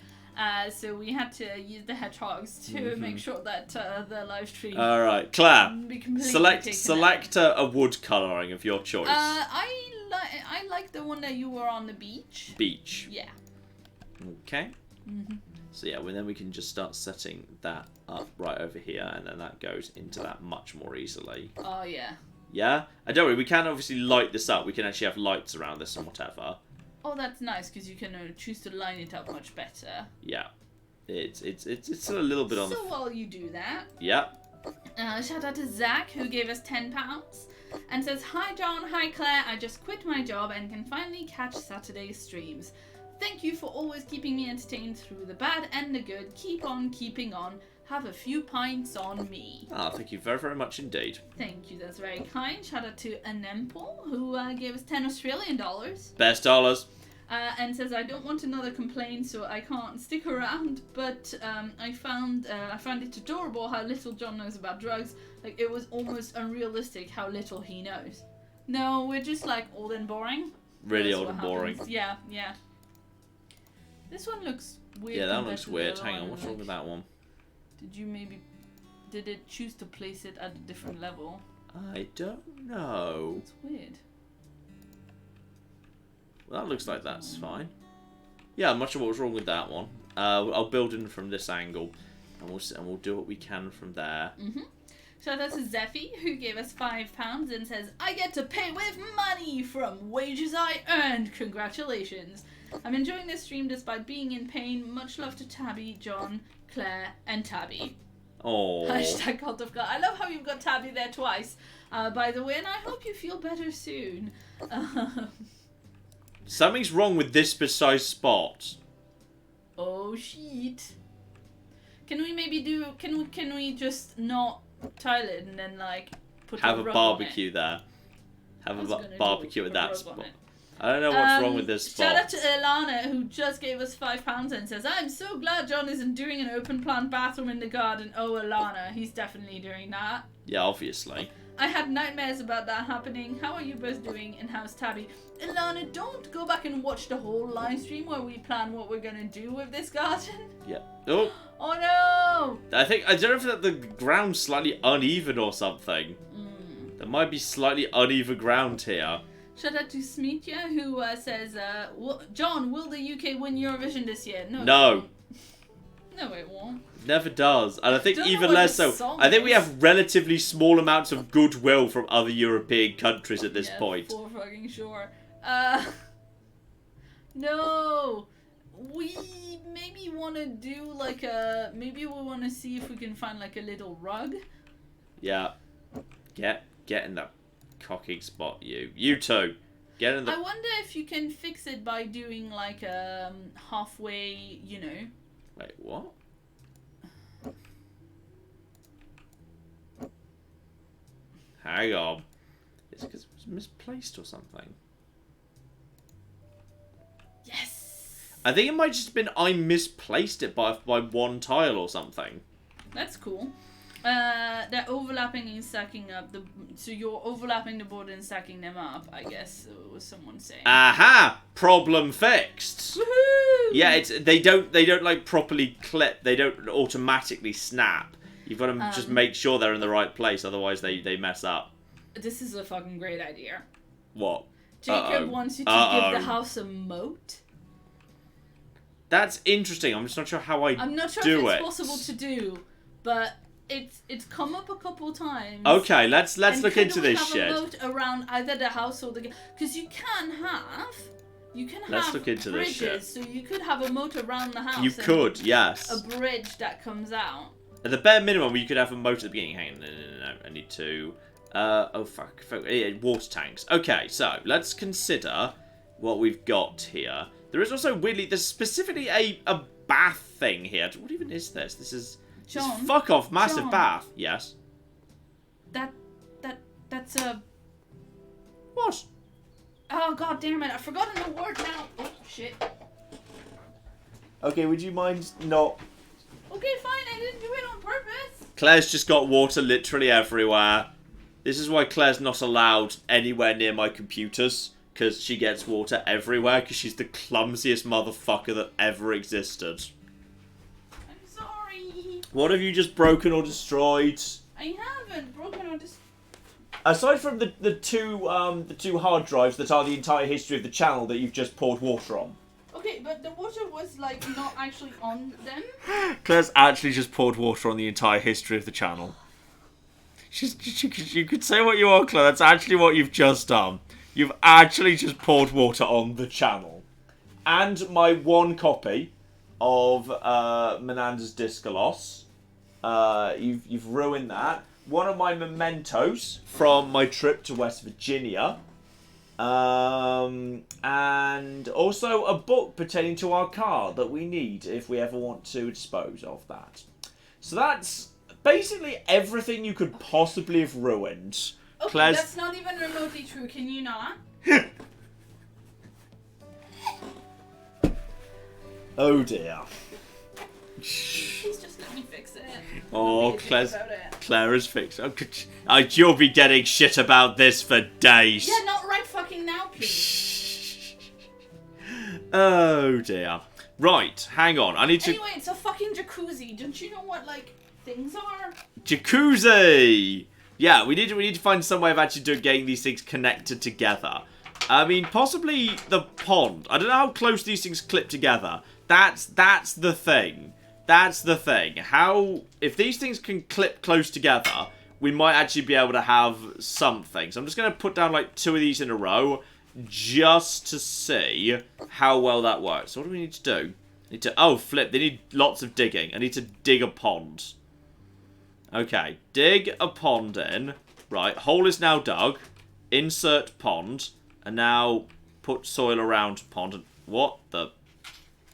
So we had to use the hedgehogs to make sure that the live stream. All right, Claire. Select a wood colouring of your choice. I like the one that you were on the beach. Beach. Yeah. Okay. So yeah, well, then we can just start setting that up right over here, and then that goes into that much more easily. Oh yeah. Yeah, and don't worry, we can obviously light this up. We can actually have lights around this and whatever. Oh, that's nice because you can choose to line it up much better. Yeah, it's still a little bit on. So while you do that. Yeah. Shout out to Zach who gave us £10 and says, "Hi John, hi Claire. I just quit my job and can finally catch Saturday's streams. Thank you for always keeping me entertained through the bad and the good. Keep on keeping on. Have a few pints on me." Ah, thank you very, very much indeed. Thank you, that's very kind. Shout out to Anempel, who gave us $10 Australian. Best dollars. And says, "I don't want another complaint, so I can't stick around. But I found it adorable how little John knows about drugs. Like, it was almost unrealistic how little he knows." No, we're just like old and boring. Really old and boring. Yeah, yeah. This one looks weird. Yeah, that looks weird. Hang on, what's wrong with that one? Did it choose to place it at a different level? I don't know. It's weird. Well, that looks like that's fine. Yeah, I'm not sure what was wrong with that one. I'll build in from this angle, and we'll do what we can from there. Shout out to Zeffy, who gave us £5 and says, "I get to pay with money from wages I earned. Congratulations. I'm enjoying this stream despite being in pain. Much love to Tabby, John, Claire, and Tabby." Oh. Hashtag Cult of God. I love how you've got Tabby there twice, by the way, and I hope you feel better soon. Something's wrong with this precise spot. Oh shit. Can we maybe do? Can we just not tile it and then like put have a a barbecue there? Have a barbecue at that spot. I don't know what's wrong with this spot. Shout out to Ilana, who just gave us £5 and says, "I'm so glad John isn't doing an open plan bathroom in the garden." Oh, Ilana, he's definitely doing that. Yeah, obviously. I had nightmares about that happening. How are you both doing? And how's Tabby? Ilana, don't go back and watch the whole live stream where we plan what we're gonna do with this garden. Yeah. Oh. Oh no! I don't know if the ground's slightly uneven or something. There might be slightly uneven ground here. Shout out to Smitya, who says, John, will the UK win Eurovision this year? No. No. No, it won't. Never does. And I think Don't even know what less the so. song I think we is. have relatively small amounts of goodwill from other European countries at this point. For fucking sure. No! We maybe want to do like a... Maybe we want to see if we can find like a little rug. Yeah. Get in that cocking spot, you. You two. Get in the... I wonder if you can fix it by doing like halfway, you know. Wait, what? Hang on. It's because it was misplaced or something. Yes! I think it might just have been I misplaced it by one tile or something. That's cool. They're overlapping and stacking up so you're overlapping the board and stacking them up, I guess was someone saying. Aha! Problem fixed. Woohoo! Yeah, they don't like properly clip. They don't automatically snap. You've got to just make sure they're in the right place, otherwise they mess up. This is a fucking great idea. What? Jacob wants you to give the house a moat. That's interesting. I'm just not sure how I'm not sure if it's possible to do, but it's come up a couple times. Okay, let's look into this shit. Have a moat around either the house or the... Because you can have Let's look into bridges, this shit. so you could have a moat around the house. You could, yes. A bridge that comes out. At the bare minimum, you could have a moat at the beginning. Hang on, no. I need to... oh, fuck. Water tanks. Okay, so let's consider what we've got here. There is also, weirdly, there's specifically a bath thing here. What even is this? This is... John, fuck off, massive John, bath. Yes. That's a... What? Oh, god damn it. I've forgotten the word now. Oh, shit. Okay, would you mind not... Okay, fine. I didn't do it on purpose. Claire's just got water literally everywhere. This is why Claire's not allowed anywhere near my computers. Because she gets water everywhere. Because she's the clumsiest motherfucker that ever existed. I'm sorry. What have you just broken or destroyed? I haven't broken or destroyed. Aside from the two hard drives that are the entire history of the channel that you've just poured water on. Okay, but the water was like not actually on them. Claire's actually just poured water on the entire history of the channel. You could say what you want, Claire. That's actually what you've just done. You've actually just poured water on the channel. And my one copy of Menander's Discolos. You've ruined that. One of my mementos from my trip to West Virginia. And also a book pertaining to our car that we need if we ever want to dispose of that. So that's basically everything you could possibly have ruined. Okay, Claire's... that's not even remotely true. Can you not? Oh dear. Please just let me fix it. Oh, Claire has fixed. You'll be getting shit about this for days. Yeah, not right fucking now, please. Oh dear. Right, hang on. I need to. Anyway, it's a fucking jacuzzi. Don't you know what like things are? Jacuzzi. Yeah, we need to find some way of actually getting these things connected together. I mean, possibly the pond. I don't know how close these things clip together. That's the thing. That's the thing. How, if these things can clip close together, we might actually be able to have something. So I'm just going to put down like 2 of these in a row just to see how well that works. So what do we need to do? Flip. They need lots of digging. I need to dig a pond. Okay. Dig a pond in. Right. Hole is now dug. Insert pond. And now put soil around pond. What the...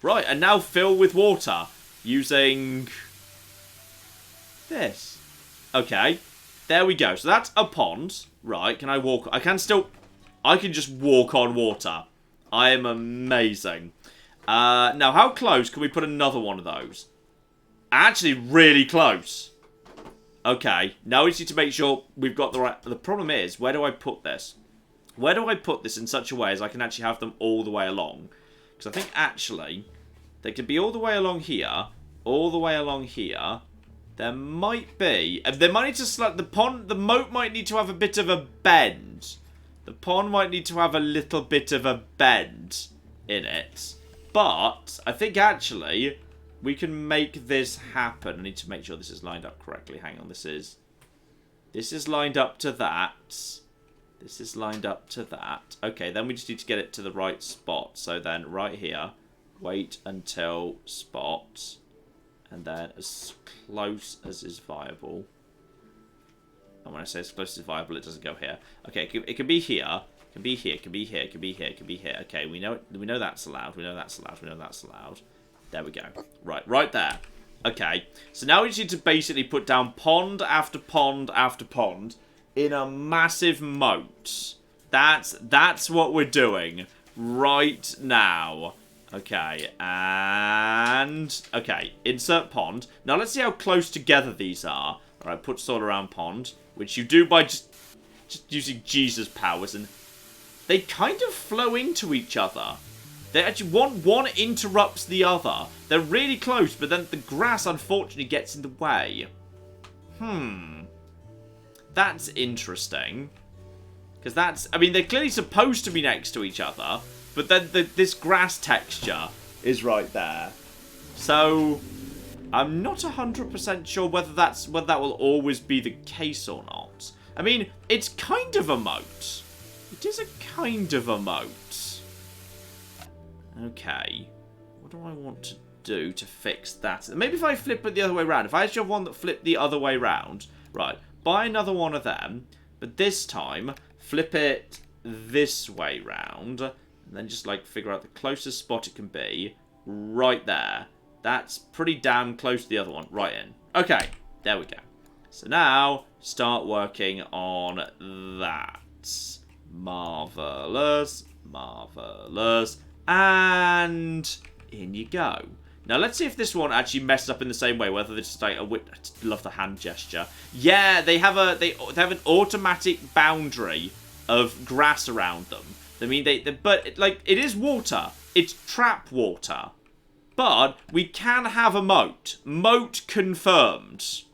Right. And now fill with water. Using this. Okay. There we go. So that's a pond. Right. Can I walk? I can just walk on water. I am amazing. Now, how close can we put another one of those? Actually, really close. Okay, now we just need to make sure we've got the right... The problem is, where do I put this? Where do I put this in such a way as I can actually have them all the way along? Because I think, actually, they could be all the way along here, all the way along here. There might be... They might need to... The moat might need to have a bit of a bend. The pond might need to have a little bit of a bend in it. But, I think, actually... We can make this happen. I need to make sure this is lined up correctly. Hang on, this is lined up to that. This is lined up to that. Okay, then we just need to get it to the right spot. So then, right here, wait until spot. And then as close as is viable. And when I say as close as viable, it doesn't go here. Okay, it can be here. It can be here, it can be here, it can be here, it can be here. Okay, we know that's allowed. We know that's allowed. We know that's allowed. There we go. Right there. Okay, so now we just need to basically put down pond after pond after pond in a massive moat. That's what we're doing right now. Okay, and... Okay, insert pond. Now let's see how close together these are. Alright, put sort around pond, which you do by just using Jesus powers, and they kind of flow into each other. They actually, one interrupts the other. They're really close, but then the grass, unfortunately, gets in the way. That's interesting. Because that's... I mean, they're clearly supposed to be next to each other, but then this grass texture is right there. So, I'm not 100% sure whether that will always be the case or not. I mean, it's kind of a moat. It is a kind of a moat. Okay, what do I want to do to fix that? Maybe if I flip it the other way around. If I actually have one that flipped the other way round, right, buy another one of them, but this time, flip it this way round, and then just, like, figure out the closest spot it can be, right there. That's pretty damn close to the other one, right in. Okay, there we go. So now, start working on that. Marvellous, marvellous. And in you go. Now let's see if this one actually messes up in the same way. Whether it's like I just love the hand gesture. Yeah, they have an automatic boundary of grass around them. I mean, but like it is water. It's trap water. But we can have a moat. Moat confirmed.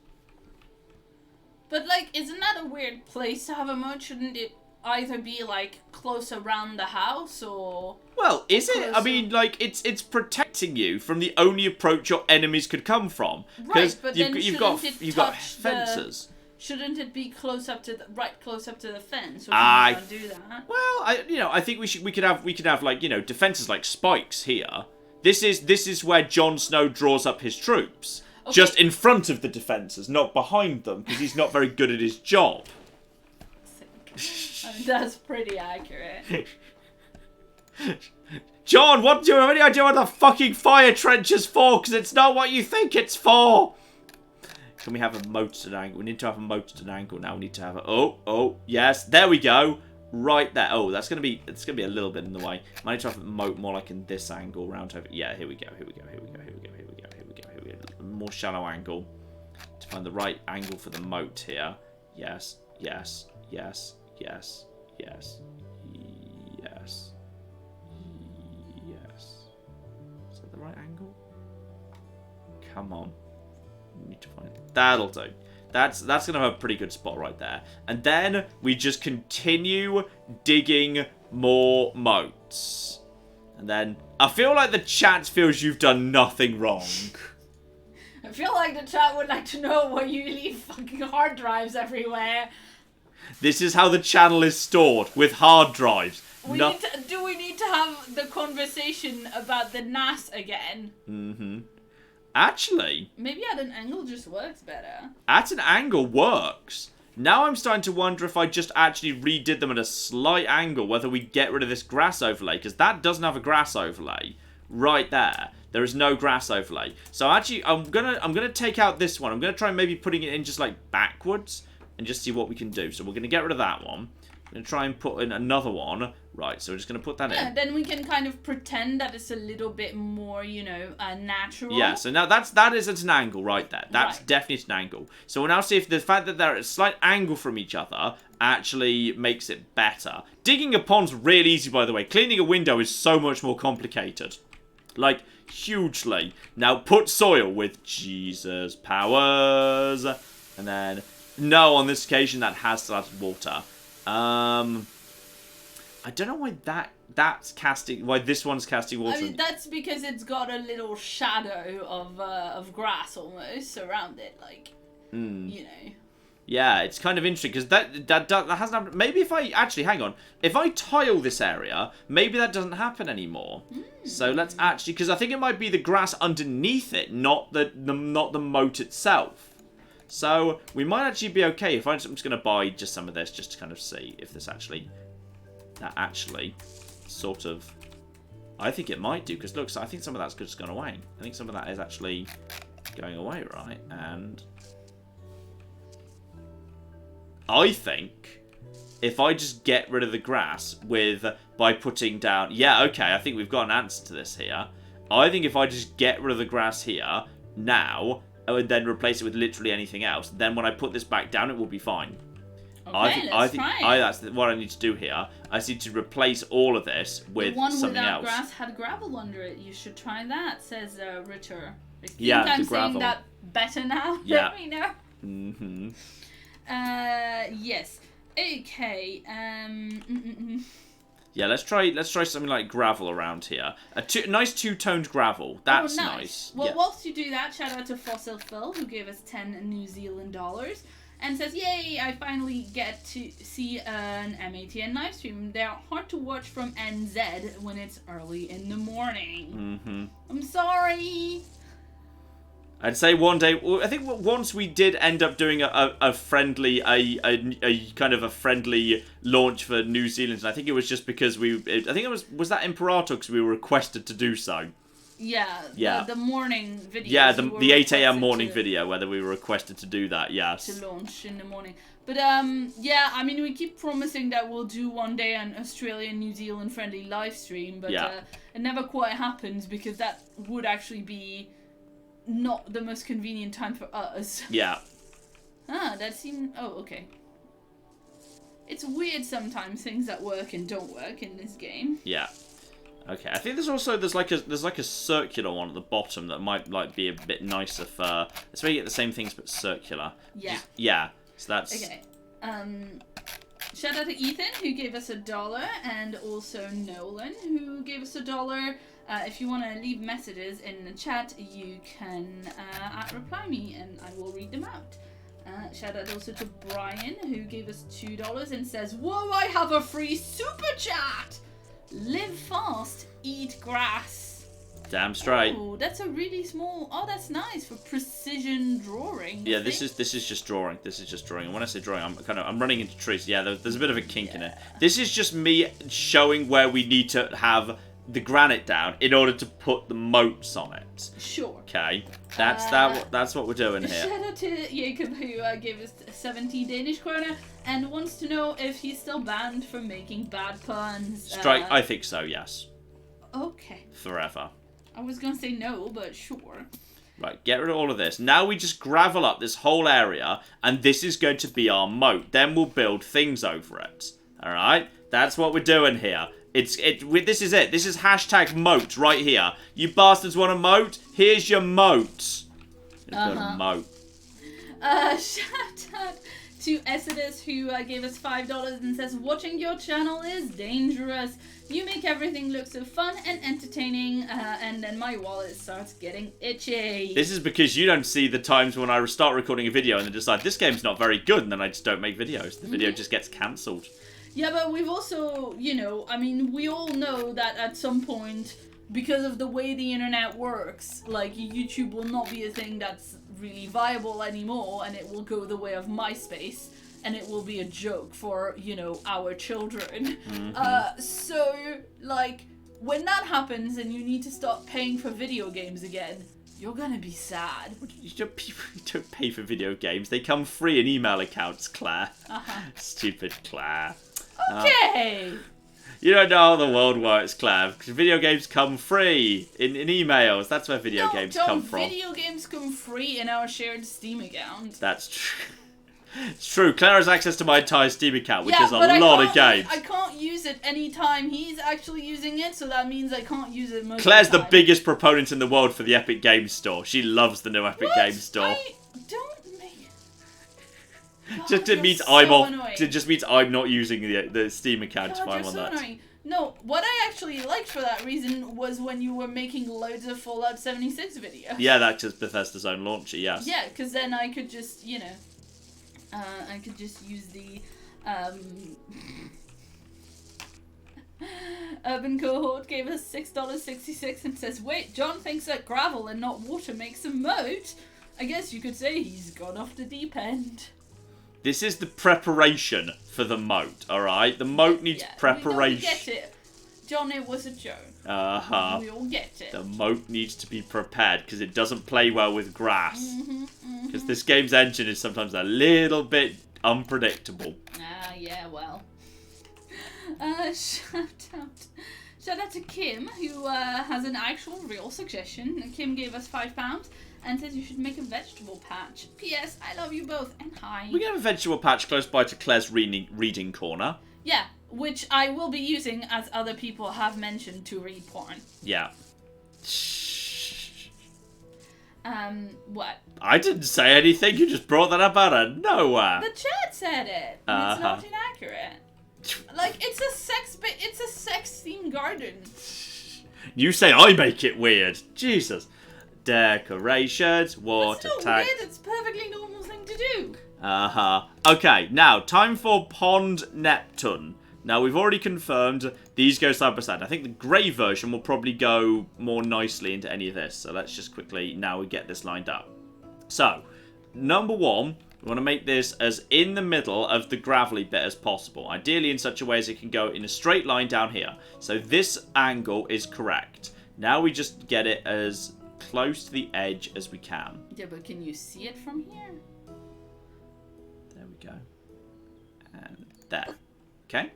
But like, isn't that a weird place to have a moat? Shouldn't it either be like close around the house or... Well, is it? I mean, like, it's protecting you from the only approach your enemies could come from. Right, but then you've got fences. Shouldn't it be close up to the fence? Or can you do that? Well, I think we could have like, defenses like spikes here. This is where Jon Snow draws up his troops, okay. Just in front of the defenses, not behind them, because he's not very good at his job. I mean, that's pretty accurate. John, do you have any idea what the fucking fire trench is for? Because it's not what you think it's for. Can we have a moat at an angle? We need to have a moat at an angle now. We need to have a... Oh, yes. There we go. Right there. Oh, it's gonna be a little bit in the way. I need to have a moat more like in this angle, round over. Yeah, here we go. More shallow angle. To find the right angle for the moat here. Yes. Is that the right angle? Come on. We need to find it. That'll do. That's gonna have a pretty good spot right there. And then we just continue digging more moats. And then I feel like the chat feels you've done nothing wrong. I feel like the chat would like to know why you leave fucking hard drives everywhere. This is how the channel is stored, with hard drives. Do we need to have the conversation about the NAS again? Mm-hmm. Actually... Maybe at an angle just works better. At an angle works. Now I'm starting to wonder if I just actually redid them at a slight angle, whether we get rid of this grass overlay, because that doesn't have a grass overlay. Right there. There is no grass overlay. So actually, I'm gonna take out this one. I'm gonna try maybe putting it in just like backwards and just see what we can do. So we're gonna get rid of that one. I'm going to try and put in another one. Right, so we're just going to put that in. Then we can kind of pretend that it's a little bit more, natural. Yeah, so now that is at an angle right there. That's Right. definitely at an angle. So we'll now see if the fact that they're at a slight angle from each other actually makes it better. Digging a pond's really easy, by the way. Cleaning a window is so much more complicated. Like, hugely. Now put soil with Jesus powers. And then, no, on this occasion that has still added water. I don't know why that's casting. Why this one's casting water? I mean, that's because it's got a little shadow of grass almost around it, like Yeah, it's kind of interesting because that hasn't happened. Maybe if I actually hang on, if I tile this area, maybe that doesn't happen anymore. So let's actually, because I think it might be the grass underneath it, not the moat itself. So we might actually be okay if I'm just going to buy just some of this just to kind of see if this actually. That actually sort of, I think it might do, because look, I think some of that's just gone away. I think some of that is actually going away, right? And I think if I just get rid of the grass by putting down, yeah, okay, I think we've got an answer to this here. I think if I just get rid of the grass here now and then replace it with literally anything else, then when I put this back down, it will be fine. Okay, let's try it. That's what I need to do here. I need to replace all of this with something else. The one without grass had gravel under it. You should try that, says Ritter. I think Yeah, I'm the gravel. saying that better now. Yeah. Let me know. Mm-hmm. Yes. Okay. Yeah, let's try something like gravel around here. A nice two-toned gravel. That's nice. Well, yeah. whilst you do that, shout out to Fossil Phil, who gave us 10 New Zealand dollars. And says, yay, I finally get to see an MATN live stream. They're hard to watch from NZ when it's early in the morning. Mm-hmm. I'm sorry. I'd say one day, I think once we did end up doing a friendly, a kind of a friendly launch for New Zealand. And I think it was just because I think it was that Imperator because we were requested to do so. Yeah. The morning video. Yeah, the 8 a.m. morning video, whether we were requested to do that, yes. To launch in the morning. But, yeah, I mean, we keep promising that we'll do one day an Australian, New Zealand friendly live stream, but it never quite happens because that would actually be not the most convenient time for us. Yeah. That seemed... Oh, okay. It's weird sometimes things that work and don't work in this game. Yeah. Okay, I think there's like a circular one at the bottom that might be a bit nicer for. That's where you get the same things but circular. Yeah. So that's okay. Shout out to Ethan who gave us $1, and also Nolan who gave us $1. If you want to leave messages in the chat, you can reply me and I will read them out. Shout out also to Brian who gave us $2 and says, "Whoa, I have a free super chat. Live fast, eat grass." damn straight. Oh, that's a really small. Oh, that's nice for precision drawing. Yeah, this is just drawing. This is just drawing. And when I say drawing, I'm running into trees. Yeah, there's a bit of a kink in it. This is just me showing where we need to have the granite down in order to put the moats on it. Sure. Okay, that's what we're doing here. Shout out to Jacob who gave us 70 Danish kroner and wants to know if he's still banned from making bad puns. I think so. Yes. Okay. Forever. I was gonna say no, but sure. Right, get rid of all of this. Now we just gravel up this whole area, and this is going to be our moat. Then we'll build things over it. All right, that's what we're doing here. This is it. This is hashtag moat right here. You bastards want a moat? Here's your moat. Build a moat. Shout out to Exodus who gave us $5 and says, "Watching your channel is dangerous. You make everything look so fun and entertaining, and then my wallet starts getting itchy." This is because you don't see the times when I start recording a video and then decide this game's not very good, and then I just don't make videos. The video just gets cancelled. Yeah, but we've also, I mean, we all know that at some point, because of the way the internet works, like, YouTube will not be a thing that's really viable anymore, and it will go the way of MySpace, and it will be a joke for, our children. Mm-hmm. So, like, when that happens and you need to start paying for video games again, you're gonna be sad. People don't pay for video games. They come free in email accounts, Claire. Stupid Claire. Okay. You don't know how the world works, Claire. Video games come free in emails. That's where video games come from. Video games come free in our shared Steam account. That's true. It's true. Claire has access to my entire Steam account, which is a lot of games. I can't use it anytime he's actually using it, so that means I can't use it most Claire's of the time. the biggest proponent in the world for the Epic Games Store. She loves the new Epic Games Store. I don't make... God, it just means I'm not using the Steam account if I'm on that. Annoying. No, what I actually liked for that reason was when you were making loads of Fallout 76 videos. Yeah, that's just Bethesda's own launcher, yes. Yeah, because then I could just, you know... I could just use the Urban Cohort gave us $6.66 and says, wait, John thinks that gravel and not water makes a moat. I guess you could say he's gone off the deep end. This is the preparation for the moat, alright? The moat needs preparation. We get it. John, it was a joke. Uh-huh. We all get it. The moat needs to be prepared because it doesn't play well with grass. Because this game's engine is sometimes a little bit unpredictable. Yeah, well. Shout out to Kim, who has an actual real suggestion. Kim gave us £5 and says you should make a vegetable patch. P.S. I love you both, and hi. We can have a vegetable patch close by to Claire's reading corner. Yeah, which I will be using, as other people have mentioned, to read porn. Yeah. What? I didn't say anything, you just brought that up out of nowhere. The chat said it. It's not inaccurate. Like, it's a sex-themed garden. You say I make it weird. Jesus. Decorations, water tank. It's not weird, it's a perfectly normal thing to do. Okay, now, time for Pond Neptune. Now, we've already confirmed these go side by side. I think the grey version will probably go more nicely into any of this. So let's just quickly, now we get this lined up. So, number one, we want to make this as in the middle of the gravelly bit as possible. Ideally in such a way as it can go in a straight line down here. So this angle is correct. Now we just get it as close to the edge as we can. Yeah, but can you see it from here? There we go. And there. Okay.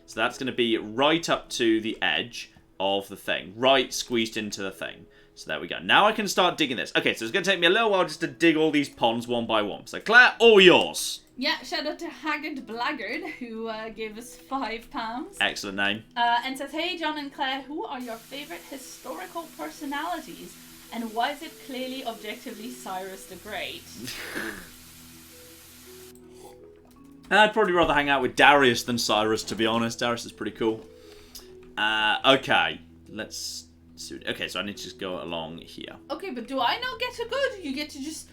So that's going to be right up to the edge of the thing. Right squeezed into the thing. So there we go. Now I can start digging this. Okay, so it's going to take me a little while just to dig all these ponds one by one. So Claire, all yours. Yeah, shout out to Haggard Blackguard, who gave us £5. Excellent name. And says, hey, John and Claire, who are your favourite historical personalities? And why is it clearly objectively Cyrus the Great? I'd probably rather hang out with Darius than Cyrus, to be honest. Darius is pretty cool. Okay, let's see. Okay, so I need to just go along here. Okay, but do I not get to go? Do you get to just...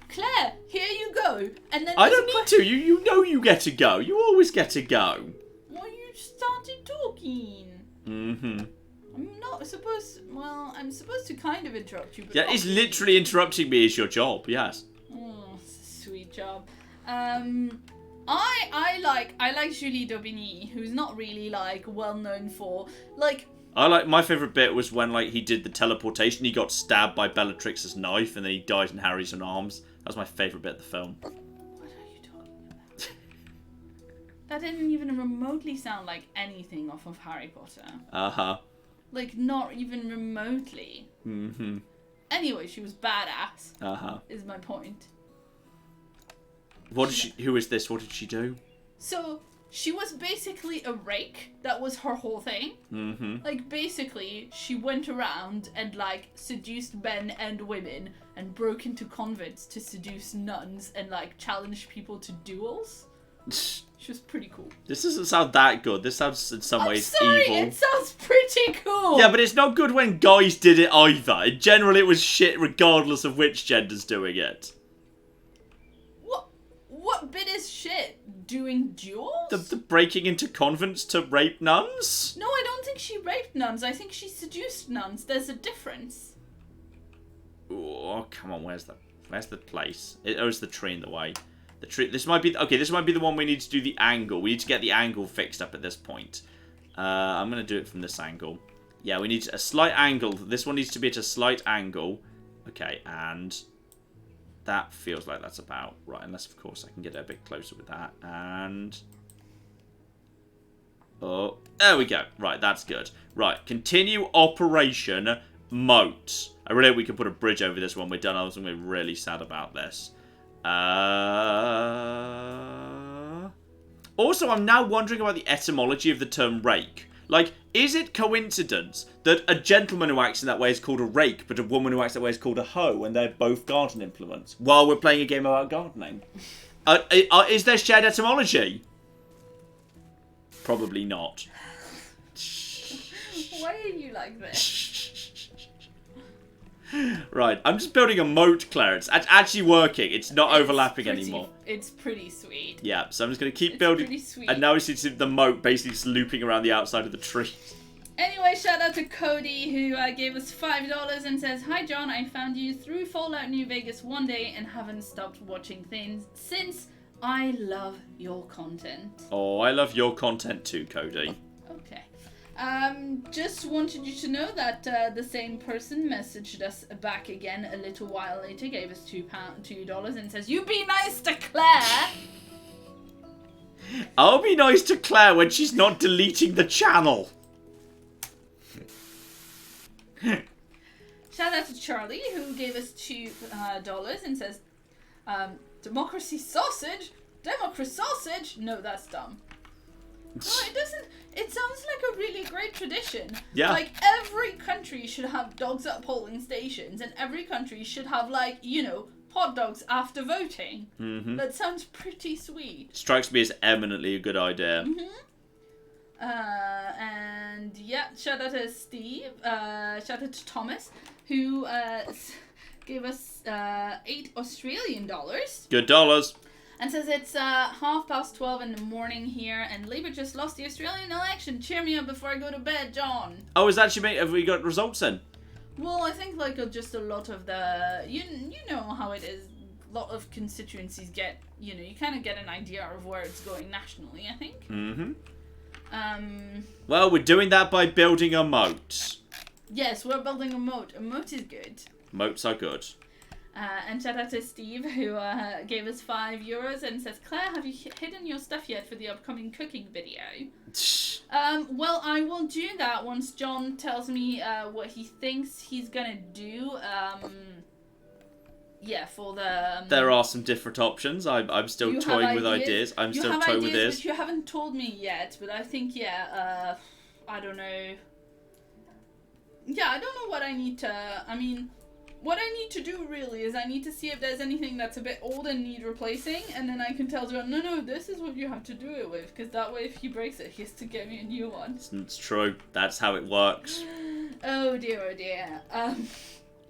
Claire, here you go. And then I don't need to. You know you get to go. You always get to go. Well, you started talking. Mm-hmm. I'm not supposed to... Well, I'm supposed to kind of interrupt you, but... Yeah, it's literally interrupting me is your job, yes. Oh, sweet job. I like Julie Daubigny, who's not really, like, well known for, like... My favourite bit was when, like, he did the teleportation, he got stabbed by Bellatrix's knife, and then he died in Harry's arms. That was my favourite bit of the film. What are you talking about? That didn't even remotely sound like anything off of Harry Potter. Uh-huh. Like, not even remotely. Mm-hmm. Anyway, she was badass. Uh-huh. Is my point. What did she... Who is this? What did she do? So, she was basically a rake. That was her whole thing. Mm-hmm. Like, basically, she went around and, like, seduced men and women and broke into convents to seduce nuns and, like, challenge people to duels. She was pretty cool. This doesn't sound that good. This sounds, in some ways, sorry, evil. It sounds pretty cool. Yeah, but it's not good when guys did it either. In general, it was shit regardless of which gender's doing it. What bit is shit? Doing duels? The breaking into convents to rape nuns? No, I don't think she raped nuns. I think she seduced nuns. There's a difference. Oh, come on. Where's the place? Or is the tree in the way? The tree. This might be... Okay, this might be the one we need to do the angle. We need to get the angle fixed up at this point. I'm going to do it from this angle. Yeah, we need a slight angle. This one needs to be at a slight angle. Okay, and... That feels like that's about right, unless, of course, I can get it a bit closer with that. And... Oh, there we go. Right, that's good. Right, continue operation moat. I really hope we can put a bridge over this when we're done. I was going to be really sad about this. Also, I'm now wondering about the etymology of the term rake. Like, is it coincidence that a gentleman who acts in that way is called a rake, but a woman who acts that way is called a hoe, and they're both garden implements, while we're playing a game about gardening? Is there shared etymology? Probably not. Why are you like this? Right, I'm just building a moat, Claire. It's actually working. It's not overlapping anymore. It's pretty sweet. Yeah, so I'm just going to keep building. Pretty sweet. And now we see the moat basically just looping around the outside of the tree. Anyway, shout out to Cody, who gave us $5 and says, "Hi John, I found you through Fallout New Vegas one day and haven't stopped watching things since. I love your content." Oh, I love your content too, Cody. Okay. Just wanted you to know that the same person messaged us back again a little while later, gave us $2 and says, "You be nice to Claire." I'll be nice to Claire when she's not deleting the channel. Shout out to Charlie, who gave us $2 and says, "Democracy sausage? Democracy sausage? No, that's dumb." No, it doesn't. It sounds like a really great tradition. Yeah. Like, every country should have dogs at polling stations, and every country should have, like, you know, hot dogs after voting. Mm-hmm. That sounds pretty sweet. Strikes me as eminently a good idea. Mm-hmm. And yeah, shout out to Steve. Shout out to Thomas, who gave us $8 Australian. Good dollars. And says it's 12:30 in the morning here, and Labour just lost the Australian election. Cheer me up before I go to bed, John. Oh, is that actually made? Have we got results then? Well, I think like just a lot of the you know how it is. A lot of constituencies get you kind of get an idea of where it's going nationally. I think. Mm-hmm. Well, we're doing that by building a moat. Yes, we're building a moat. A moat is good. Moats are good. And shout out to Steve, who gave us €5 and says, "Claire, have you hidden your stuff yet for the upcoming cooking video?" Well, I will do that once John tells me what he thinks he's gonna do. Yeah, for the... there are some different options. I'm still toying with ideas. I'm still toying with this. But you haven't told me yet, but I think, yeah, I don't know. Yeah, I don't know what I need to... I mean... What I need to do, really, is I need to see if there's anything that's a bit old and need replacing, and then I can tell John, no, this is what you have to do it with, because that way if he breaks it, he has to get me a new one. It's true. That's how it works. Oh dear.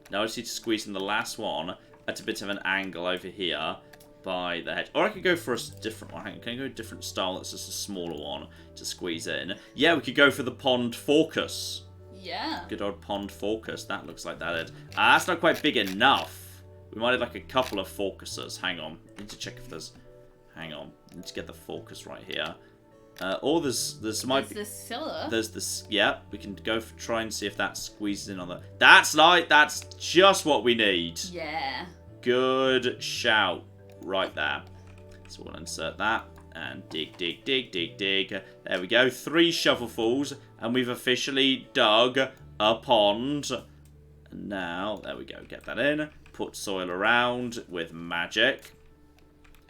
Now I just need to squeeze in the last one at a bit of an angle over here by the hedge. Or I could go for a different one. Hang on, can I go a different style that's just a smaller one to squeeze in? Yeah, we could go for the pond focus. Yeah. Good old pond focus. That looks like that. That's not quite big enough. We might have like a couple of focuses. Hang on. I need to check if there's... Hang on. I need to get the focus right here. Or there's might be... There's the Scylla. There's this... Yeah, we can go for try and see if that squeezes in on the... That's just what we need. Yeah. Good shout. Right there. So we'll insert that. And dig. There we go. 3 shovelfuls. And we've officially dug a pond. And now, there we go. Get that in. Put soil around with magic.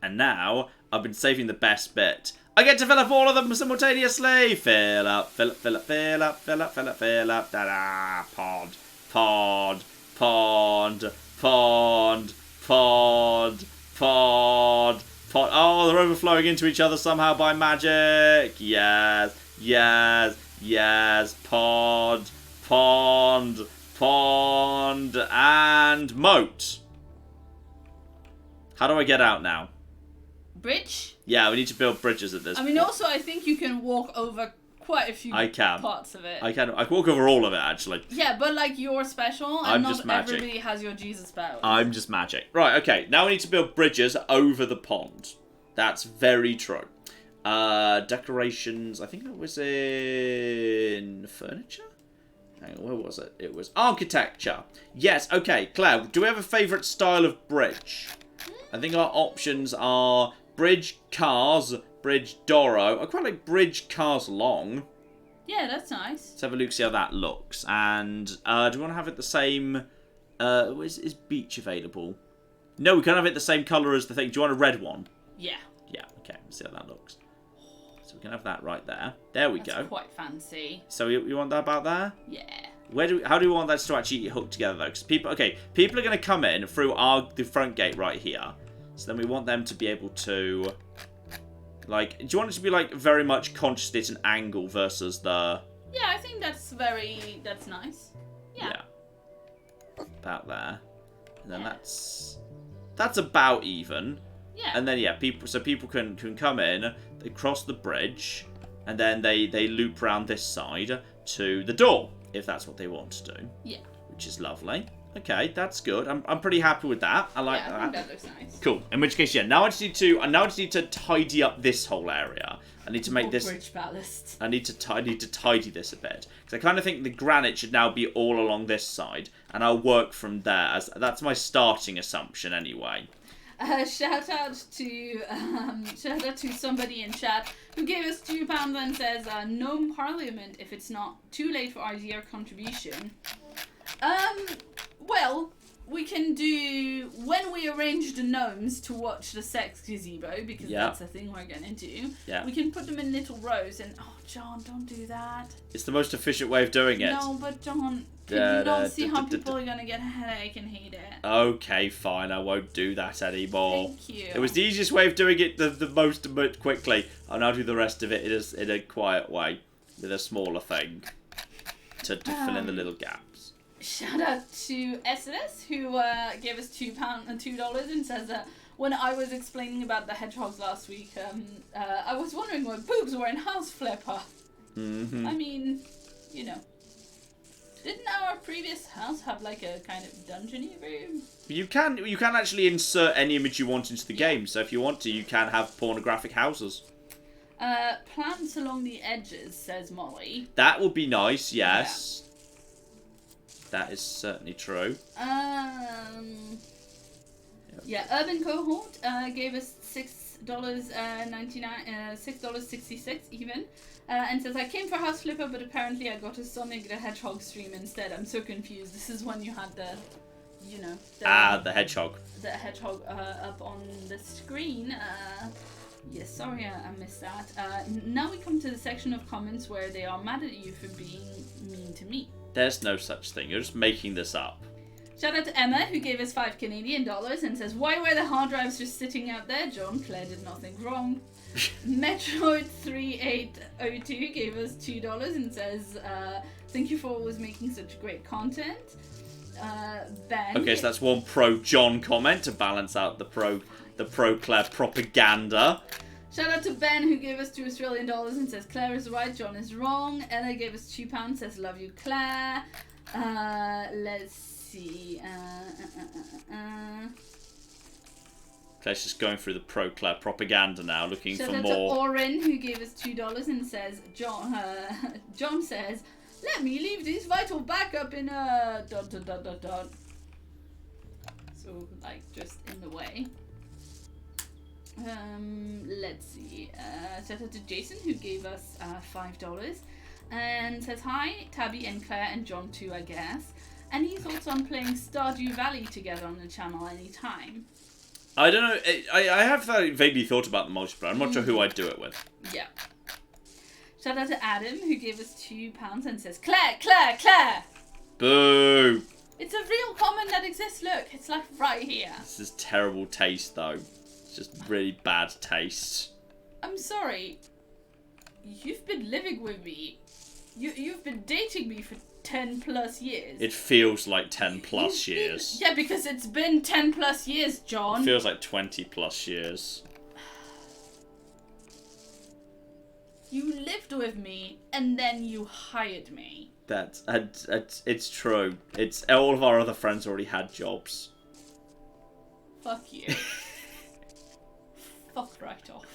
And now, I've been saving the best bit. I get to fill up all of them simultaneously. Fill up. Da-da. Pond. Oh, they're overflowing into each other somehow by magic. Yes. Pond, and moat. How do I get out now? Bridge? Yeah, we need to build bridges at this point. I mean, also, I think you can walk over quite a few parts of it. I can walk over all of it, actually. Yeah, but, like, you're special, and not everybody has your Jesus powers. I'm just magic. Right, okay, now we need to build bridges over the pond. That's very true. Decorations, I think that was in furniture? Hang on, where was it? It was architecture. Yes, okay, Claire, do we have a favourite style of bridge? I think our options are bridge, cars, Bridge Doro. I quite like Bridge Cars Long. Yeah, that's nice. Let's have a look, see how that looks. And do we want to have it the same... is Beach available? No, we can't have it the same colour as the thing. Do you want a red one? Yeah. Yeah, okay. Let's see how that looks. So we can have that right there. There we go. That's quite fancy. So you want that about there? Yeah. How do we want that to actually hook together, though? Because people are going to come in through the front gate right here. So then we want them to be able to... Like, do you want it to be, like, very much conscious it's an angle versus the... Yeah, I think that's nice. Yeah. About there. And then that's about even. Yeah. And then, yeah, people can come in, they cross the bridge, and then they loop around this side to the door, if that's what they want to do. Yeah. Which is lovely. Okay, that's good. I'm pretty happy with that. I like that. I think that looks nice. Cool. In which case, yeah, now I just need to tidy up this whole area. I need to make this bridge ballast. I need to tidy this a bit, because I kind of think the granite should now be all along this side, and I'll work from there. As that's my starting assumption anyway. Shout out to somebody in chat who gave us £2 and says, Gnome Parliament if it's not too late for idea contribution. Well, we can do when we arrange the gnomes to watch the sex gazebo, because that's the thing we're gonna do. Yeah. We can put them in little rows and John, don't do that. It's the most efficient way of doing it. No, but John, you don't see how people are gonna get a headache and hate it. Okay, fine, I won't do that anymore. Thank you. It was the easiest way of doing it the most quickly. I'll now do the rest of it in a quiet way, with a smaller thing to fill in the little gaps. Shout out to SNS who gave us $2 and says that when I was explaining about the hedgehogs last week, I was wondering what boobs were in House Flipper. Mm-hmm. I mean, you know, didn't our previous house have like a kind of dungeony room? You can actually insert any image you want into the game. So if you want to, you can have pornographic houses. Plants along the edges, says Molly. That would be nice. Yes. Yeah. That is certainly true. Yeah, Urban Cohort gave us $6.66 even, and says I came for House Flipper, but apparently I got a Sonic the Hedgehog stream instead. I'm so confused. This is when you had the hedgehog. The hedgehog up on the screen. Yes, sorry, I missed that. Now we come to the section of comments where they are mad at you for being mean to me. There's no such thing. You're just making this up. Shout out to Emma, who gave us $5 Canadian and says, why were the hard drives just sitting out there, John? Claire did nothing wrong. Metroid3802 gave us $2 and says, thank you for always making such great content. Ben. Okay, so that's one pro John comment to balance out the pro Claire propaganda. Shout out to Ben, who gave us $2 Australian and says Claire is right, John is wrong. Ella gave us £2, says love you, Claire. Let's see. Claire's just going through the pro Claire propaganda now, looking for more. Shout out to Oren, who gave us $2 and says John says, let me leave this vital backup in a ... So like just in the way. Let's see. Shout out to Jason, who gave us $5 and says hi, Tabby and Claire and John too, I guess. Any thoughts on playing Stardew Valley together on the channel anytime? I don't know. I have vaguely thought about the multiplayer. I'm not sure who I'd do it with. Yeah. Shout out to Adam, who gave us £2 and says Claire, Claire, Claire. Boo. It's a real comment that exists. Look, it's like right here. This is terrible taste, though. It's just really bad taste. I'm sorry. You've been living with me. You've been dating me for 10 plus years. It feels like 10 plus years. Yeah, because it's been 10 plus years, John. It feels like 20 plus years. You lived with me, and then you hired me. It's true. It's all of our other friends already had jobs. Fuck you. Fuck right off.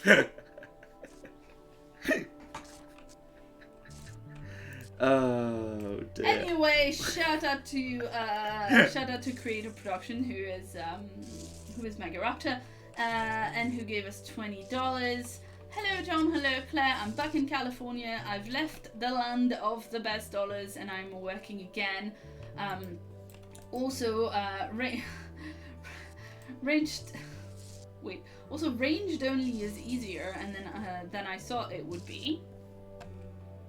Oh dear. Anyway, shout out to Creative Production, who is Mega Raptor, and who gave us $20. Hello John, hello Claire, I'm back in California. I've left the land of the best dollars and I'm working again. Also, ranged only is easier and than I thought it would be.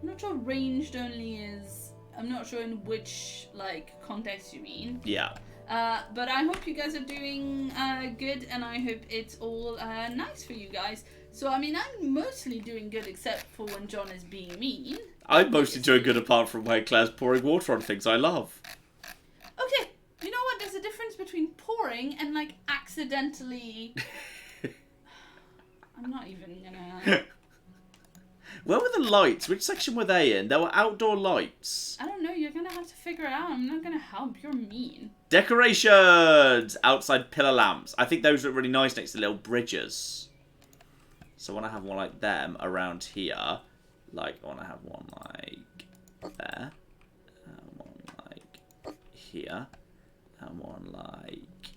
I'm not sure ranged only is, I'm not sure in which like context you mean. Yeah. But I hope you guys are doing good and I hope it's all nice for you guys. So, I mean, I'm mostly doing good except for when John is being mean. I'm mostly doing good apart from when Claire's pouring water on things I love. Okay, you know what? There's a difference between pouring and, like, accidentally... I'm not even gonna... Where were the lights? Which section were they in? There were outdoor lights. I don't know. You're gonna have to figure it out. I'm not gonna help. You're mean. Decorations! Outside pillar lamps. I think those look really nice next to little bridges. So I want to have one like them around here. Like, I want to have one like there. One like here. And one like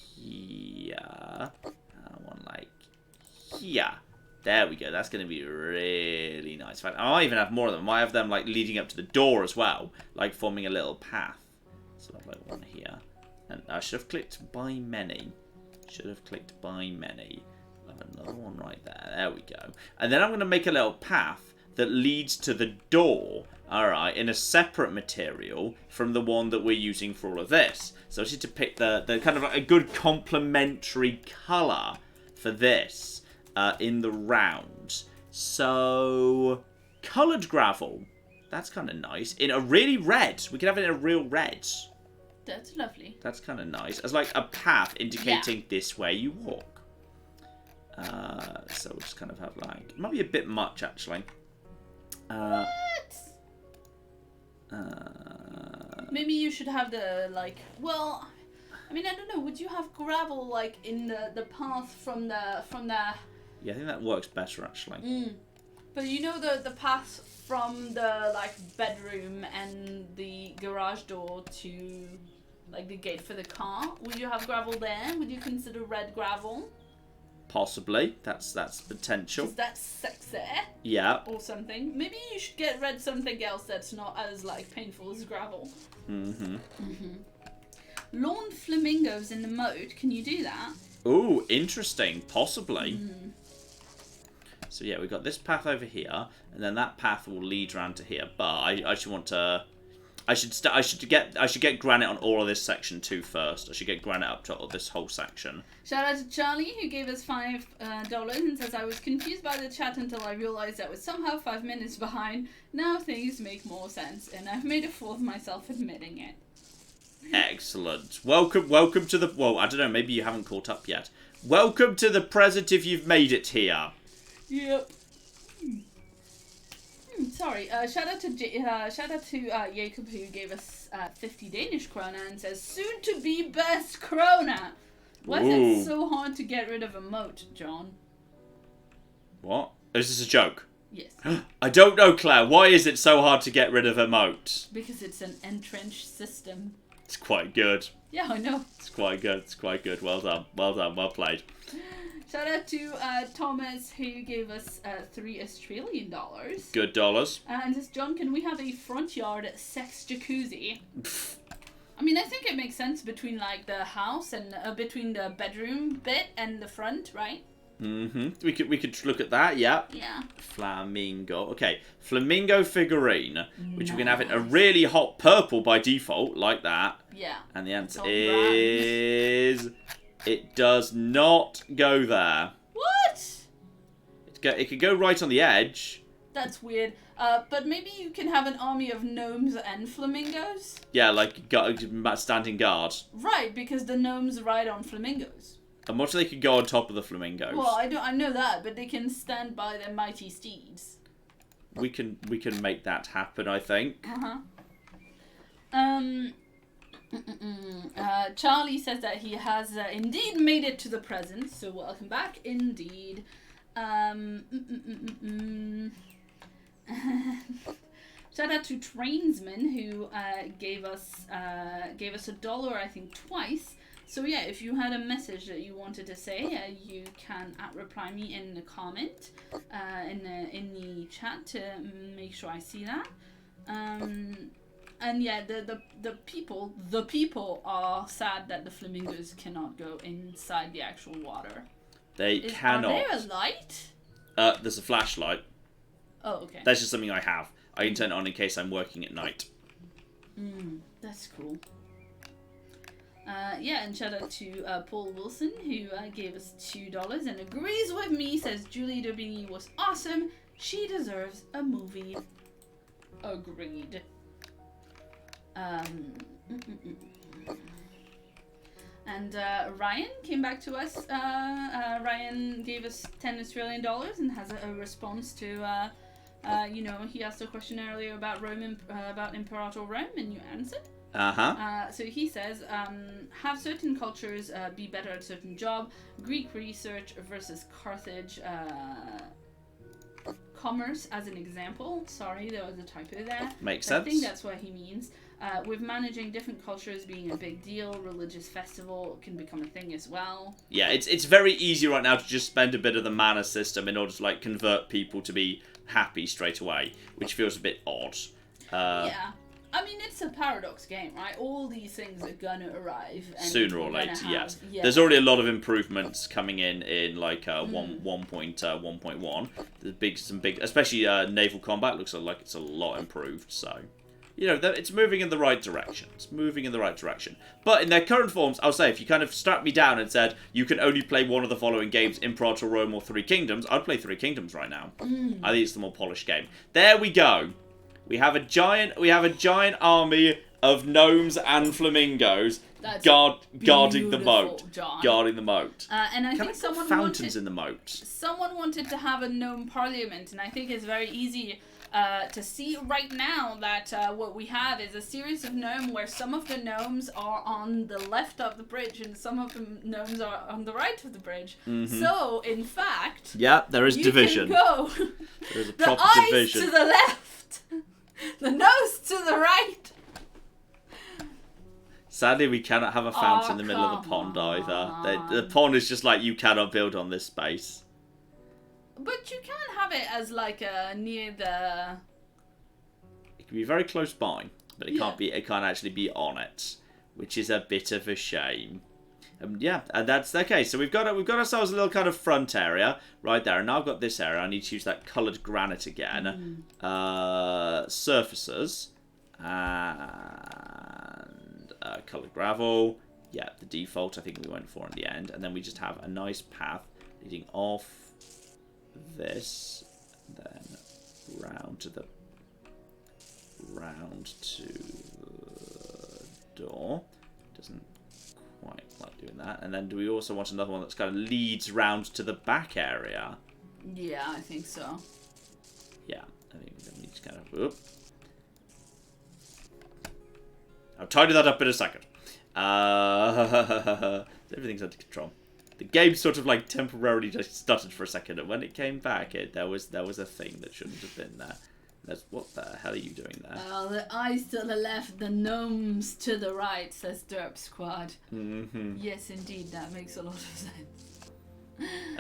here. And one like here. There we go. That's going to be really nice. In fact, I might even have more of them. I might have them like leading up to the door as well. Like forming a little path. So I'll have like one here. And I should have clicked by many. Should have clicked by many. Another one right there. There we go. And then I'm going to make a little path that leads to the door. Alright, in a separate material from the one that we're using for all of this. So I just need to pick the kind of like a good complementary colour for this in the round. So, coloured gravel. That's kind of nice. In a really red. We can have it in a real red. That's lovely. That's kind of nice. As like a path indicating this way you walk. So we'll just kind of have like... It might be a bit much, actually. What? Maybe you should have the, like... Well, I mean, I don't know. Would you have gravel, like, in the path from the... Yeah, I think that works better, actually. But you know the path from the, like, bedroom and the garage door to, like, the gate for the car? Would you have gravel there? Would you consider red gravel? Possibly. That's potential. Is that sexy? Yeah. Or something. Maybe you should get red something else that's not as, like, painful as gravel. Lawn flamingos in the moat. Can you do that? Ooh, interesting. Possibly. So yeah, we've got this path over here, and then that path will lead around to here. But I should want to... I should get granite on all of this section too first. I should get granite up to this whole section. Shout out to Charlie who gave us $5 and says, I was confused by the chat until I realized I was somehow 5 minutes behind. Now things make more sense and I've made a fool of myself admitting it. Excellent. Welcome to the... Well, I don't know, maybe you haven't caught up yet. Welcome to the present if you've made it here. Yep. Sorry. Shout out to Jacob who gave us 50 Danish krona and says soon to be best krona. Why is it so hard to get rid of a moat, John? What? Is this a joke? Yes. I don't know, Claire. Why is it so hard to get rid of a moat? Because it's an entrenched system. It's quite good. Yeah, I know. It's quite good. It's quite good. Well done. Well done. Well played. Shout out to Thomas who gave us $3 Australian. Good dollars. And says, John, can we have a front yard sex jacuzzi? I mean, I think it makes sense between like the house and between the bedroom bit and the front, right? We could look at that. Yeah. Yeah. Flamingo. Okay, flamingo figurine, which we can have in a really hot purple by default, like that. Yeah. And the answer is. It does not go there. What? It could go right on the edge. That's weird. But maybe you can have an army of gnomes and flamingos? Yeah, like standing guard. Right, because the gnomes ride on flamingos. And what if they could go on top of the flamingos? Well, I know that, but they can stand by their mighty steeds. We can make that happen, I think. Charlie says that he has indeed made it to the present, so welcome back, indeed. Shout out to Trainsman who gave us $1, I think, twice. So yeah, if you had a message that you wanted to say, you can reply me in the comment, in the chat to make sure I see that. And yeah, the people are sad that the flamingos cannot go inside the actual water. They cannot. Are there a light? There's a flashlight. Oh, okay. That's just something I have. I can turn it on in case I'm working at night. That's cool. Yeah, and shout out to Paul Wilson, who gave us $2 and agrees with me, says Julie Dobini was awesome. She deserves a movie. Agreed. And Ryan came back to us. Ryan gave us $10 Australian and has a response to, he asked a question earlier about about Imperator Rome, and you answered. So he says, have certain cultures be better at a certain job. Greek research versus Carthage commerce as an example. Sorry, there was a typo there. Makes sense. I think that's what he means. With managing different cultures being a big deal, religious festival can become a thing as well. Yeah, it's very easy right now to just spend a bit of the mana system in order to like convert people to be happy straight away, which feels a bit odd. Yeah. I mean, it's a paradox game, right? All these things are gonna arrive. And sooner or later, yes. Yeah. There's already a lot of improvements coming in like 1.1. There's some big, especially naval combat looks like it's a lot improved. So, it's moving in the right direction. But in their current forms, I'll say, if you kind of strapped me down and said you can only play one of the following games, Imperator Rome or Three Kingdoms, I'd play Three Kingdoms right now. I think it's the more polished game. There we go. We have a giant army of gnomes and flamingos guarding the moat. John. Guarding the moat. And I think someone fountains in the moat. Someone wanted to have a gnome parliament, and I think it's very easy to see right now that what we have is a series of gnomes where some of the gnomes are on the left of the bridge and some of the gnomes are on the right of the bridge. So, in fact, there is division. Can go there is a the proper eyes division. to the left, the nose to the right. Sadly, we cannot have a fountain in the middle of the pond either. The pond is just like, you cannot build on this space. But you can have it as like near the. It can be very close by, but it can't be. It can't actually be on it, which is a bit of a shame. And that's okay. So we've got ourselves a little kind of front area right there, and now I've got this area. I need to use that coloured granite again. Surfaces and coloured gravel. Yeah, the default I think we went for in the end, and then we just have a nice path leading off this, then round to the door. Doesn't quite like doing that. And then do we also want another one that's kind of leads round to the back area? Yeah, I think so. Yeah, I think we need to kind of. Whoop. I'll tidy that up in a second. Everything's under control. The game sort of like temporarily just stuttered for a second, and when it came back, there was a thing that shouldn't have been there. What the hell are you doing there? The eyes to the left, the gnomes to the right, says Derp Squad. Yes, indeed, that makes a lot of sense.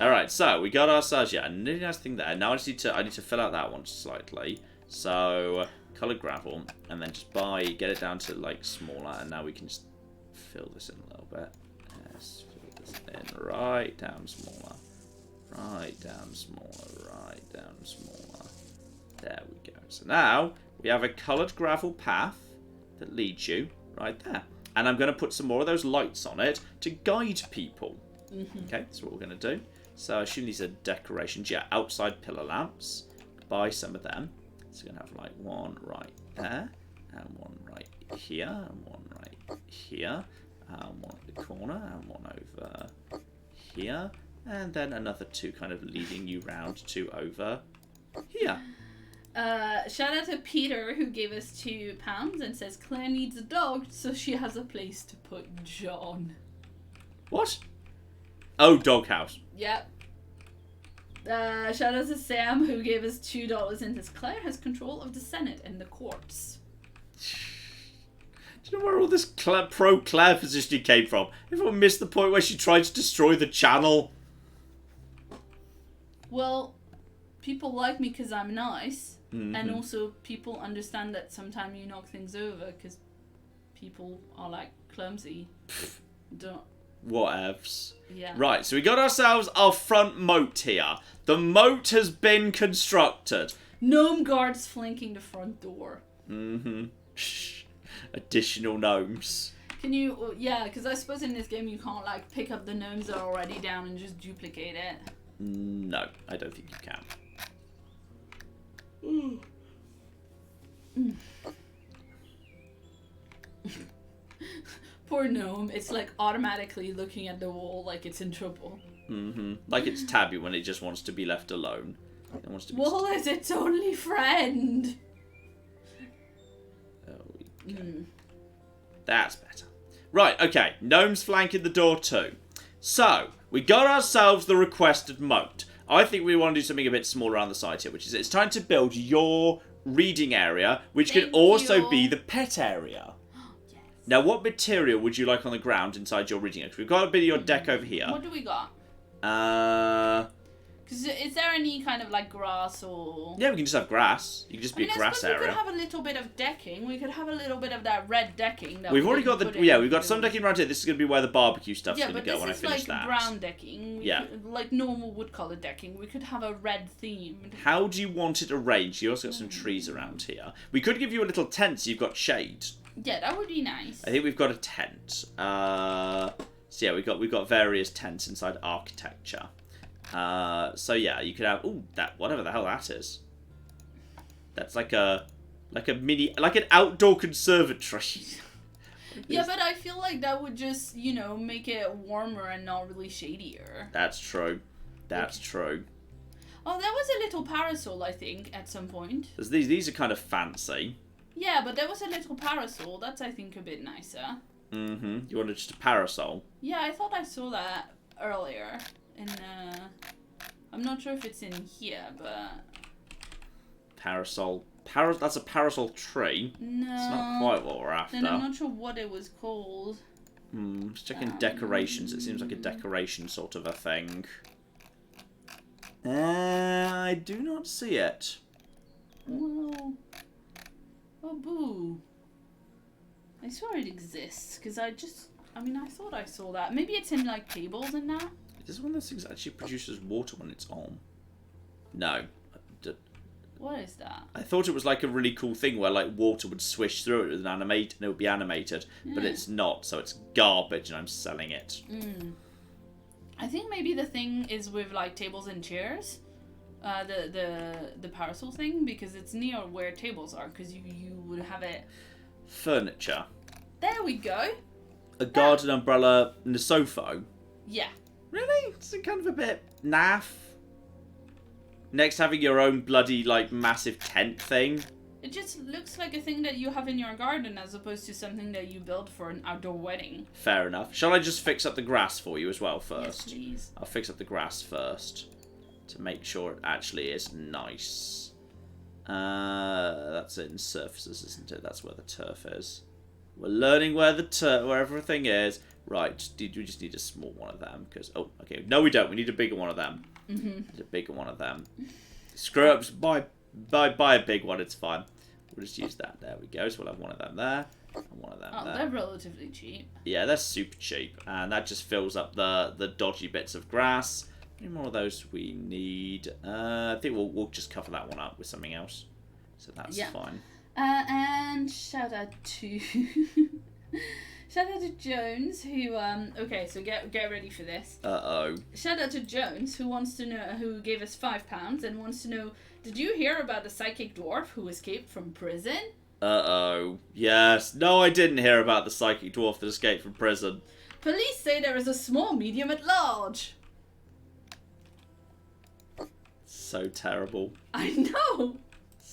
Alright, so we got ourselves, a really nice thing there. Now I need to fill out that one slightly. So, coloured gravel, and then just get it down to like smaller, and now we can just fill this in a little bit. Yes, fill this in, right down smaller. Right down smaller, right down smaller. There we go. So now we have a coloured gravel path that leads you right there. And I'm going to put some more of those lights on it to guide people. Okay, that's what we're going to do. So I assume these are decorations. Yeah, outside pillar lamps. Buy some of them. So we're going to have like one right there, and one right here, and one right here, one at the corner, and one over here, and then another two kind of leading you round to over here. Shout out to Peter, who gave us £2 and says Claire needs a dog, so she has a place to put John. What? Oh, doghouse. Yep. Shout out to Sam, who gave us $2 and says Claire has control of the Senate and the courts. Do you know where all this pro-Claire positioning came from? Everyone missed the point where she tried to destroy the channel. Well, people like me because I'm nice. And also people understand that sometimes you knock things over because people are like clumsy. Whatevs. Yeah. Right, so we got ourselves our front moat here. The moat has been constructed. Gnome guards flanking the front door. Additional gnomes. Can you... Yeah, because I suppose in this game you can't, like, pick up the gnomes that are already down and just duplicate it. No, I don't think you can. Poor gnome. It's, like, automatically looking at the wall like it's in trouble. Like it's Tabby when it just wants to be left alone. It wants to be Wall is its only friend. That's better. Right, okay. Gnomes flanking the door too. So, we got ourselves the requested moat. I think we want to do something a bit smaller on the side here, which is it's time to build your reading area, which can also be the pet area. Yes. Now, what material would you like on the ground inside your reading area? We've got a bit of your deck over here. What do we got? Because is there any kind of like grass or... Yeah, we can just have grass. You can just be a grass area. We could have a little bit of decking. We could have a little bit of that red decking. That we've already got the... Yeah, we've got some decking around here. This is going to be where the barbecue stuff's going to go when I finish that. Yeah, but this is like brown decking. Like normal wood colour decking. We could have a red themed. How do you want it arranged? You also got some trees around here. We could give you a little tent so you've got shade. Yeah, that would be nice. I think we've got a tent. So yeah, we've got various tents inside architecture. So yeah, you could have that whatever the hell that is. That's like a mini an outdoor conservatory. Yeah, but I feel like that would just, make it warmer and not really shadier. That's true. That's true. Oh, there was a little parasol, I think, at some point. These are kind of fancy. Yeah, but there was a little parasol. That's, I think, a bit nicer. You wanted just a parasol? Yeah, I thought I saw that earlier. I'm not sure if it's in here, but... Parasol. That's a parasol tree. No. It's not quite what we're after. Then I'm not sure what it was called. Just checking decorations. It seems like a decoration sort of a thing. I do not see it. Well... Oh, boo. I swear it exists, because I thought I saw that. Maybe it's in, like, tables and that? Is this one of those things that actually produces water when it's on? No. What is that? I thought it was like a really cool thing where like water would swish through it with and it would be animated, but it's not, so it's garbage and I'm selling it. I think maybe the thing is with like tables and chairs, the parasol thing, because it's near where tables are, because you would have it. Furniture. There we go. A garden umbrella and a sofa. Yeah. Really? It's kind of a bit naff. Next, having your own bloody, like, massive tent thing. It just looks like a thing that you have in your garden as opposed to something that you build for an outdoor wedding. Fair enough. Shall I just fix up the grass for you as well first? Yes, please. I'll fix up the grass first to make sure it actually is nice. That's in surfaces, isn't it? That's where the turf is. We're learning where everything is. Right, we just need a small one of them. Okay, no we don't. We need a bigger one of them. Need a bigger one of them. Screw up, buy a big one, it's fine. We'll just use that. There we go. So we'll have one of them there. And one of them there. They're relatively cheap. Yeah, they're super cheap. And that just fills up the dodgy bits of grass. How many more of those we need? I think we'll just cover that one up with something else. So that's fine. And shout out to Jones, who okay, so get ready for this. Shout out to Jones, who gave us £5 and wants to know, did you hear about the psychic dwarf who escaped from prison? Yes. No, I didn't hear about the psychic dwarf that escaped from prison. Police say there is a small medium at large. So terrible. I know.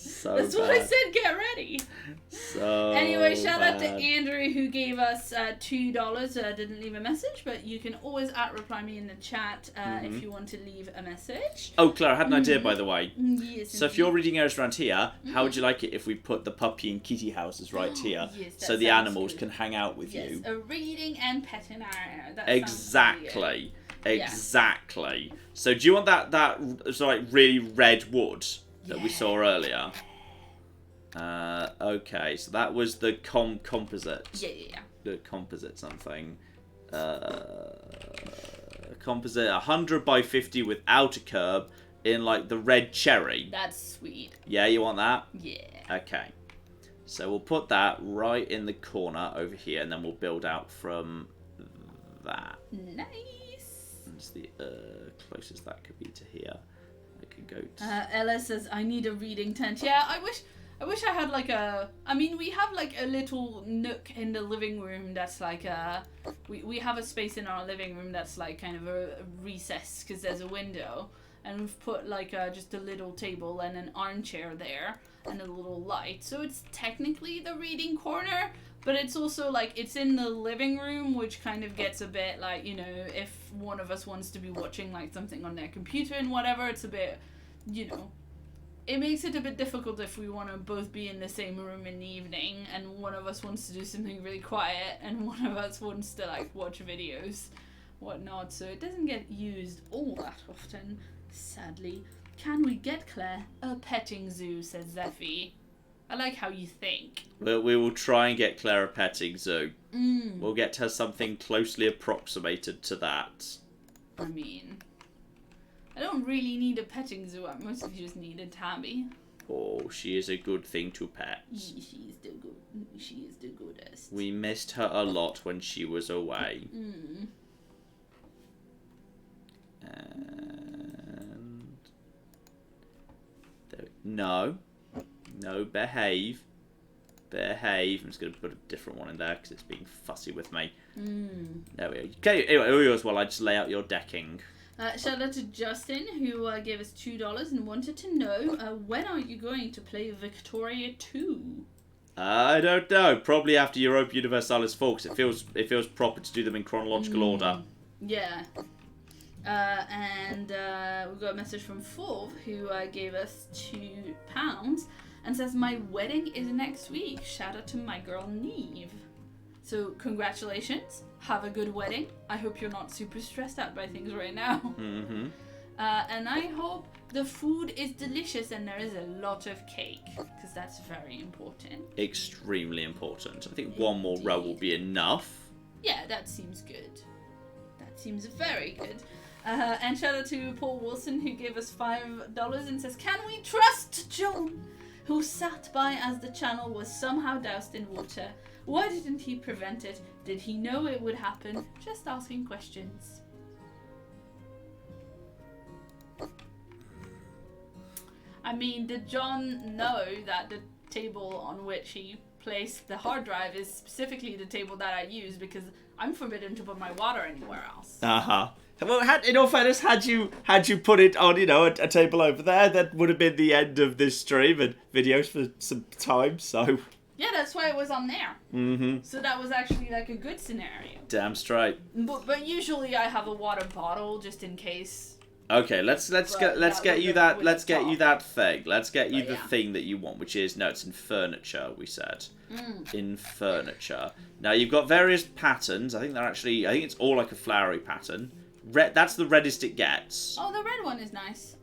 So That's bad. what I said, get ready. So Anyway, shout out to bad. Andrew who gave us $2. Didn't leave a message, but you can always reply me in the chat if you want to leave a message. Oh, Claire, I had an idea, by the way. Yes, So if you're reading areas around here, how would you like it if we put the puppy and kitty houses right here? Yes, that so the sounds animals good. can hang out with Yes, you. a reading and petting area. That Exactly. Yeah. Exactly. So do you want that sort of like really red wood that we saw earlier? Okay, so that was the composite. Yeah. The composite something. Composite 100 by 50 without a curb in like the red cherry. That's sweet. Yeah, you want that? Yeah. Okay. So we'll put that right in the corner over here, and then we'll build out from that. Nice. That's the closest that could be to here. I could go to... Ella says, I need a reading tent. Yeah, I wish I had like a... I mean, we have like a little nook in the living room that's like a... We have a space in our living room that's like kind of a recess because there's a window. And we've put like just a little table and an armchair there and a little light. So it's technically the reading corner, but it's also like it's in the living room, which kind of gets a bit like, you know, if one of us wants to be watching like something on their computer and whatever, it's a bit, you know, it makes it a bit difficult if we want to both be in the same room in the evening and one of us wants to do something really quiet and one of us wants to like watch videos, whatnot. So it doesn't get used all that often, sadly. Can we get Claire a petting zoo, says Zeffy. I like how you think. Well, we will try and get Claire a petting zoo. Mm. We'll get her something closely approximated to that. I mean, I don't really need a petting zoo. I mostly just need a tabby. Oh, she is a good thing to pet. She is the goodest. We missed her a lot when she was away. Mm. And... No, behave. I'm just going to put a different one in there because it's being fussy with me. Mm. There we go. Okay, anyway, yours while I just lay out your decking. Shout out to Justin, who gave us $2 and wanted to know, when are you going to play Victoria 2? I don't know. Probably after Europa Universalis 4, because it feels proper to do them in chronological order. Yeah. And we got a message from Fulv, who gave us £2 and says, my wedding is next week. Shout out to my girl Neve. So congratulations. Have a good wedding. I hope you're not super stressed out by things right now. Mm-hmm. And I hope the food is delicious and there is a lot of cake, because that's very important. Extremely important. I think one more row will be enough. Yeah, that seems good. That seems very good. And shout out to Paul Wilson, who gave us $5 and says, can we trust John, who sat by as the channel was somehow doused in water? Why didn't he prevent it? Did he know it would happen? Just asking questions. I mean, did John know that the table on which he placed the hard drive is specifically the table that I use, because I'm forbidden to put my water anywhere else? Uh-huh. Well, in all fairness, had you put it on, a table over there, that would have been the end of this stream and videos for some time, so... Yeah, that's why it was on there. Mm-hmm. So that was actually like a good scenario. Damn straight. But usually I have a water bottle just in case. Okay, let's get you that thing that you want, which is it's in furniture. We said in furniture. Now you've got various patterns. I think it's all like a flowery pattern. Red. That's the reddest it gets. Oh, the red one is nice.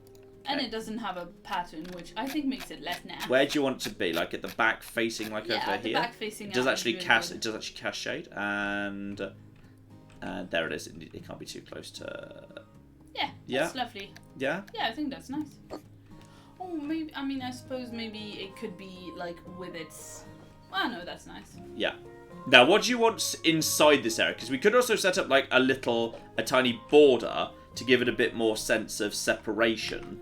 And it doesn't have a pattern, which I think makes it less naff. Where do you want it to be? Like at the back, facing over here. Yeah, the back facing. It does actually cast. It does actually cast shade, and there it is. It can't be too close to. Yeah, that's lovely. Yeah. Yeah, I think that's nice. Oh, maybe. I mean, I suppose maybe it could be like with its. Oh no, that's nice. Yeah. Now, what do you want inside this area? Because we could also set up like a tiny border to give it a bit more sense of separation.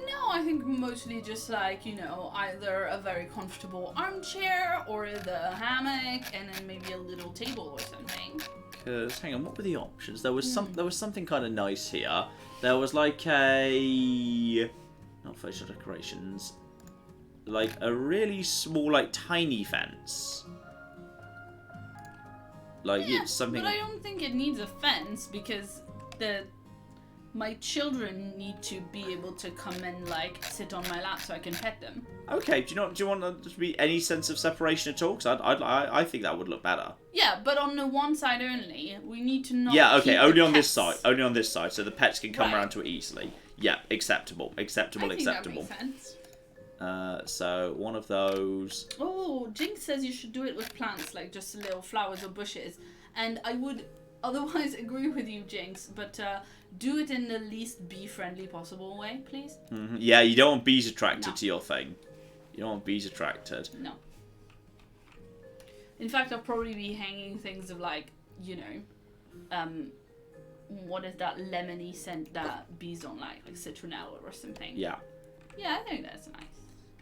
No, I think mostly just like, either a very comfortable armchair or the hammock and then maybe a little table or something. Because, hang on, what were the options? There was something kind of nice here. There was like a... Not facial decorations. like a really small, like tiny fence. Like Yeah, it's something. but I don't think it needs a fence because my children need to be able to come and like sit on my lap so I can pet them. Okay, do you want there to be any sense of separation at all? Because I think that would look better. Yeah, but on the one side only. We need to not. Yeah, okay, keep only the on this pets. side. Only on this side, so the pets can come Right. around to it easily. Yeah, acceptable. I think that makes sense. So one of those. Oh, Jinx says you should do it with plants, like just little flowers or bushes. And I would otherwise agree with you, Jinx, but do it in the least bee-friendly possible way, please. Mm-hmm. Yeah, you don't want bees attracted No. to your thing. You don't want bees attracted. No. In fact, I'll probably be hanging things of like, you know, what is that lemony scent that bees don't like citronella or something. Yeah. Yeah, I think that's nice.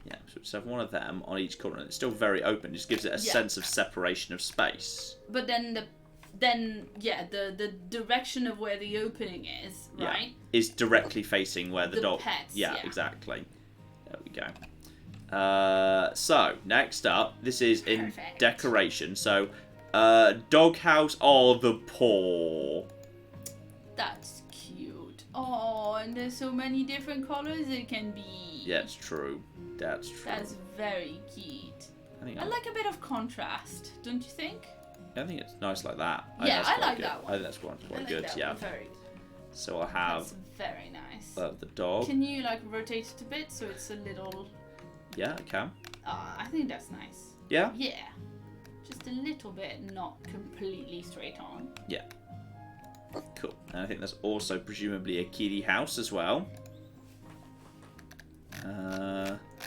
Yeah, so just have one of them on each corner. It's still very open. Just gives it a sense of separation of space. But then the direction of where the opening is, right? Is directly facing where the dog. Pets, yeah, exactly. There we go. So next up, this is in Perfect. decoration. So, doghouse or the paw. That's cute. Oh, and there's so many different colors it can be. Yeah, it's true. That's true. That's very cute. I like a bit of contrast, don't you think? I think it's nice like that. Yeah, I like good. that one. I think that's quite I like good. that Yeah. one very. So I'll have That's very nice. the dog. Can you like rotate it a bit so it's a little? Yeah, I can. I think that's nice. Yeah. Yeah, just a little bit, not completely straight on. Yeah. Cool. And I think there's also presumably a kitty house as well.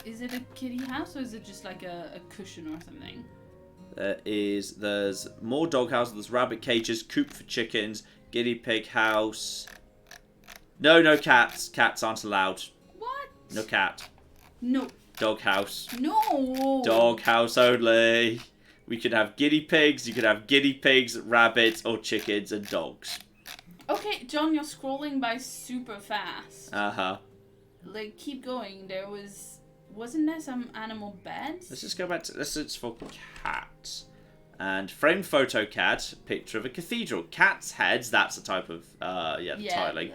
Is it a kitty house or is it just like a cushion or something? There's more dog houses, there's rabbit cages, coop for chickens, guinea pig house. No cats. Cats aren't allowed. What? No cat. No. Dog house. No. Dog house only. We could have guinea pigs, you could have guinea pigs, rabbits, or chickens and dogs. Okay, John, you're scrolling by super fast. Uh-huh. Like, keep going. Wasn't there some animal beds? Let's just go back to this. It's for cats. And framed photo cat, picture of a cathedral. Cat's heads, that's a type of, tiling.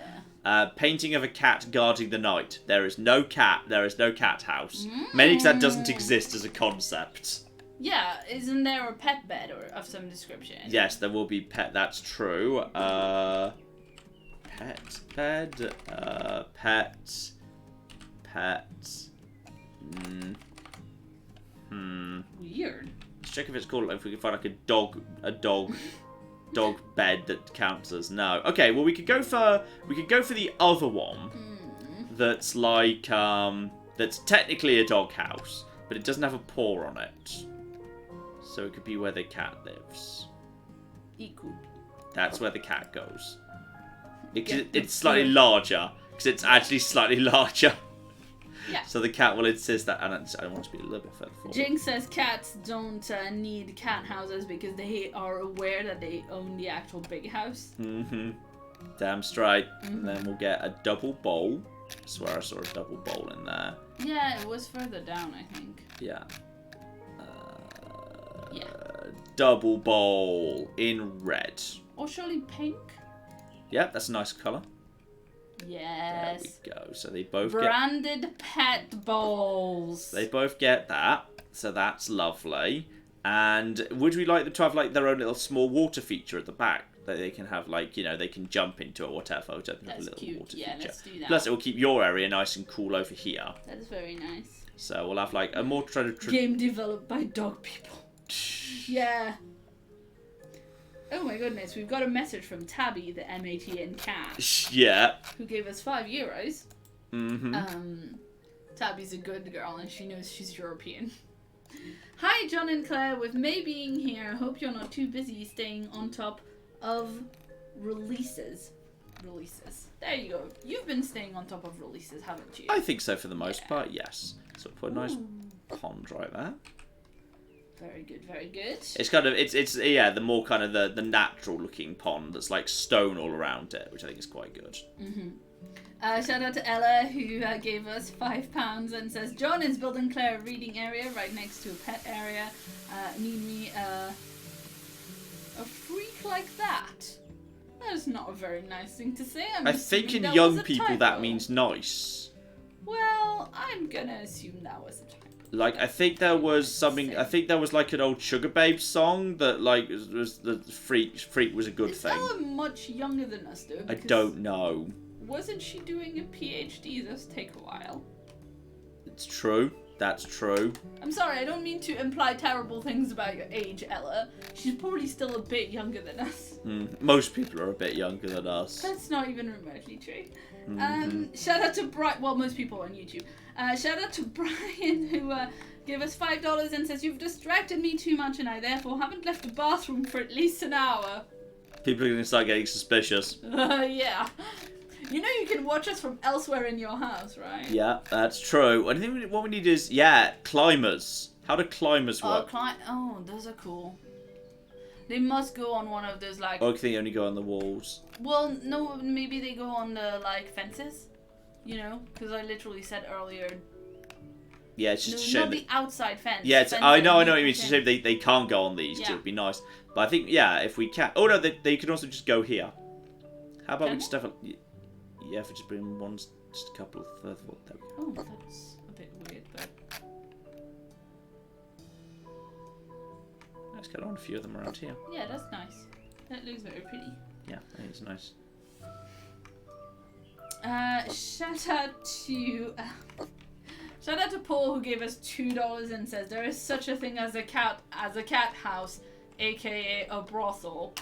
Painting of a cat guarding the night. There is no cat house. Mainly because that doesn't exist as a concept. Yeah, isn't there a pet bed or of some description? Yes, there will be pet, that's true. Pet bed, pet. Weird. Let's check if it's called, if we can find like a dog bed that counts as no. Okay, well we could go for the other one. That's like that's technically a dog house, but it doesn't have a paw on it. So it could be where the cat lives. It could. That's where the cat goes. It's slightly larger because it's actually slightly larger. Yeah. So the cat will insist that, and I want to be a little bit further forward. Jinx says cats don't need cat houses because they are aware that they own the actual big house. Mm-hmm. Damn straight. And then we'll get a double bowl. I swear I saw a double bowl in there. Yeah, it was further down, I think. Yeah. Yeah. Double bowl in red. Or surely pink? Yeah, that's a nice colour. Yes. There we go. So they both Branded pet bowls. They both get that. So that's lovely. And would we like them to have like their own little small water feature at the back that they can have, like, you know, they can jump into or whatever. That's cute. Yeah, let's do that. Plus, it will keep your area nice and cool over here. That's very nice. So we'll have like a more game developed by dog people. Yeah. Oh my goodness, we've got a message from Tabby, the MATN cat. Yeah. Who gave us €5. Mm-hmm. Tabby's a good girl and she knows she's European. Hi, John and Claire. With May being here, I hope you're not too busy staying on top of releases. There you go. You've been staying on top of releases, haven't you? I think so for the most part, yes. So put a nice pond right there. Very good, very good. It's kind of it's yeah, the more kind of the natural looking pond that's like stone all around it, which I think is quite good. Shout out to Ella who gave us £5 and says John is building Claire a reading area right next to a pet area. Need me a freak like that. That is not a very nice thing to say. I think in young people that means nice. Well, I'm gonna assume that was a typo. Like, I think there was something. I think there was like an old Sugar Babes song that like was the freak was a good thing. Is Ella much younger than us though? I don't know. Wasn't she doing a PhD? Those take a while. It's true. That's true. I'm sorry, I don't mean to imply terrible things about your age, Ella. She's probably still a bit younger than us. Most people are a bit younger than us. That's not even remotely true. Shout out to Brian. Well, most people on YouTube. Shout out to Brian who gave us $5 and says, "You've distracted me too much and I therefore haven't left the bathroom for at least an hour." People are going to start getting suspicious. Yeah. You know you can watch us from elsewhere in your house, right? Yeah, that's true. I think what we need is, climbers. How do climbers work? Oh, those are cool. They must go on one of those, like... Oh, I think they only go on the walls. Well, no, maybe they go on the, like, fences. You know? Because I literally said earlier... Yeah, it's just a shame. Not the outside fence. Yeah, I know what you mean. It's just a shame they can't go on these, because it would be nice. But I think, if we can... Oh, no, they can also just go here. How about we just have a... Yeah, if we just bring one, just a couple of there we go. Oh, that's a bit weird, but... Let's get on a few of them around here. Yeah, that's nice. That looks very pretty. Yeah, I think it's nice. Shout out to Paul who gave us $2 and says there is such a thing as a cat house, aka a brothel.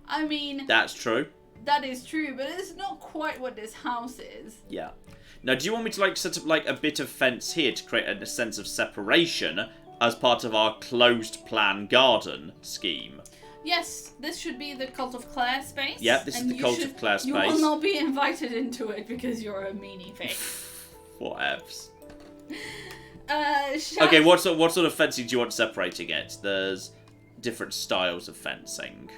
I mean, that's true. That is true, but it's not quite what this house is. Yeah. Now, do you want me to like set up like a bit of fence here to create a sense of separation as part of our closed plan garden scheme? Yes, this should be the Cult of Claire space. Yep, this is the Cult of Claire space. You will not be invited into it because you're a meanie face. Whatevs. Okay, what sort of fencing do you want separating it? There's different styles of fencing.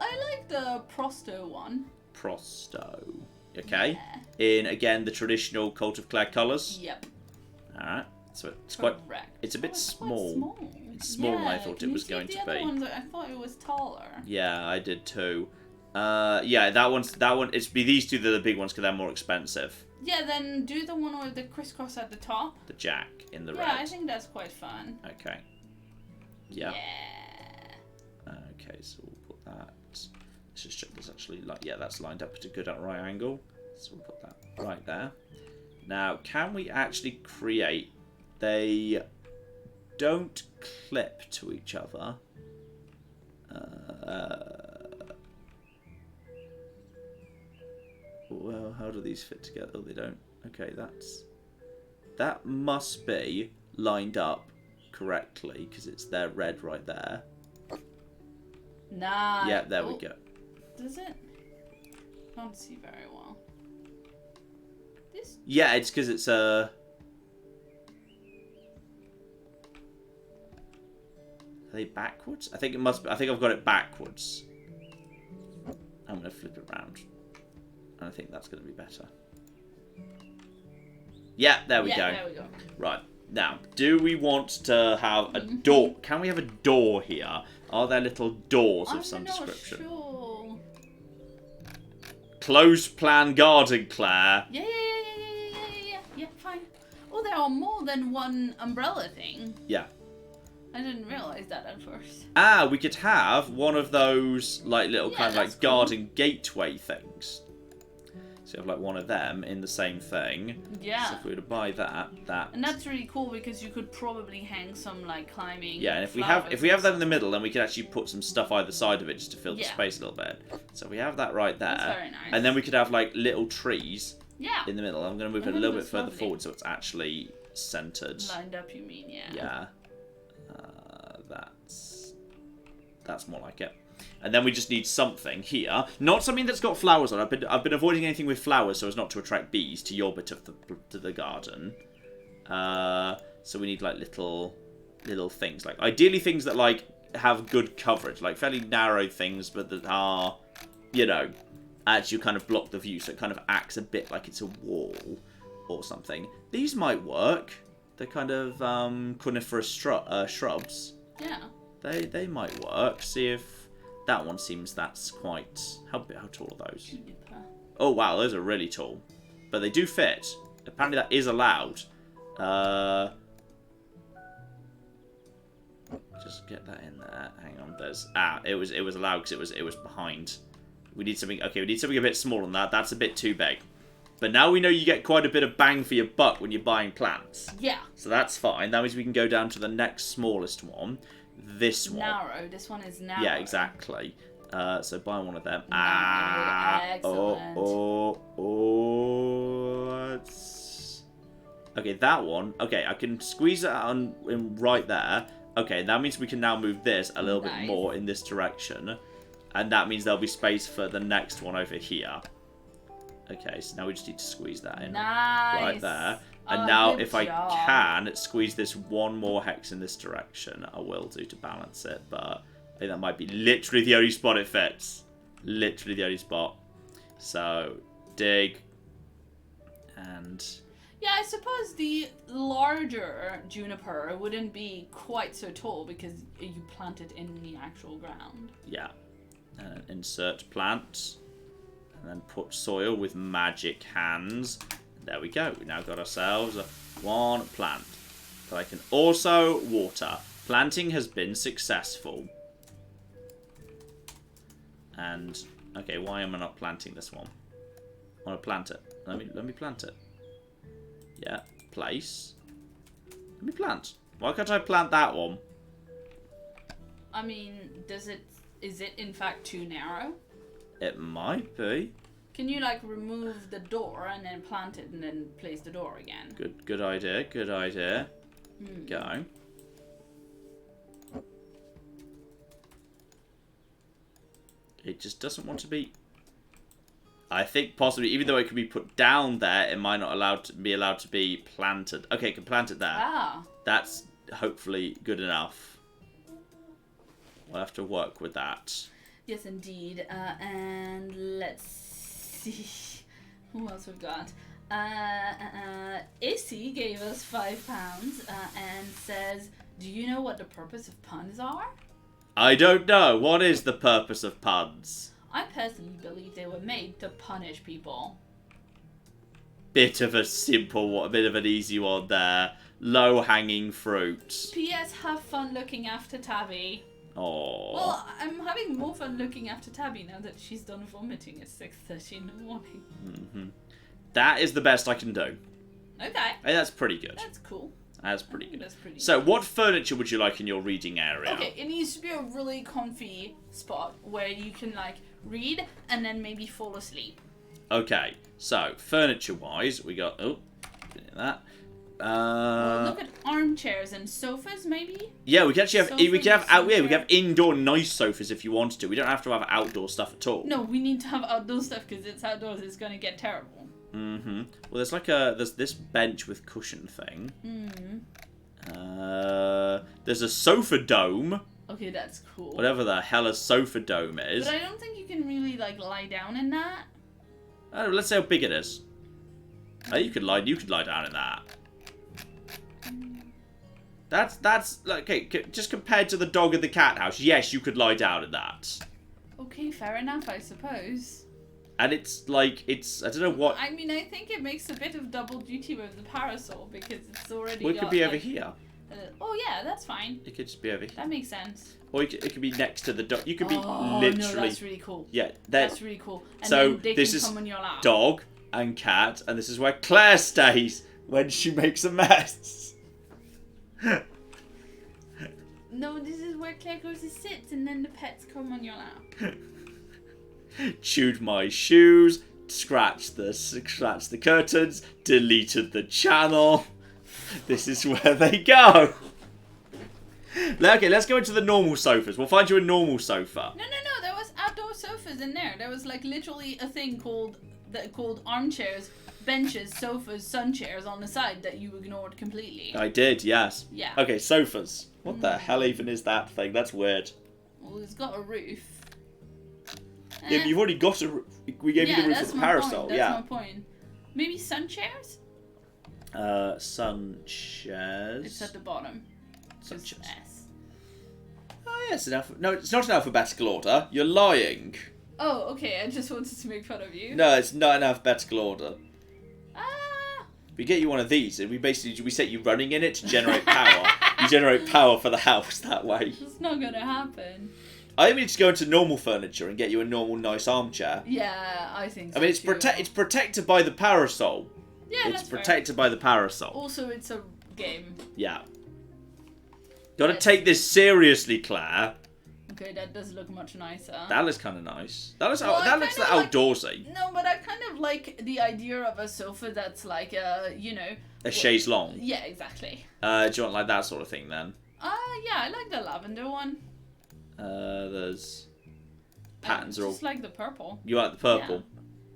I like the Prosto one. Prosto. Okay. Yeah. In, again, the traditional Cult of Claire colours? Yep. Alright. So it's Correct. It's a bit small. Small. It's smaller than I thought it was going to be. The other ones, I thought it was taller. Yeah, I did too. That one, it's be these two that are the big ones because they're more expensive. Yeah, then do the one with the crisscross at the top. The jack in the red. Yeah, I think that's quite fun. Okay. Yeah. Yeah. Okay, so we'll put that. Let's just check this actually. That's lined up at a good right angle. So we'll put that right there. Now, can we actually create... They don't clip to each other. Well, how do these fit together? Oh, they don't. Okay, that must be lined up correctly because it's their red right there. Nah. Yeah, there we go. Does it? Can't see very well. This? Yeah, it's because it's Are they backwards? I think it must be. I think I've got it backwards. I'm going to flip it around. And I think that's going to be better. Yeah, there we go. There we go. Right. Now, do we want to have a door? Can we have a door here? Are there little doors of some description? I'm not sure. Closed plan garden, Claire. Yeah, fine. Oh, there are more than one umbrella thing. Yeah. I didn't realise that at first. Ah, we could have one of those like little kind of like cool. garden gateway things. So you have like one of them in the same thing. Yeah. So if we were to buy that. And that's really cool because you could probably hang some like climbing. Yeah, and if we have that in the middle, then we could actually put some stuff either side of it just to fill the space a little bit. So we have that right there. That's very nice. And then we could have like little trees. Yeah. In the middle. I'm going to move it a little bit further forward so it's actually centered. Lined up, you mean? Yeah. Yeah. That's more like it. And then we just need something here, not something that's got flowers on. I've been avoiding anything with flowers so as not to attract bees to your bit of the garden. So we need like little little things. Like, ideally things that, like, have good coverage. Like, fairly narrow things, but that are, you know, actually kind of block the view. So it kind of acts a bit like it's a wall or something. These might work. They're kind of coniferous shrubs. Yeah. They might work. See if that one seems that's quite... How tall are those? Oh, wow, those are really tall. But they do fit. Apparently that is allowed. Just get that in there. Hang on, there's... it was allowed because it was behind. We need something... Okay, we need something a bit smaller than that. That's a bit too big. But now we know you get quite a bit of bang for your buck when you're buying plants. Yeah. So that's fine. That means we can go down to the next smallest one. This one. Narrow. This one is narrow. Yeah, exactly. So buy one of them. Excellent. Okay, that one. Okay, I can squeeze it on in right there. Okay, that means we can now move this a little bit more in this direction. And that means there'll be space for the next one over here. Okay, so now we just need to squeeze that in right there. And now if I can squeeze this one more hex in this direction, I will do to balance it. But I think that might be literally the only spot it fits. Literally the only spot. So, dig. And... Yeah, I suppose the larger juniper wouldn't be quite so tall because you plant it in the actual ground. Yeah. Insert plant. And then put soil with magic hands. There we go. We now got ourselves one plant that I can also water. Planting has been successful. And okay, why am I not planting this one? I want to plant it. Let me plant it. Yeah, place. Let me plant. Why can't I plant that one? I mean, is it in fact too narrow? It might be. Can you like remove the door and then plant it and then place the door again? Good idea. Good idea. Go. It just doesn't want to be. I think possibly, even though it can be put down there, it might not be allowed to be planted. Okay, it can plant it there. Ah. That's hopefully good enough. We'll have to work with that. Yes, indeed. And let's see who else we've got. Issy gave us £5 and says, "Do you know what the purpose of puns are?" I don't know. What is the purpose of puns? I personally believe they were made to punish people. Bit of a simple one, a bit of an easy one there. Low-hanging fruit. P.S. Have fun looking after Tabby. Oh. Well, I'm having more fun looking after Tabby now that she's done vomiting at 6:30 in the morning. That is the best I can do. Okay. Hey, that's pretty good. That's cool. That's pretty good. That's pretty So, good. what furniture would you like in your reading area? Okay, it needs to be a really comfy spot where you can, like, read and then maybe fall asleep. Okay, so, furniture-wise, we got... Oh, that. Well, look at armchairs and sofas, maybe? Yeah, we can actually have... Sofas We can have and we can have indoor nice sofas if you wanted to. We don't have to have outdoor stuff at all. No, we need to have outdoor stuff because it's outdoors. It's going to get terrible. Well, there's like there's this bench with cushion thing. There's a sofa dome. Okay, that's cool. Whatever the hell a sofa dome is. But I don't think you can really, like, lie down in that. Oh, let's see how big it is. Oh, you could lie down in that. That's like, okay, just compared to the dog in the cat house, yes, you could lie down in that. Okay, fair enough, I suppose. And it's like, I don't know what... I mean, I think it makes a bit of double duty with the parasol because it's already Well, it could be over here. Oh, yeah, that's fine. It could just be over here. That makes sense. Or it could be next to the dog. You could be Oh, literally... no, that's really cool. Yeah. That's really cool. And so then they this can is come on your lap. dog and cat, and this is where Claire stays when she makes a mess. No, this is where Claire goes to sit, and then the pets come on your lap. Chewed my shoes, scratched the curtains, deleted the channel. This is where they go. Okay, let's go into the normal sofas. We'll find you a normal sofa. No, there was outdoor sofas in there. There was, like, literally a thing called that are called armchairs, benches, sofas, sun chairs on the side that you ignored completely. I did, yes. Yeah. Okay, sofas. What the hell even is that thing? That's weird. Well, it's got a roof. Yeah, but you've already got a roof. We gave you the roof with the parasol. That's my point. Maybe sun chairs? Sun chairs. It's at the bottom. Sun chairs. S. Oh, yes. No, it's not in alphabetical order. You're lying. Oh, okay. I just wanted to make fun of you. No, it's not in alphabetical order. Ah. We get you one of these, and we set you running in it to generate power. You generate power for the house that way. It's not gonna happen. I think we need to go into normal furniture and get you a normal, nice armchair. Yeah, I think so. I mean, it's protected by the parasol. Yeah, it's that's protected by the parasol. Also, it's a game. Yeah. Gotta take this seriously, Claire. Okay, that does look much nicer. That looks kind of nice. That looks Like, outdoorsy. no, but I kind of like the idea of a sofa that's like a chaise longue. Yeah, exactly. Do you want like that sort of thing then? Yeah, I like the lavender one. There's patterns are all. Just like the purple. You like the purple?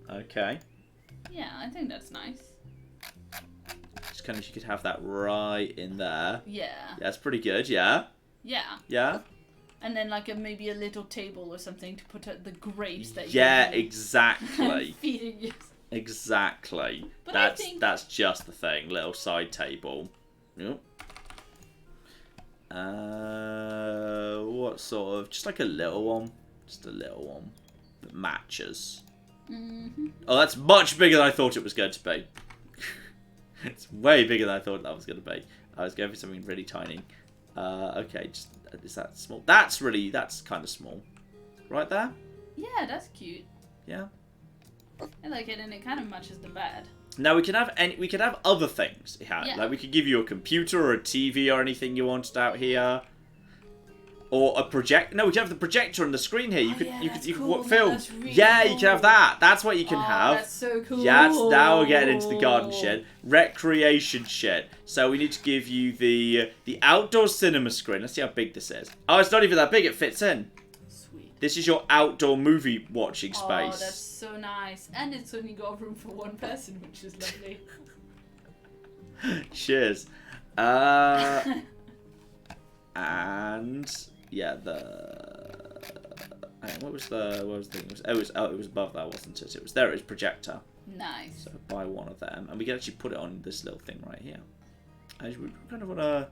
Yeah. Okay. Yeah, I think that's nice. Just kind of you could have that right in there. Yeah. That's pretty good. Yeah. Yeah. Yeah. And then like maybe a little table or something to put the grapes that exactly. feeding you. Exactly. But that's just the thing. Little side table. Yep. What sort of? Just like a little one. Just a little one that matches. Oh, that's much bigger than I thought it was going to be. It's way bigger than I thought that was going to be. I was going for something really tiny. Okay, just is that small? That's kind of small. Right there? Yeah, that's cute. Yeah. I like it, and it kind of matches the bed. Now we could have other things. Yeah. Like we could give you a computer or a TV or anything you wanted out here. Or a project. No, we could have the projector on the screen here. You could cool. film. That's really yeah, cool. you can have that. That's what you can have. That's so cool. Yeah, now we're getting into the garden shed. Recreation shed. So we need to give you the outdoor cinema screen. Let's see how big this is. Oh, it's not even that big. It fits in. Sweet. This is your outdoor movie watching space. Oh, that's so nice. And it's only got room for one person, which is lovely. Cheers. And yeah, what was the thing? It was above that, wasn't it? It was there. It was projector. Nice. So buy one of them, and we can actually put it on this little thing right here. We kind of want to.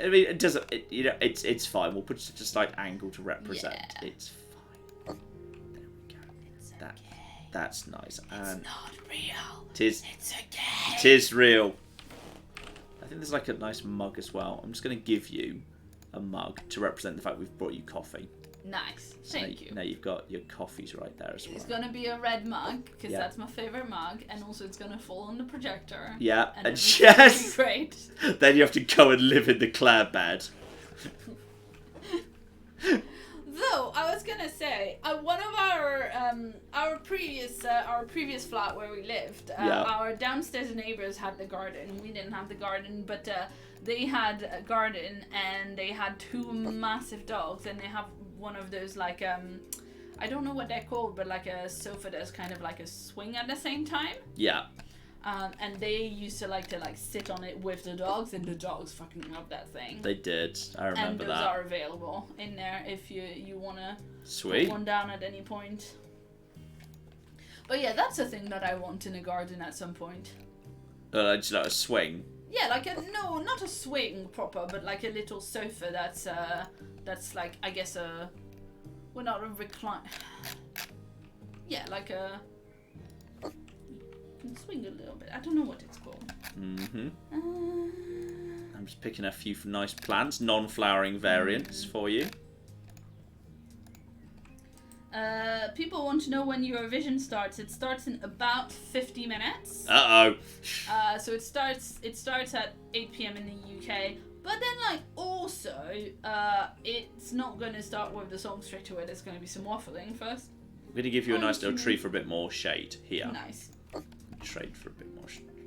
I mean, it doesn't. It's fine. We'll put just like angle to represent. Yeah. It's fine. There we go. It's okay. That's nice. And it's not real. It's okay. It is real. I think there's like a nice mug as well. I'm just going to give you a mug to represent the fact we've brought you coffee. Nice. So Thank you. Now you've got your coffees right there as well. It's going to be a red mug, because that's my favourite mug, and also it's going to fall on the projector. Yeah, and yes! Great. Then you have to go and live in the Claire bed. Though I was gonna say, one of our previous flat where we lived, our downstairs neighbors had the garden. We didn't have the garden, but they had a garden, and they had two massive dogs, and they have one of those like I don't know what they're called, but like a sofa that's kind of like a swing at the same time. Yeah. And they used to like sit on it with the dogs, and the dogs fucking love that thing. They did. I remember and those are available in there if you wanna put one down at any point. But yeah, that's a thing that I want in a garden at some point. Just like a swing. Yeah, like not a swing proper, but like a little sofa that's like, I guess not a recline. Yeah, like a. Swing a little bit. I don't know what it's called. I'm just picking a few nice plants, non-flowering variants for you. People want to know when Eurovision starts. It starts in about 50 minutes. So it starts at 8 p.m. in the UK. But then, like, also, it's not going to start with the song straight away. There's going to be some waffling first. I'm going to give you a nice little tree for a bit more shade here. Nice. Trade for a bit more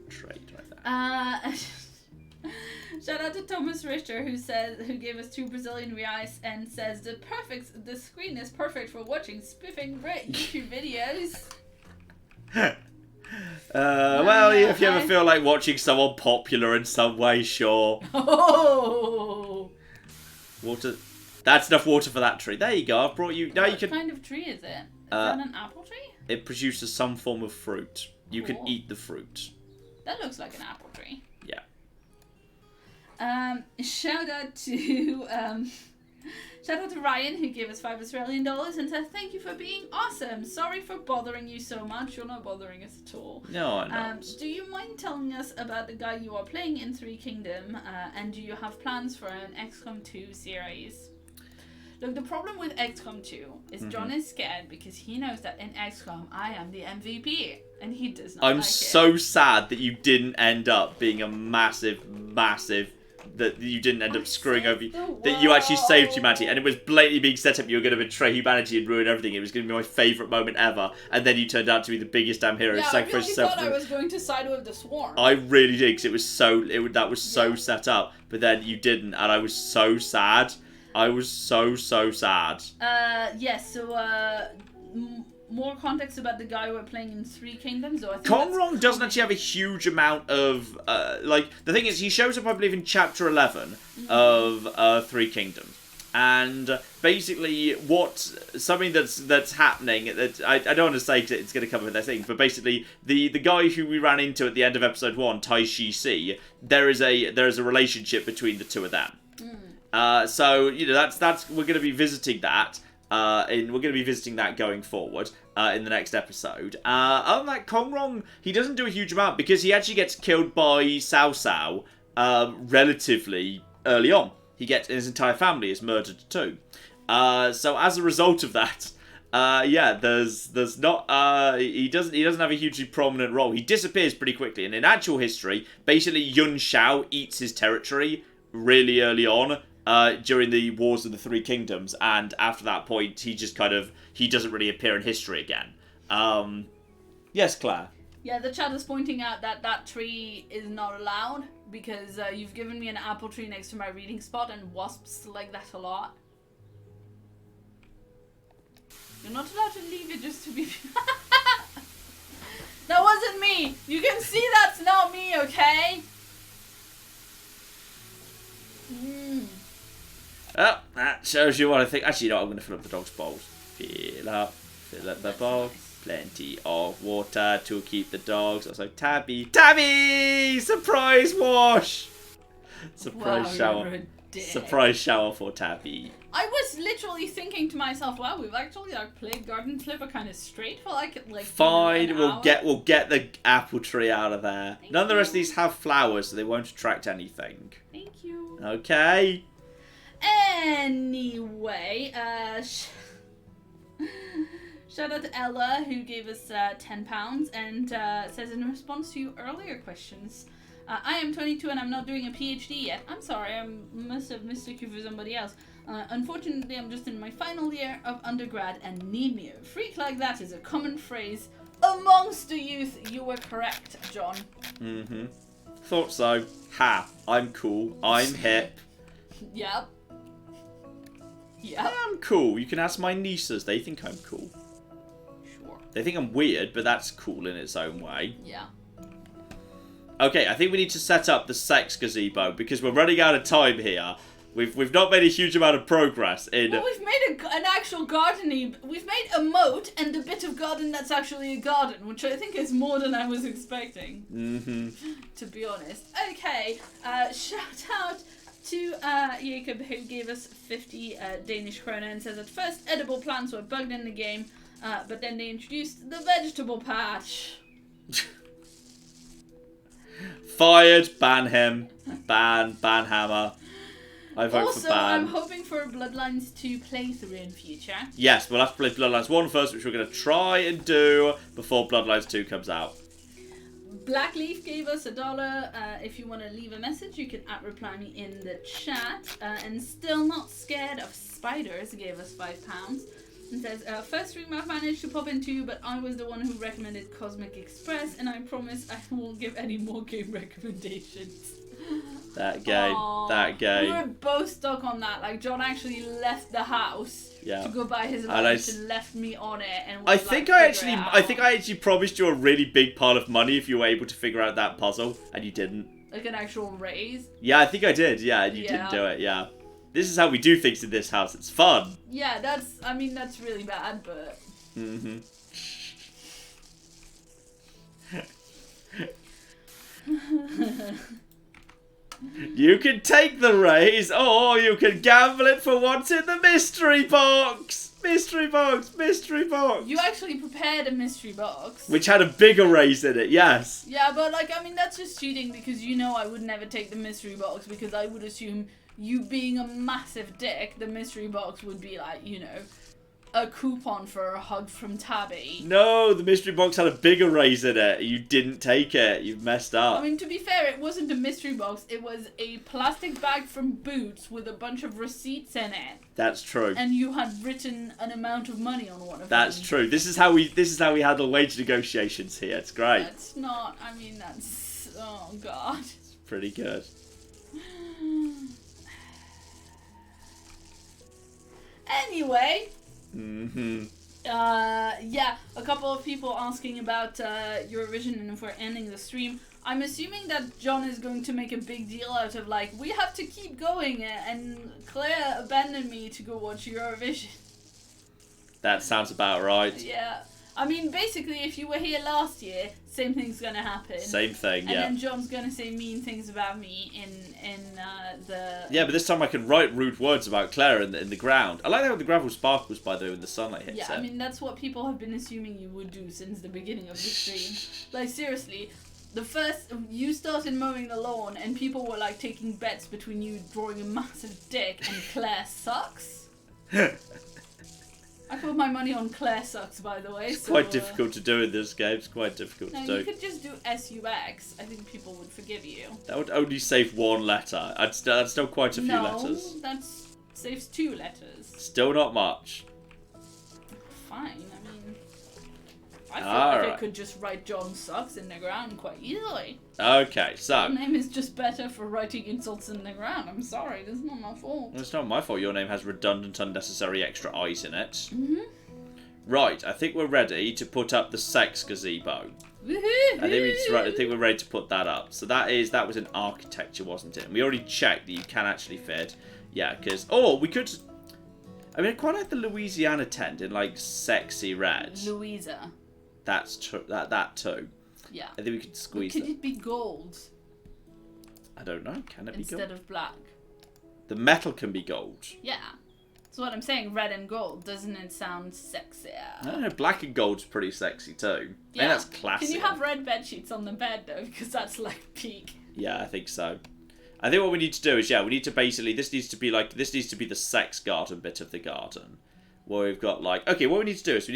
trade right there. Shout out to Thomas Richter who gave us 2 Brazilian reais and says the screen is perfect for watching spiffing great YouTube videos. Well, if you ever feel like watching someone popular in some way, sure. Oh. Water. That's enough water for that tree. There you go. I've brought you. Now you can. What kind of tree is it? Is that an apple tree? It produces some form of fruit. You can eat the fruit. That looks like an apple tree. Yeah. Shout out to Ryan, who gave us $5 Australian and said, "Thank you for being awesome. Sorry for bothering you so much. You're not bothering us at all. No, I'm not. Do you mind telling us about the guy you are playing in Three Kingdom? And do you have plans for an XCOM 2 series?" Look, the problem with XCOM 2 is John is scared because he knows that in XCOM I am the MVP, and he does not. I'm so sad that you didn't end up being a massive. That you didn't end up screwing over. That you actually saved humanity, and it was blatantly being set up. You were going to betray humanity and ruin everything. It was going to be my favourite moment ever, and then you turned out to be the biggest damn hero. Yeah, I really thought I was going to side with the Swarm. I really did, because it was so. That was so set up, but then you didn't, and I was so sad. I was so sad. Yes. So more context about the guy we're playing in Three Kingdoms. So I think Kongrong doesn't actually have a huge amount of the thing is, he shows up, I believe, in chapter 11 of Three Kingdoms, and basically something that's happening that I don't want to say because it's going to cover their thing, but basically the guy who we ran into at the end of episode 1, Tai Shi Si, there is a relationship between the two of them. So that's we're going to be visiting that. We're going to be visiting that going forward in the next episode. Other than that, Kongrong, he doesn't do a huge amount because he actually gets killed by Cao Cao relatively early on. His entire family is murdered too. So as a result of that, there's not he doesn't have a hugely prominent role. He disappears pretty quickly, and in actual history, basically Yun Shao eats his territory really early on. During the Wars of the Three Kingdoms, and after that point, he doesn't really appear in history again. Yes, Claire? Yeah, the chat is pointing out that tree is not allowed, because you've given me an apple tree next to my reading spot, and wasps like that a lot. You're not allowed to leave it just to be... That wasn't me! You can see that's not me, okay? Oh, that shows you what I think. Actually, I'm going to fill up the dog's bowls. Fill up the bowl. Plenty of water to keep the dogs. Also, Tabby! Surprise wash! Surprise shower. Surprise shower for Tabby. I was literally thinking to myself, wow, we've actually played Garden Flipper kind of straight for Fine, we'll get the apple tree out of there. None of the rest of these have flowers, so they won't attract anything. Thank you. Okay. Anyway, shout out to Ella, who gave us £10 and says, in response to your earlier questions, I am 22 and I'm not doing a PhD yet. I'm sorry, I must have mistook you for somebody else. Unfortunately, I'm just in my final year of undergrad and need me. A freak like that is a common phrase amongst the youth. You were correct, John. Mm-hmm. Thought so. Ha, I'm cool. I'm hip. Yep. Yeah, I'm cool. You can ask my nieces. They think I'm cool. Sure. They think I'm weird, but that's cool in its own way. Yeah. Okay, I think we need to set up the sex gazebo because we're running out of time here. We've not made a huge amount of progress in... Well, we've made an actual gardening... We've made a moat and a bit of garden that's actually a garden, which I think is more than I was expecting. Mm-hmm. To be honest. Okay, shout out to Jacob, who gave us 50 Danish krona and says, at first edible plants were bugged in the game, but then they introduced the vegetable patch. Fired, ban him, ban Hammer. I vote also, for ban. I'm hoping for Bloodlines 2 playthrough in future. Yes, we'll have to play Bloodlines 1 first, which we're going to try and do before Bloodlines 2 comes out. Blackleaf gave us $1. If you want to leave a message, you can reply me in the chat. And Still Not Scared of Spiders gave us £5. And says, first stream I've managed to pop into, but I was the one who recommended Cosmic Express, and I promise I won't give any more game recommendations. That game. Aww. That game. We were both stuck on that. Like, John actually left the house to go buy his lunch and left me on it. And I think I actually promised you a really big pile of money if you were able to figure out that puzzle, and you didn't. Like an actual raise? Yeah, I think I did. Yeah, and you didn't do it. Yeah. This is how we do things in this house. It's fun. Yeah, that's really bad, but... Mm-hmm. You can take the raise, or you can gamble it for what's in the mystery box. Mystery box, mystery box. You actually prepared a mystery box. Which had a bigger raise in it, yes. Yeah, but like, I mean, that's just cheating because you know I would never take the mystery box because I would assume you being a massive dick, the mystery box would be like, you know, a coupon for a hug from Tabby. No, the mystery box had a bigger raise in it. You didn't take it. You've messed up. I mean, to be fair, it wasn't a mystery box. It was a plastic bag from Boots with a bunch of receipts in it. That's true. And you had written an amount of money on one of them. That's true. This is how we handle wage negotiations here. It's great. That's not. I mean, that's. Oh God. It's pretty good. Anyway. Mm-hmm. Yeah, a couple of people asking about Eurovision and if we're ending the stream. I'm assuming that John is going to make a big deal out of like, we have to keep going and Claire abandoned me to go watch Eurovision. That sounds about right. Yeah. I mean, basically, if you were here last year, same thing's gonna happen. Same thing, yeah. And then John's gonna say mean things about me in the... Yeah, but this time I can write rude words about Claire in the ground. I like how the gravel sparkles, by the way, when the sunlight hits it. Yeah, I mean, that's what people have been assuming you would do since the beginning of the stream. Like, seriously, you started mowing the lawn and people were, like, taking bets between you drawing a massive dick and Claire sucks. I put my money on Claire sucks, by the way. It's quite difficult to do in this game. It's quite difficult to do. You could just do SUX. I think people would forgive you. That would only save one letter. That's still quite a few letters. No, that saves 2 letters. Still not much. Fine, I mean... I feel like I could just write John sucks in the ground quite easily. Okay, so... Your name is just better for writing insults in the ground. I'm sorry, this is not my fault. It's not my fault. Your name has redundant, unnecessary extra eyes in it. Mm-hmm. Right, I think we're ready to put up the sex gazebo. Woohoo! I think we're ready to put that up. So that was in architecture, wasn't it? And we already checked that you can actually fit. Yeah, because... Oh, we could... I mean, I quite like the Louisiana tent in, like, sexy red. Louisa. That's true. That too. Yeah. I think we could squeeze that. Could it be gold? I don't know. Can it be gold? Instead of black. The metal can be gold. Yeah. That's what I'm saying. Red and gold. Doesn't it sound sexier? I don't know. Black and gold's pretty sexy too. Yeah. I think that's classic. Can you have red bed sheets on the bed though? Because that's like peak. Yeah, I think so. I think what we need to do is, we need to basically, this needs to be the sex garden bit of the garden. Where we've got like, okay, what we need to do is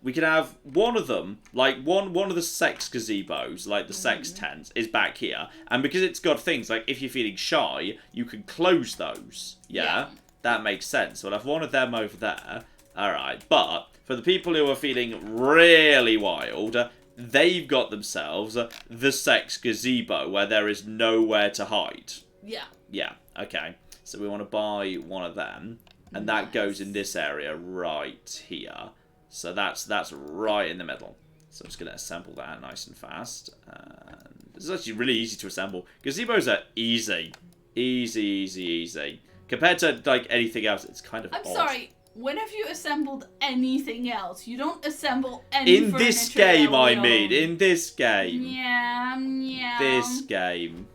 we can have one of them, like one of the sex gazebos, like the sex tents, is back here. And because it's got things like, if you're feeling shy, you can close those. Yeah. That makes sense. We'll have one of them over there. Alright, but for the people who are feeling really wild, they've got themselves the sex gazebo where there is nowhere to hide. Yeah. Yeah, okay. So we want to buy one of them. And that goes in this area right here. So that's right in the middle. So I'm just going to assemble that nice and fast. And this is actually really easy to assemble. Gazebos are easy. Easy, easy, easy. Compared to like anything else, it's kind of odd. Sorry. When have you assembled anything else? You don't assemble any in this game, I mean. In this game. Yeah. This game.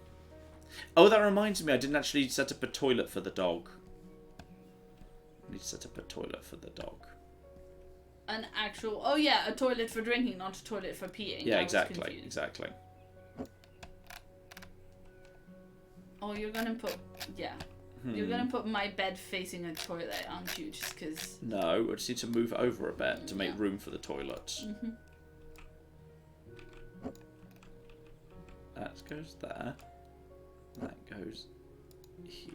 Oh, that reminds me. I didn't actually set up a toilet for the dog. I need to set up a toilet for the dog. An actual... Oh, yeah. A toilet for drinking, not a toilet for peeing. Yeah, exactly. Oh, you're going to put... Yeah. You're going to put my bed facing a toilet, aren't you? Just because... No, I just need to move it over a bit to make room for the toilet. Mm-hmm. That goes there. That goes here.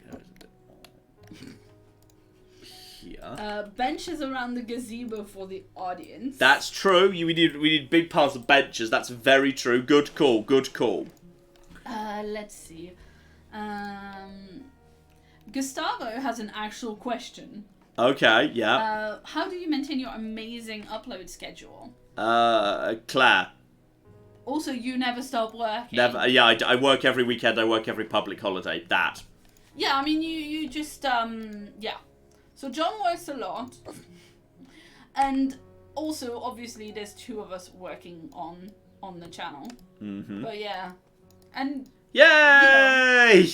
Goes a bit more here. Benches around the gazebo for the audience. That's true. We need big piles of benches. That's very true. Good call. Good call. Let's see. Gustavo has an actual question. Okay, yeah. How do you maintain your amazing upload schedule? Claire. Also, you never stop working. Never. Yeah, I work every weekend. I work every public holiday. That. Yeah, I mean, you just, yeah. So John works a lot. And also, obviously, there's two of us working on the channel. Mm-hmm. But yeah. And... Yay! You know,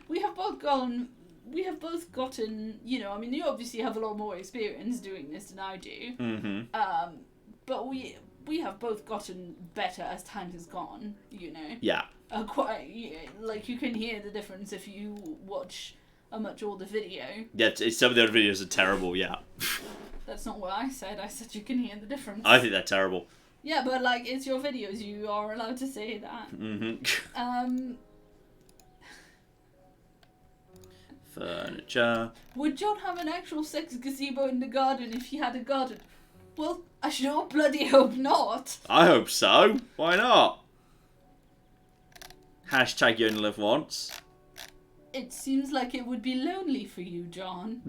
we have both gotten, you know, I mean, you obviously have a lot more experience doing this than I do. Mm-hmm. But we have both gotten better as time has gone, you know. Yeah. Like, you can hear the difference if you watch a much older video. Yeah, some of the other videos are terrible, yeah. That's not what I said. I said you can hear the difference. I think they're terrible. Yeah, but, like, it's your videos. You are allowed to say that. Mm-hmm. Furniture. Would John have an actual sex gazebo in the garden if he had a garden? Well, I sure bloody hope not. I hope so. Why not? Hashtag you only live once. It seems like it would be lonely for you, John.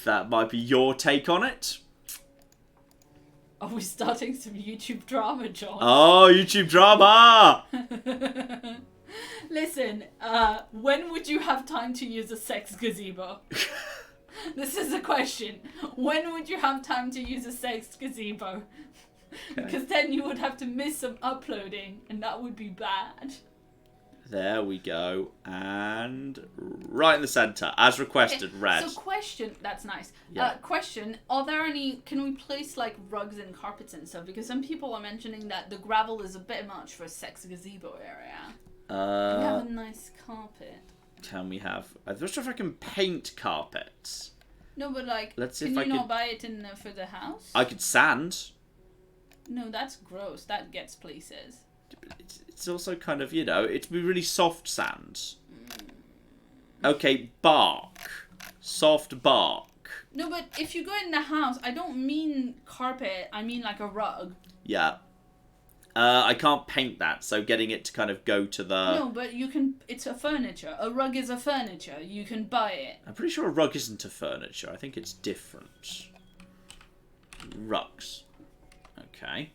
That might be your take on it. Are we starting some YouTube drama, John? Oh, YouTube drama! Listen, when would you have time to use a sex gazebo? This is a question. When would you have time to use a sex gazebo? Okay. Because then you would have to miss some uploading, and that would be bad. There we go. And right in the centre, as requested, okay, red. So question, that's nice. Yeah. Question, are there any, can we place like rugs and carpets and stuff? Because some people are mentioning that the gravel is a bit much for a sex gazebo area. We have a nice carpet. Can we have... I'm not sure if I can paint carpets. No, but like, let's see can if you I not buy it in for the house? I could sand. No, that's gross. That gets places. It's also kind of, you know, it'd be really soft sand. Okay, bark. Soft bark. No, but if you go in the house, I don't mean carpet. I mean like a rug. Yeah. I can't paint that, so getting it to kind of go to the... No, but you can... It's a furniture. A rug is a furniture. You can buy it. I'm pretty sure a rug isn't a furniture. I think it's different. Rugs. Okay.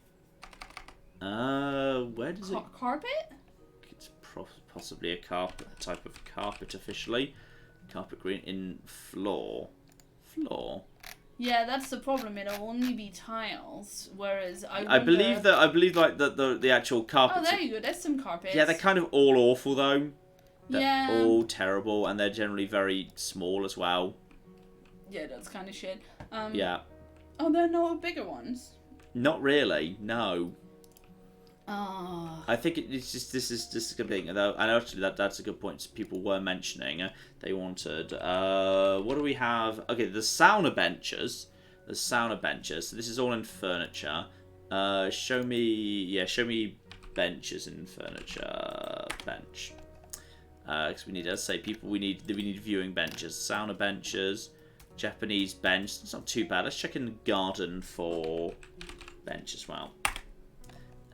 Where does it... Carpet? It's possibly a carpet, type of carpet officially. Carpet green in floor. Floor? Yeah, that's the problem. It'll only be tiles, whereas I believe like the actual carpets. Oh, there you go. There's some carpets. Yeah, they're kind of all awful though. They're Yeah. all terrible, and they're generally very small as well. Yeah, that's kind of shit. Yeah. Oh, they're not bigger ones. Not really. No. Ah. I think it's just a good thing. Although, and actually, that's a good point. People were mentioning they wanted. What do we have? Okay, the sauna benches. The sauna benches. So this is all in furniture. Show me benches in furniture. Bench. Because we need, as I say, we need viewing benches. Sauna benches. Japanese bench. It's not too bad. Let's check in the garden for bench as well.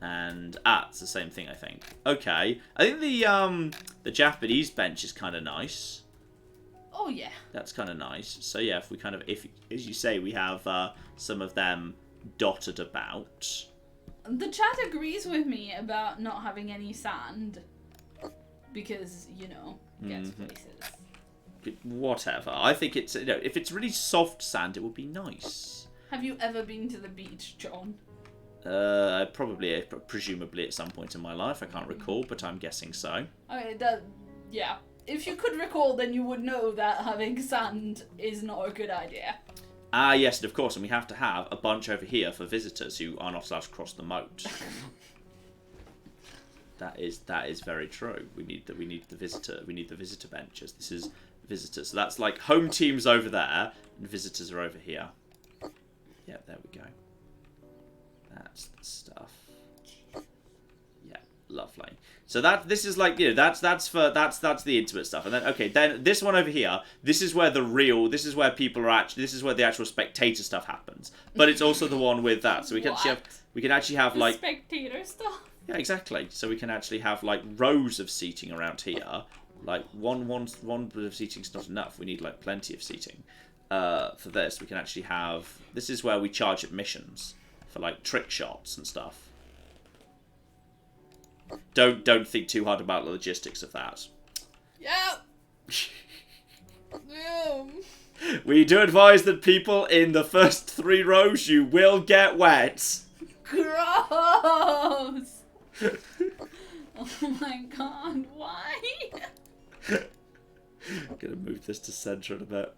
And it's the same thing, I think. Okay, I think the Japanese bench is kind of nice. Oh yeah. That's kind of nice. So yeah, if as you say, we have some of them dotted about. The chat agrees with me about not having any sand because gets places. Whatever. I think it's if it's really soft sand, it would be nice. Have you ever been to the beach, John? Presumably at some point in my life. I can't recall, but I'm guessing so. Okay, yeah. If you could recall, then you would know that having sand is not a good idea. Yes, and of course, and we have to have a bunch over here for visitors who are not allowed to cross the moat. That is very true. We need the visitor benches. This is visitors. So that's like home teams over there, and visitors are over here. Yeah, there we go. That's the stuff. Yeah, lovely. So this is like, you know, that's the intimate stuff. And then okay, then this one over here, this is where people are actually, this is where the actual spectator stuff happens. But it's also the one with that. So we can actually have like spectator stuff. Yeah, exactly. So we can actually have like rows of seating around here. Like one bit of seating is not enough. We need like plenty of seating. For this, we can actually have. This is where we charge admissions for like trick shots and stuff. Don't think too hard about the logistics of that. Yeah. We do advise that people in the first 3 rows, you will get wet. Gross. Oh my god, why? I'm gonna move this to centre in a bit.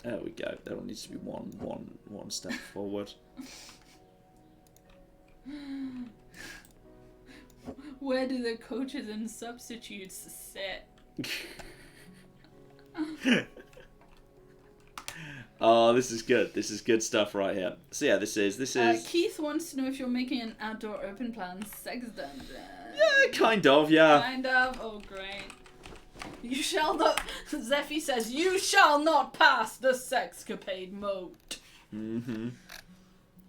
There we go. There needs to be one step forward. Where do the coaches and substitutes sit? Oh, this is good. This is good stuff right here. So yeah, this is. Keith wants to know if you're making an outdoor open plan sex dungeon. Yeah, kind of. Yeah. Kind of. Oh, great. You shall not. Zeffy says you shall not pass the sexcapade moat. Mm-hmm.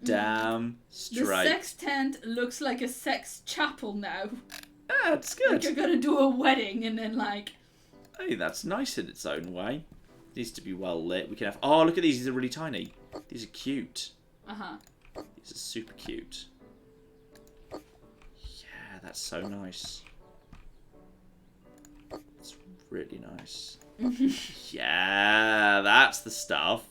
Damn straight. The sex tent looks like a sex chapel now. Ah, it's good. Like you're gonna do a wedding and then like. Hey, that's nice in its own way. Needs to be well lit. We can have. Oh, look at these. These are really tiny. These are cute. These are super cute. Yeah, that's so nice. It's really nice. Yeah, that's the stuff.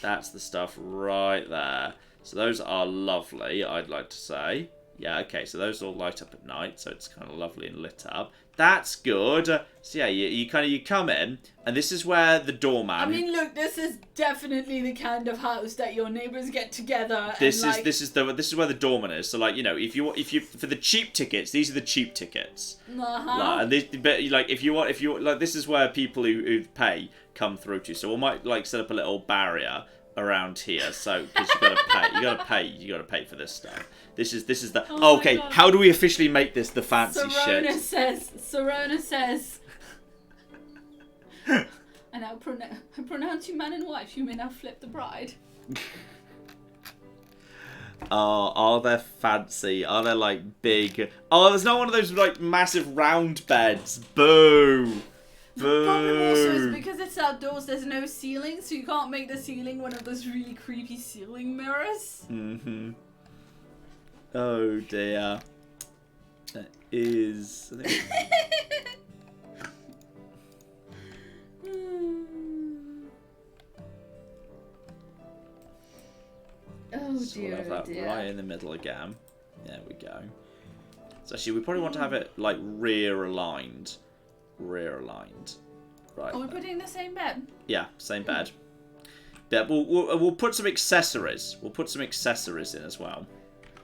That's the stuff right there. So those are lovely, I'd like to say. Yeah, okay, so those all light up at night, so it's kind of lovely and lit up. That's good. So yeah, you come in, and this is where the doorman. I mean, look, this is definitely the kind of house that your neighbours get together. This is where the doorman is. So like, you know, if you for the cheap tickets, these are the cheap tickets. And this, but like if you like, this is where people who pay come through to. So we might like set up a little barrier around here, so because you gotta pay for this stuff. This is the okay. God. How do we officially make this the fancy Serona shit? Serona says, and I pronounce you man and wife. You may now flip the bride. Are they fancy? Are they like big? Oh, there's not one of those like massive round beds. Boo. The problem also is because it's outdoors, there's no ceiling, so you can't make the ceiling one of those really creepy ceiling mirrors. Mm-hmm. Oh dear. That is... Oh so dear, we'll have that dear. right in the middle again. There we go. So actually we probably want to have it like rear aligned. Right. Are we putting the same bed? Yeah, same bed. But we'll put some accessories. We'll put some accessories in as well.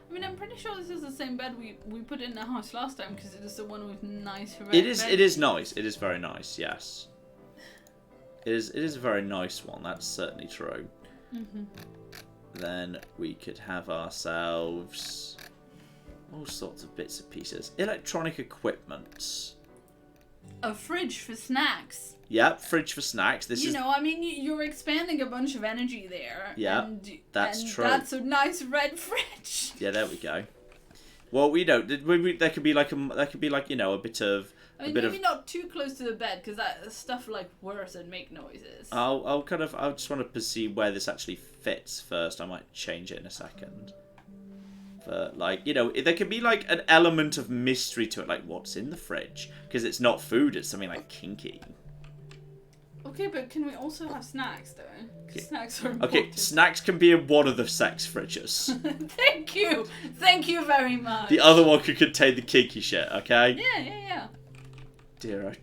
I mean, I'm pretty sure this is the same bed we put in the house last time because it is the one with nice red It is. bed. It is nice. It is very nice. Yes. It is a very nice one. That's certainly true. Mm-hmm. Then we could have ourselves all sorts of bits and pieces. Electronic equipment. A fridge for snacks. Yep, fridge for snacks. I mean, you're expanding a bunch of energy there. Yeah, that's true. That's a nice red fridge. Yeah, there we go. Well, there could be like a bit of. I mean, maybe not too close to the bed because that stuff like whirs and make noises. I just want to see where this actually fits first. I might change it in a second. But there could be like an element of mystery to it, like what's in the fridge, because it's not food; it's something like kinky. Okay, but can we also have snacks though? Okay. Snacks are important. Okay, snacks can be in one of the sex fridges. Thank you very much. The other one could contain the kinky shit. Okay. Yeah. Dear,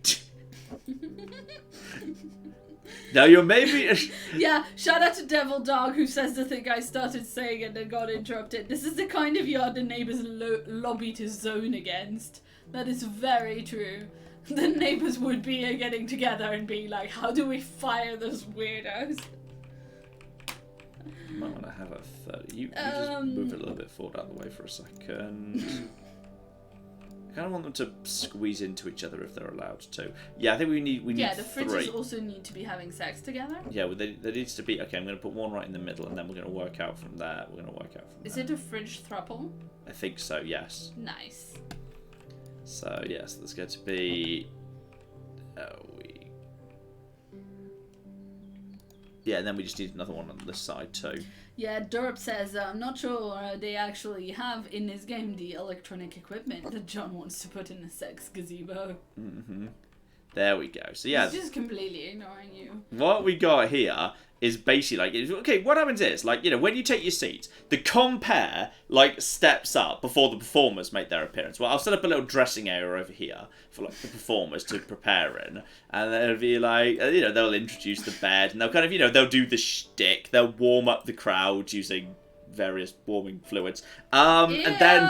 now you're maybe. Yeah, shout out to Devil Dog who says the thing I started saying and then got interrupted. This is the kind of yard the neighbours lobby to zone against. That is very true. The neighbours would be getting together and being like, how do we fire those weirdos? Might want to have a 30. You just move it a little bit forward out of the way for a second. kind of want them to squeeze into each other if they're allowed to. Yeah, I think we need Yeah, the 3. fridges also need to be having sex together. Yeah, well, there needs to be... Okay, I'm going to put one right in the middle, and then we're going to work out from there. Is it a fridge throuple? I think so, yes. Nice. So, yes, there's going to be... Yeah, and then we just need another one on this side too. Yeah, Derp says, I'm not sure they actually have in this game the electronic equipment that John wants to put in a sex gazebo. Mm-hmm. There we go. So yeah, he's just completely ignoring you. What we got here is basically like, okay, what happens is, like, you know, when you take your seat, the compere, like, steps up before the performers make their appearance. Well, I'll set up a little dressing area over here for, like, the performers to prepare in. And then it'll be like, you know, they'll introduce the bed, and they'll kind of, you know, they'll do the shtick. They'll warm up the crowd using various warming fluids. And then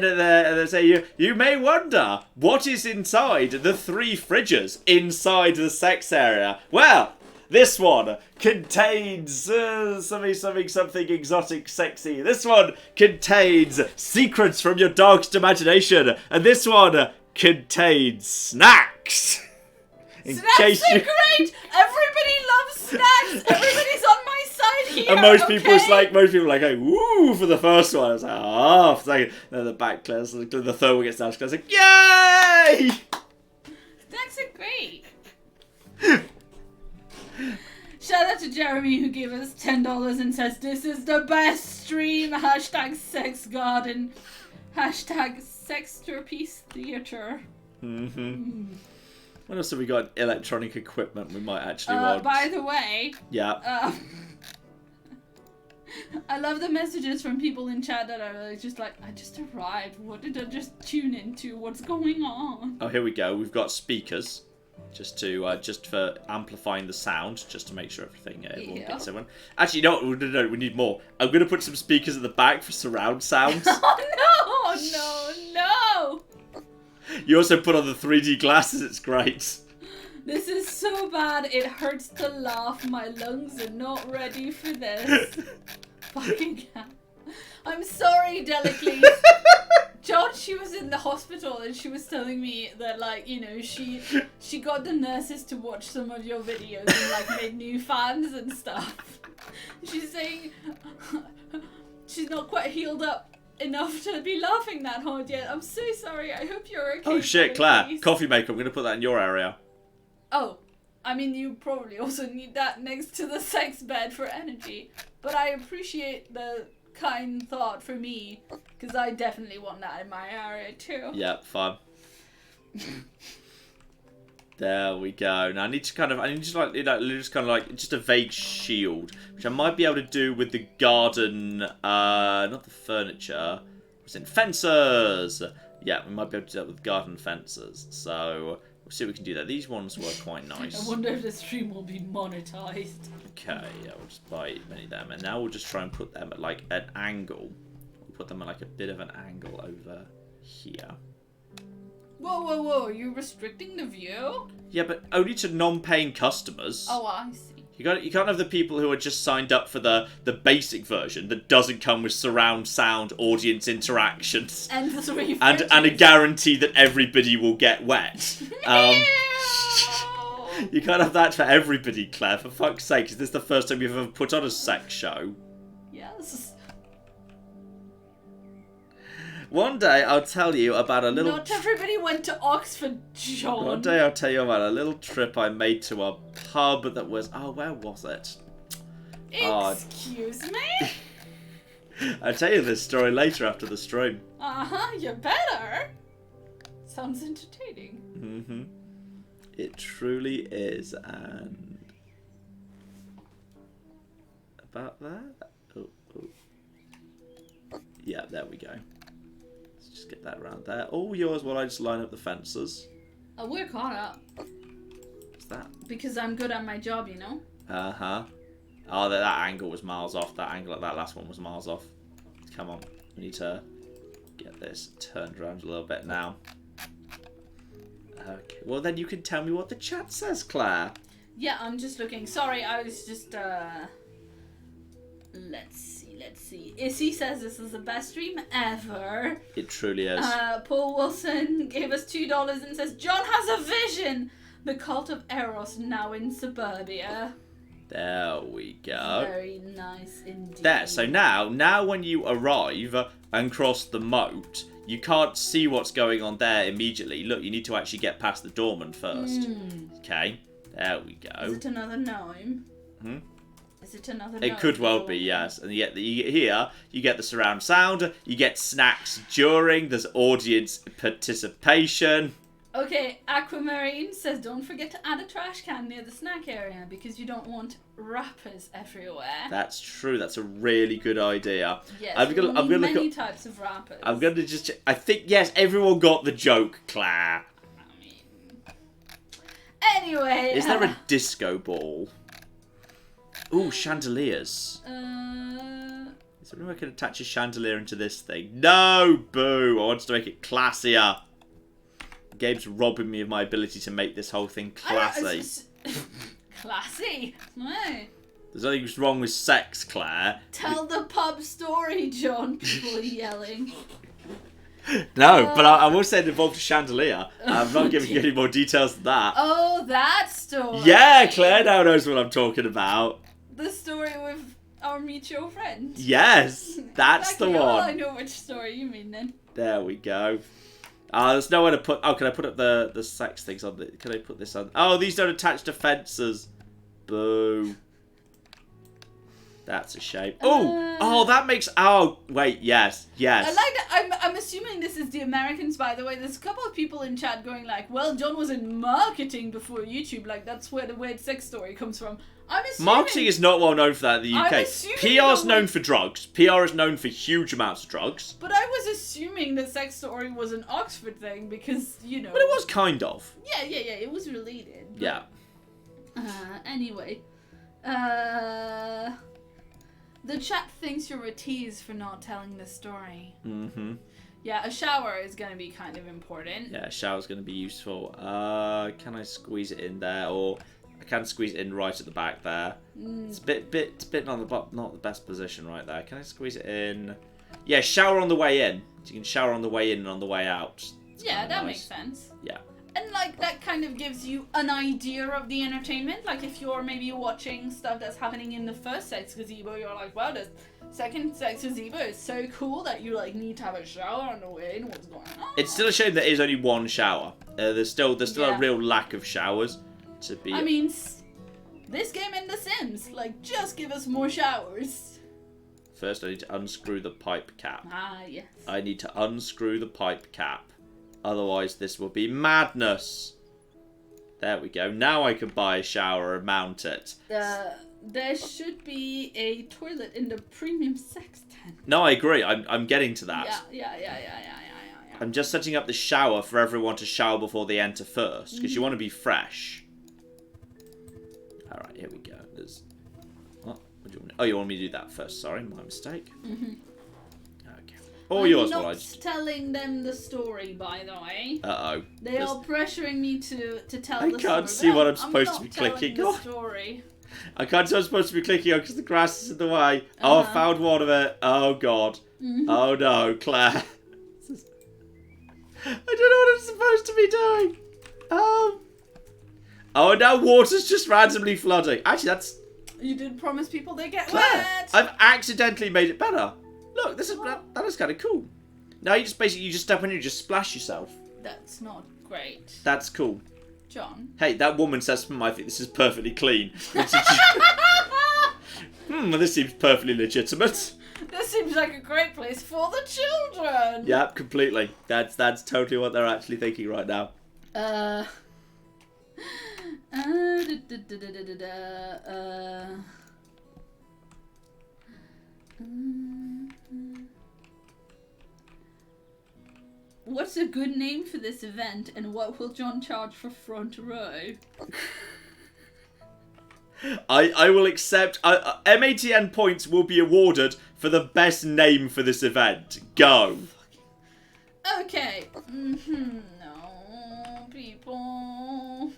they say, you may wonder, what is inside the 3 fridges inside the sex area? Well, this one contains something exotic, sexy. This one contains secrets from your darkest imagination. And this one contains snacks. Snacks are great! Everybody loves snacks! Everybody's on my side here! And most people are like, hey, woo, for the first one. I was like, oh, for a second. Then the back clears, the third one gets down, it's like, yay! Snacks are great! Shout out to Jeremy who gave us $10 and says, this is the best stream! Hashtag sex garden. Hashtag sexterpiece theater. Mm-hmm. What else have we got? Electronic equipment we might actually want. By the way. Yeah. I love the messages from people in chat that are just like, I just arrived. What did I just tune into? What's going on? Oh, here we go. We've got speakers. Just for amplifying the sound, just to make sure everyone gets everyone. Actually, no, we need more. I'm going to put some speakers at the back for surround sound. Oh, no! You also put on the 3D glasses, it's great. This is so bad, it hurts to laugh. My lungs are not ready for this. Fucking hell. I'm sorry, Delicately. John, she was in the hospital and she was telling me that, like, you know, she got the nurses to watch some of your videos and, like, made new fans and stuff. She's saying she's not quite healed up enough to be laughing that hard yet. I'm so sorry. I hope you're okay. Oh shit, Claire. Coffee maker. I'm going to put that in your area. Oh. I mean, you probably also need that next to the sex bed for energy. But I appreciate the kind thought for me, because I definitely want that in my area too. Yep, fine. There we go. Now I need to like, you know, just kind of like, just a vague shield, which I might be able to do with the garden, not the furniture, what's in fences. Yeah, we might be able to do that with garden fences. So we'll see if we can do that. These ones were quite nice. I wonder if the stream will be monetized. Okay, yeah, we'll just buy many of them, and now we'll just try and put them at like an angle. We'll put them at like a bit of an angle over here. Whoa, you're restricting the view? Yeah, but only to non-paying customers. Oh, I see. You can't have the people who are just signed up for the basic version that doesn't come with surround sound, audience interactions, and the 3 and a guarantee that everybody will get wet. You can't have that for everybody, Claire. For fuck's sake, is this the first time you've ever put on a sex show? Yes. One day I'll tell you about a little... Not everybody went to Oxford, John. One day I'll tell you about a little trip I made to a pub that was... Oh, where was it? Excuse me? I'll tell you this story later after the stream. Uh-huh, you better. Sounds entertaining. Mm-hmm. It truly is, and... About that? Oh. Yeah, there we go. Let's just get that around there. All yours while I just line up the fences. Oh, we're caught up. What's that? Because I'm good at my job, you know? Uh-huh. Oh, that angle was miles off. That angle of that last one was miles off. Come on. We need to get this turned around a little bit now. Okay. Well, then you can tell me what the chat says, Claire. Yeah, I'm just looking. Sorry, I was just, let's see. let's see. Issy says this is the best stream ever. It truly is. Paul Wilson gave us $2 and says, John has a vision! The cult of Eros now in suburbia. There we go. Very nice indeed. There, so now when you arrive and cross the moat, you can't see what's going on there immediately. Look, you need to actually get past the doorman first. Okay, there we go. Is it another gnome? Is it another gnome? It could well be, yes. And you get here, you get the surround sound, you get snacks during, there's audience participation. Okay, Aquamarine says don't forget to add a trash can near the snack area because you don't want wrappers everywhere. That's true. That's a really good idea. Yes, I'm gonna many types of wrappers. I'm gonna just. I think yes, everyone got the joke, Claire. I mean, anyway. Is there a disco ball? Ooh, chandeliers. Is there anyone who can attach a chandelier into this thing? No, boo! I want to make it classier. Gabe's robbing me of my ability to make this whole thing classy. Classy? No. There's nothing wrong with sex, Claire. Tell the pub story, John. People are yelling. No, but I will say it involved a chandelier. I'm not giving you any more details than that. Oh, that story. Yeah, Claire now knows what I'm talking about. The story with our mutual friend. Yes, that's the one. I know which story you mean then. There we go. There's nowhere to put... Oh, can I put up the sex things on? Can I put this on? Oh, these don't attach to fences. Boo. That's a shame. Oh, that makes... Oh, wait, yes. I like that. I'm assuming this is the Americans, by the way. There's a couple of people in chat going like, well, John was in marketing before YouTube. Like, that's where the weird sex story comes from. I'm assuming... Marketing is not well known for that in the UK. PR is known for drugs. PR is known for huge amounts of drugs. But I was assuming that sex story was an Oxford thing because, you know... But it was kind of. Yeah. It was related. But... Yeah. Anyway. The chat thinks you're a tease for not telling the story. Mm-hmm. Yeah, a shower is going to be kind of important. Yeah, a shower's going to be useful. Can I squeeze it in there? Or I can squeeze it in right at the back there. It's a bit on the bottom, not the best position right there. Can I squeeze it in? Yeah, shower on the way in. So you can shower on the way in and on the way out. It's yeah, that nice. makes sense. Yeah. And, like, that kind of gives you an idea of the entertainment. Like, if you're maybe watching stuff that's happening in the first sex gazebo, you're like, wow, the second sex gazebo is so cool that you, like, need to have a shower on the way in. What's going on? It's still a shame there is only one shower. There's still a real lack of showers to be... I mean, this game and The Sims, like, just give us more showers. First, I need to unscrew the pipe cap. Ah, yes. I need to unscrew the pipe cap. Otherwise, this will be madness. There we go. Now I can buy a shower and mount it. There should be a toilet in the premium sex tent. No, I agree. I'm getting to that. Yeah. I'm just setting up the shower for everyone to shower before they enter first, because you want to be fresh. All right, here we go. What do you want? Oh, you want me to do that first? Sorry, my mistake. Okay. Or yours, I'm not telling them the story, by the way. Uh-oh. They are pressuring me to tell the story. I can't see what I'm supposed to be clicking on. Story. I can't see what I'm supposed to be clicking on because the grass is in the way. Oh, I found one of it. Oh, God. Oh, no, Claire. I don't know what I'm supposed to be doing. Oh, now water's just randomly flooding. Actually, that's... You did promise people they get Claire, wet. I've accidentally made it better. Look, that is kind of cool. Now you just step in and you just splash yourself. That's not great. That's cool. John. Hey, that woman says, I think this is perfectly clean. This seems perfectly legitimate. This seems like a great place for the children. Yep, completely. That's totally what they're actually thinking right now. What's a good name for this event, and what will John charge for front row? I will accept. MATN points will be awarded for the best name for this event. Go. Okay. No, people.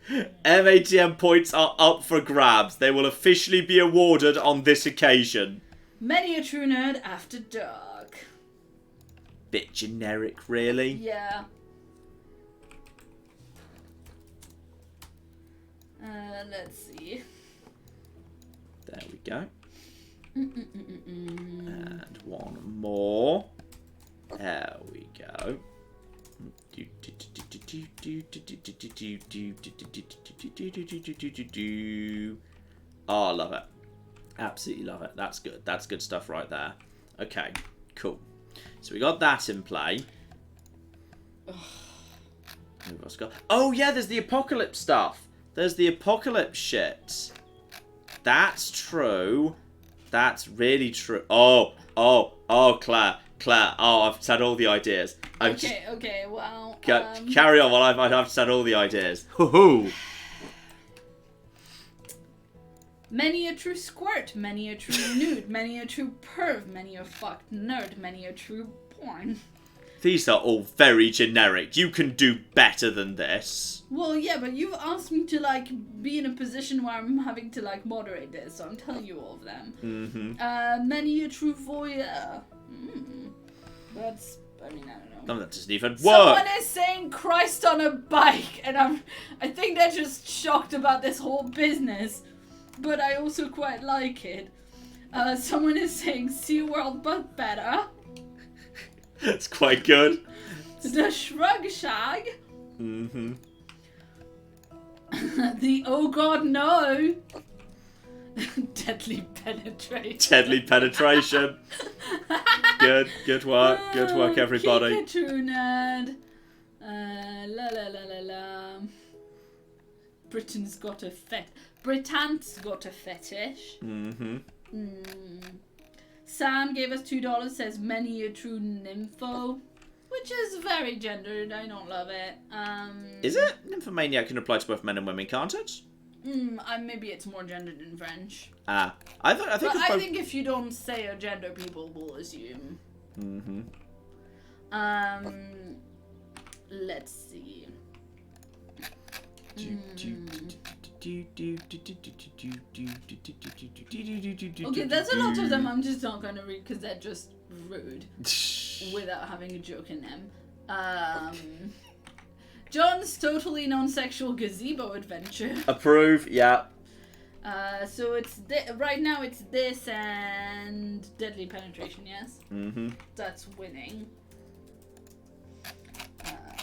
MATM points are up for grabs. They will officially be awarded on this occasion. Many a true nerd after dark. Bit generic, really. Yeah. Let's see. There we go. And one more. There we go. Oh, I love it. Absolutely love it. That's good. That's good stuff right there. Okay, cool. So we got that in play. Oh, yeah, there's the apocalypse stuff. There's the apocalypse shit. That's true. That's really true. Oh, Claire. Oh, I've said all the ideas. Okay, well... Carry on while I've said all the ideas. Hoo-hoo. Many a true squirt, many a true nude, many a true perv, many a fucked nerd, many a true porn. These are all very generic. You can do better than this. Well, yeah, but you've asked me to, like, be in a position where I'm having to, like, moderate this, so I'm telling you all of them. Mm-hmm. Many a true voyeur. That's, I mean, I don't know. No, that doesn't even work. Someone is saying Christ on a bike, and I think they're just shocked about this whole business. But I also quite like it. Someone is saying SeaWorld but better. That's quite good. The Shrug Shag. Mm-hmm. The Oh God No. Deadly Penetration. Deadly Penetration. Good work. Good work, everybody. Pikachu Nerd. La la la la la. Britain's got a fetish. Mm-hmm. Sam gave us $2, says many a true nympho, which is very gendered. I don't love it. Is it? Nymphomaniac can apply to both men and women, can't it? Maybe it's more gendered in French. I think if you don't say a gender, people will assume. Mm-hmm. Let's see. Okay, there's a lot of them I'm just not going to read because they're just rude without having a joke in them. John's totally non-sexual gazebo adventure. Approve, yeah. So it's right now it's this and Deadly Penetration, yes? Mm-hmm. That's winning.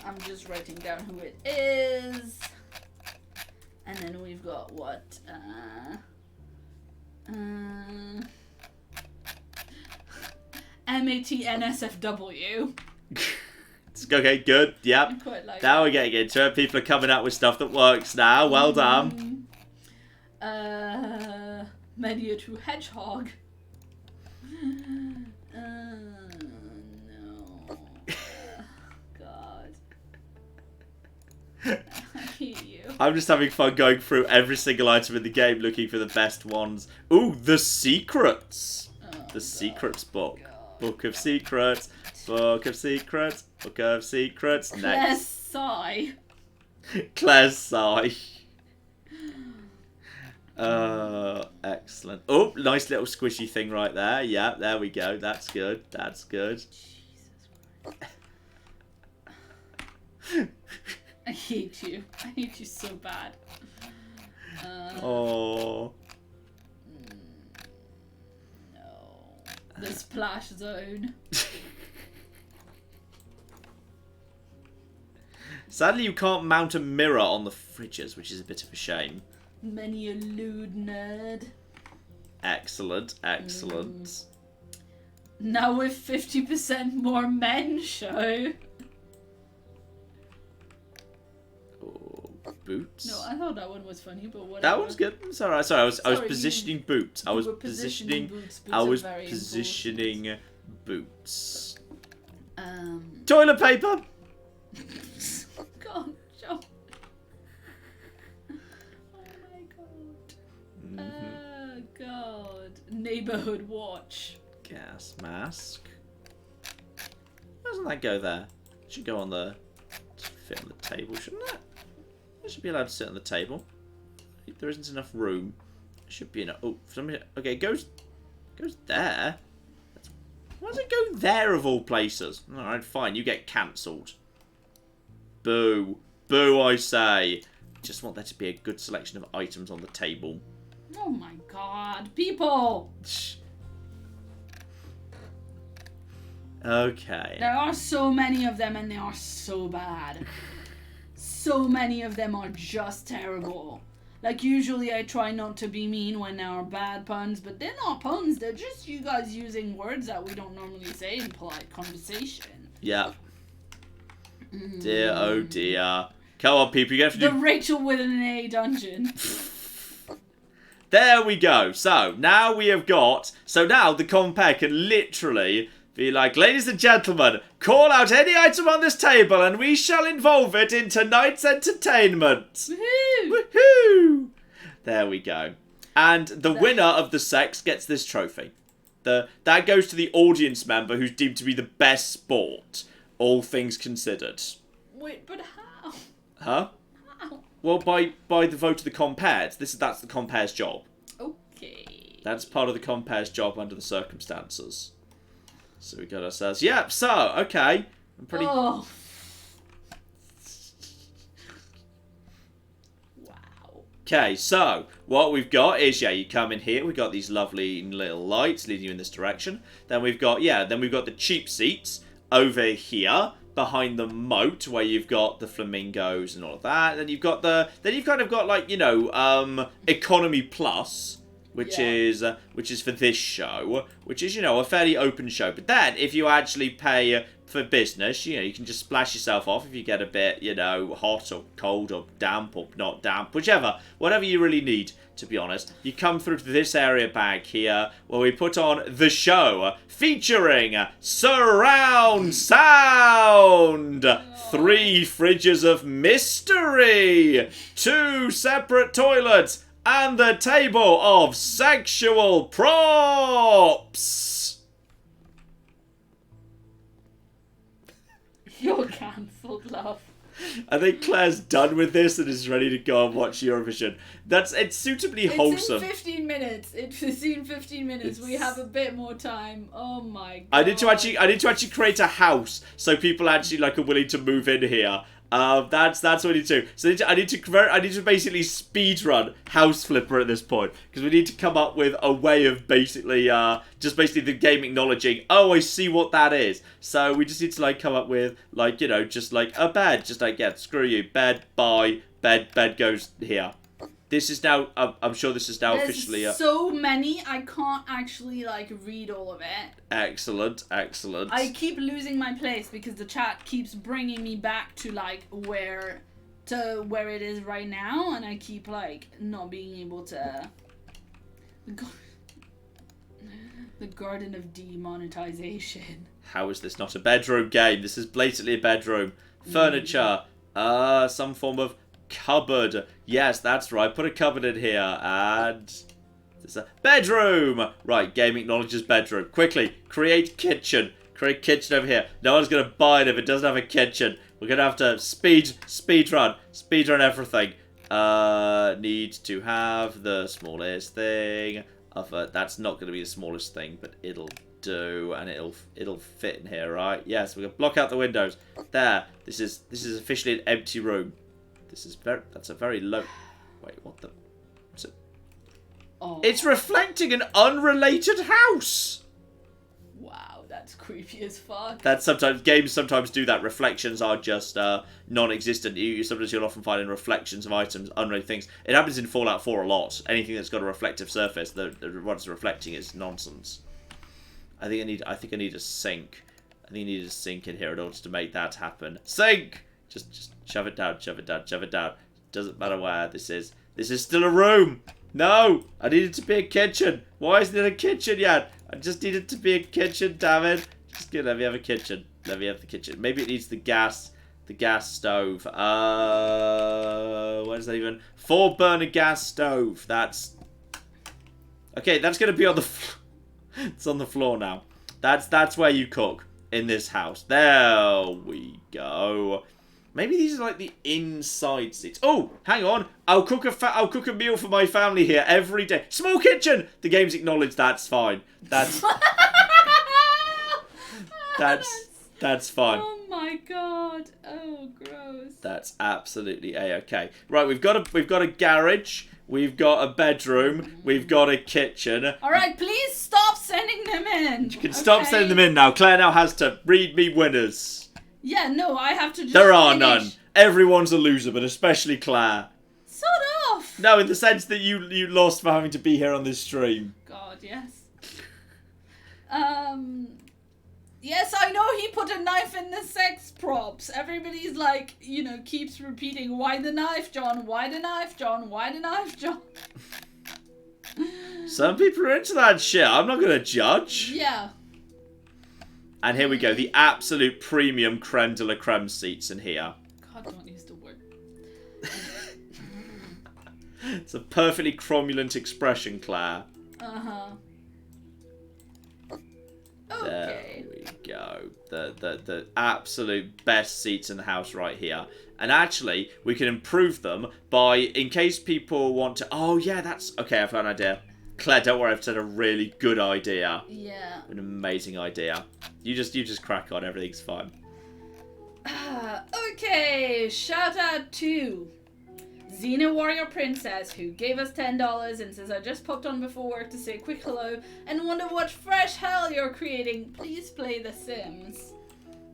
I'm just writing down who it is. And then we've got what? MATNSFW. Okay, good. Yep. I quite like now we're getting into it. People are coming out with stuff that works now. Well done. Maybe a true hedgehog. No. God. I hate you. I'm just having fun going through every single item in the game looking for the best ones. Ooh, the secrets. The secrets book. God. Book of secrets. Book of secrets. Book of secrets. Claire's sigh. Claire's sigh. Excellent. Oh, nice little squishy thing right there. Yeah, there we go. That's good. That's good. Jesus I hate you. I hate you so bad. Oh. No. The splash zone. Sadly, you can't mount a mirror on the fridges, which is a bit of a shame. Many a lewd nerd. Excellent, excellent. Now with 50% more men show. Oh, boots. No, I thought that one was funny, but whatever. That one's good. It's alright. Sorry, I was positioning boots. I was positioning boots. Boots I was very positioning boots. important. Toilet paper. God, John. Oh my god. Oh god. Neighborhood watch. Gas mask. Why doesn't that go there? It should go on the fit on the table, shouldn't it? I should be allowed to sit on the table. There isn't enough room. Should be enough. Oh, somebody. Okay, it goes there. Why does it go there of all places? All right, fine. You get cancelled. Boo, boo! I say. Just want there to be a good selection of items on the table. Oh my god, people! Okay. There are so many of them and they are so bad. So many of them are just terrible. Like, usually I try not to be mean when there are bad puns, but they're not puns, they're just you guys using words that we don't normally say in polite conversation. Yeah. Dear, oh dear. Come on, people, you have to do... The Rachel with an A dungeon. There we go. So, now we have got... So now the compare can literally be like, ladies and gentlemen, call out any item on this table and we shall involve it in tonight's entertainment. Woohoo! Woohoo! There we go. And the winner of the sex gets this trophy. That goes to the audience member who's deemed to be the best sport, all things considered. Wait, but how? Huh? How? Well, by the vote of the compares. That's the compares job. Okay. That's part of the compares job under the circumstances. So we got ourselves... Yep, so, okay. I'm pretty... Oh. Wow. Okay, so, what we've got is, yeah, you come in here. We've got these lovely little lights leading you in this direction. Then we've got, the cheap seats over here behind the moat where you've got the flamingos and all of that. Then you've kind of got, like, economy plus... Which is for this show, which is, a fairly open show. But then, if you actually pay for business, you can just splash yourself off if you get a bit, hot or cold or damp or not damp, whatever you really need, to be honest. You come through to this area back here, where we put on the show, featuring surround sound, 3 fridges of mystery, 2 separate toilets, and the table of sexual props. You're cancelled, love. I think Claire's done with this and is ready to go and watch Eurovision. It's suitably wholesome. It's in 15 minutes. We have a bit more time. Oh my god. I need to actually create a house so people actually are willing to move in here. That's what I need to do. So I need to basically speedrun House Flipper at this point, because we need to come up with a way of basically the game acknowledging, oh, I see what that is. So we just need to come up with just a bed, screw you, bed, bye, bed goes here. This is now, I'm sure this is now There's officially... so many, I can't actually, read all of it. Excellent, excellent. I keep losing my place because the chat keeps bringing me back to, where it is right now, and I keep, not being able to... The Garden of Demonetization. How is this not a bedroom game? This is blatantly a bedroom. Furniture. Some form of... cupboard. Yes, that's right. Put a cupboard in here. And... it's a bedroom! Right, game acknowledges bedroom. Quickly, create kitchen. Create kitchen over here. No one's going to buy it if it doesn't have a kitchen. We're going to have to speedrun everything. Need to have the smallest thing. That's not going to be the smallest thing, but it'll do, and it'll fit in here, right? Yes, we're going to block out the windows. There. This is officially an empty room. That's a very low... Wait, what the... Oh. It's reflecting an unrelated house! Wow, that's creepy as fuck. Games sometimes do that. Reflections are just non-existent. You'll often find in reflections of items, unrelated things. It happens in Fallout 4 a lot. Anything that's got a reflective surface, what's reflecting is nonsense. I think I need a sink. I think I need a sink in here in order to make that happen. Sink! Just shove it down, shove it down, shove it down. Doesn't matter where this is. This is still a room. No, I need it to be a kitchen. Why isn't it a kitchen yet? I just need it to be a kitchen, damn it. Just let me have a kitchen. Let me have the kitchen. Maybe it needs the gas stove. What is that even? 4-burner gas stove. That's... Okay, that's going to be on the it's on the floor now. That's where you cook in this house. There we go. Maybe these are like the inside seats. Oh, hang on. I'll cook a meal for my family here every day. Small kitchen. The game's acknowledged. That's fine. That's fine. Oh my god. Oh, gross. That's absolutely a-okay. Right, we've got a garage. We've got a bedroom. We've got a kitchen. All right, please stop sending them in. You can stop sending them in now. Claire now has to read me winners. Yeah, no, I have to just There are finish. none. Everyone's a loser, but especially Claire. Sort of. No, in the sense that you lost for having to be here on this stream. God, yes. Yes, I know he put a knife in the sex props. Everybody's like, keeps repeating, why the knife, John? Why the knife, John? Why the knife, John? Some people are into that shit. I'm not going to judge. Yeah. And here we go. The absolute premium creme de la creme seats in here. God, don't use the word. It's a perfectly cromulent expression, Claire. Uh-huh. Okay. There we go. The absolute best seats in the house right here. And actually, we can improve them by, in case people want to... Oh, yeah, that's... Okay, I've got an idea. Claire, don't worry, I've said a really good idea. Yeah. An amazing idea. You just crack on, everything's fine. Okay, shout out to Xena Warrior Princess, who gave us $10 and says, I just popped on before work to say a quick hello and wonder what fresh hell you're creating. Please play The Sims.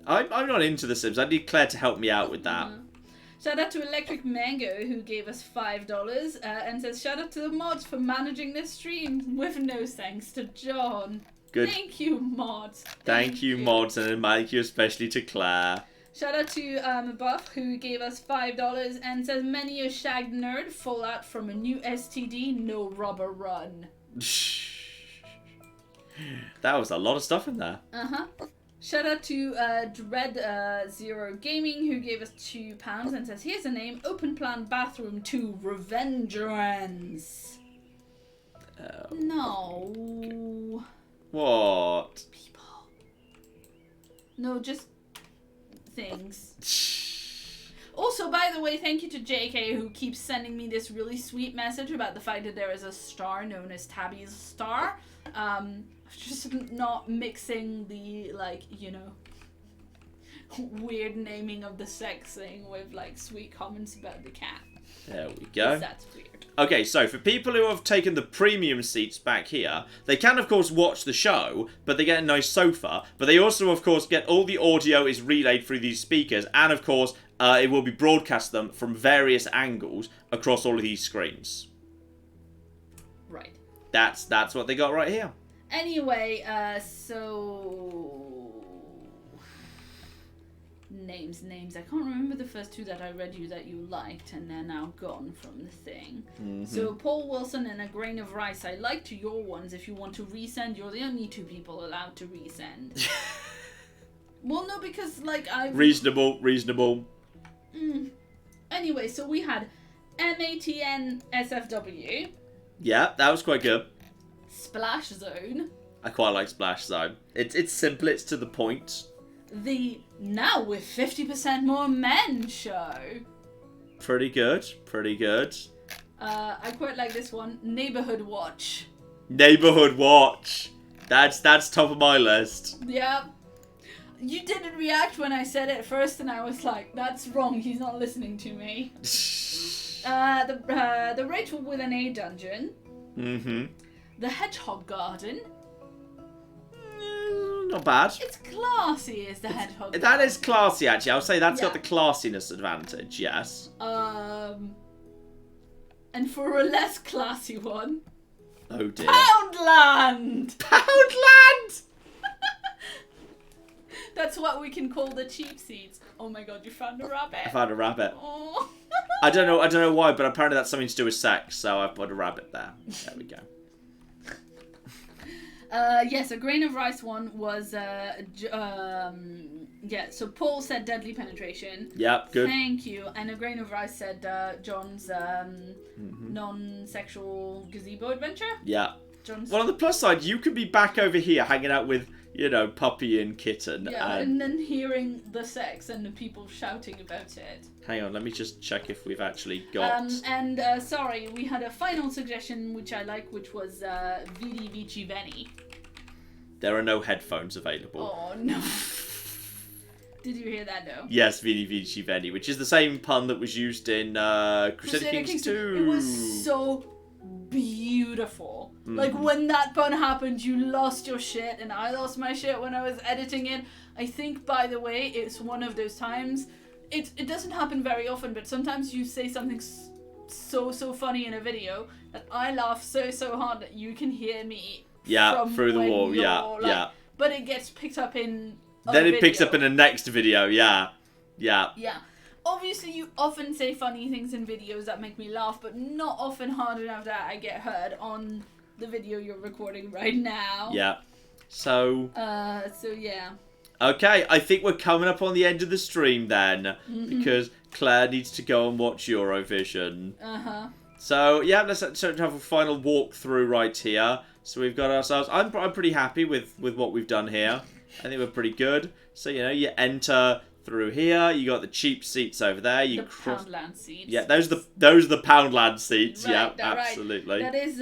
I'm not into The Sims. I need Claire to help me out with that. Shout out to Electric Mango, who gave us $5 and says, shout out to the mods for managing this stream with no thanks to John. Good. Thank you, mods. Thank you, mods, and thank you especially to Claire. Shout out to Buff, who gave us $5 and says, many a shagged nerd fall out from a new STD, no rubber run. That was a lot of stuff in there. Uh-huh. Shout out to Dread Zero Gaming, who gave us £2 and says, here's a name, Open Plan Bathroom 2 Revengeance. Oh. No. What? People. No, just things. Also, by the way, thank you to JK, who keeps sending me this really sweet message about the fact that there is a star known as Tabby's star. Just not mixing the, weird naming of the sex thing with, sweet comments about the cat. There we go. That's weird. Okay, so for people who have taken the premium seats back here, they can, of course, watch the show, but they get a nice sofa. But they also, of course, get all the audio is relayed through these speakers, and, of course, it will be broadcast them from various angles across all of these screens. Right. That's what they got right here. Anyway, so... Names. I can't remember the first two that I read you that you liked, and they're now gone from the thing. Mm-hmm. So, Paul Wilson and A Grain of Rice, I liked your ones. If you want to resend, you're the only two people allowed to resend. Well, no, because, I... Reasonable. Anyway, so we had MATN SFW. Yeah, that was quite good. Splash Zone. I quite like Splash Zone. It's simple, it's to the point. The Now with 50% More Men show. Pretty good. I quite like this one. Neighborhood Watch. That's top of my list. Yeah. You didn't react when I said it first, and I was like, that's wrong, he's not listening to me. The Rachel with an A dungeon. Mm-hmm. The Hedgehog Garden. Not bad. It's classy, is the Hedgehog Garden. That is classy, actually. I would say that's got the classiness advantage, yes. And for a less classy one... Oh dear. Poundland! Poundland! That's what we can call the cheap seats. Oh my god, you found a rabbit. I found a rabbit. Oh. I don't know why, but apparently that's something to do with sex, so I put a rabbit there. There we go. Yes, A Grain of Rice one was, so Paul said Deadly Penetration. Yep, good. Thank you. And A Grain of Rice said John's non-sexual gazebo adventure. Yeah. Johnson. Well, on the plus side, you could be back over here hanging out with, Puppy and Kitten. Yeah, and then hearing the sex and the people shouting about it. Hang on, let me just check if we've actually got... Sorry, we had a final suggestion which I like, which was Vidi Vici Veni. There are no headphones available. Oh, no. Did you hear that, though? Yes, Vidi Vici Veni, which is the same pun that was used in Crusader Kings 2. It was so beautiful. Like, when that pun happened, you lost your shit, and I lost my shit when I was editing it. I think, by the way, it's one of those times... It doesn't happen very often, but sometimes you say something so funny in a video that I laugh so hard that you can hear me from through the wall, yeah. But it gets picked up in Then it picks up in the next video, yeah. Obviously, you often say funny things in videos that make me laugh, but not often hard enough that I get heard on the video you're recording right now. Yeah. So yeah. Okay, I think we're coming up on the end of the stream then, because Claire needs to go and watch Eurovision. So yeah, let's have a final walkthrough right here. So we've got ourselves. I'm pretty happy with what we've done here. I think we're pretty good. So you enter through here. You got the cheap seats over there. You Poundland seats. Yeah, those are the Poundland seats. Right, yeah, absolutely. Right.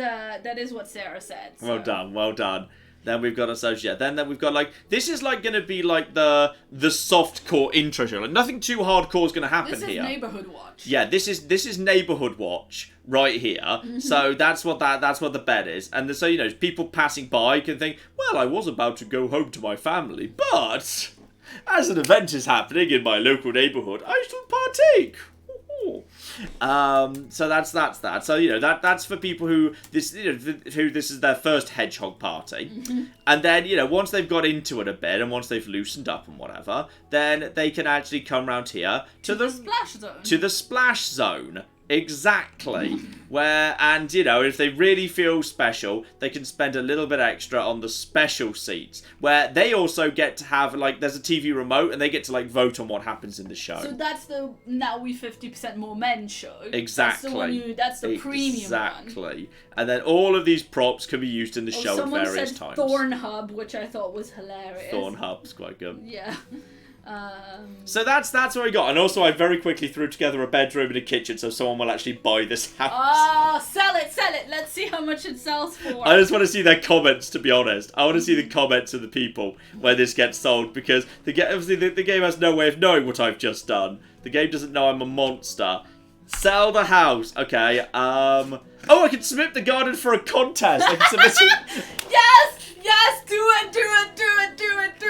That is what Sarah said. So. Well done. Then we've got ourselves, then we've got, this is, going to be, the soft-core intro show. Nothing too hardcore is going to happen here. This is Neighborhood Watch. Yeah, this is Neighborhood Watch right here. So that's what the bed is. And so, people passing by can think, well, I was about to go home to my family, but as an event is happening in my local neighborhood, I shall partake. So that's that. So that's for people who this is their first hedgehog party, and then once they've got into it a bit and once they've loosened up and whatever, then they can actually come round here to the splash zone. To the splash zone. Exactly. If they really feel special, they can spend a little bit extra on the special seats, where they also get to have, there's a TV remote, and they get to, vote on what happens in the show. So that's the Now We 50% More Men show. Exactly. That's the premium one. Exactly. And then all of these props can be used in the show at various times. Someone said Thornhub, which I thought was hilarious. Thornhub's quite good. Yeah. So that's what we got, and also I very quickly threw together a bedroom and a kitchen, so someone will actually buy this house. Sell it! Let's see how much it sells for. I just want to see their comments, to be honest. I want to see the comments of the people where this gets sold, because the game has no way of knowing what I've just done. The game doesn't know I'm a monster. Sell the house. Okay. I can submit the garden for a contest. I can submit it. Yes, do it.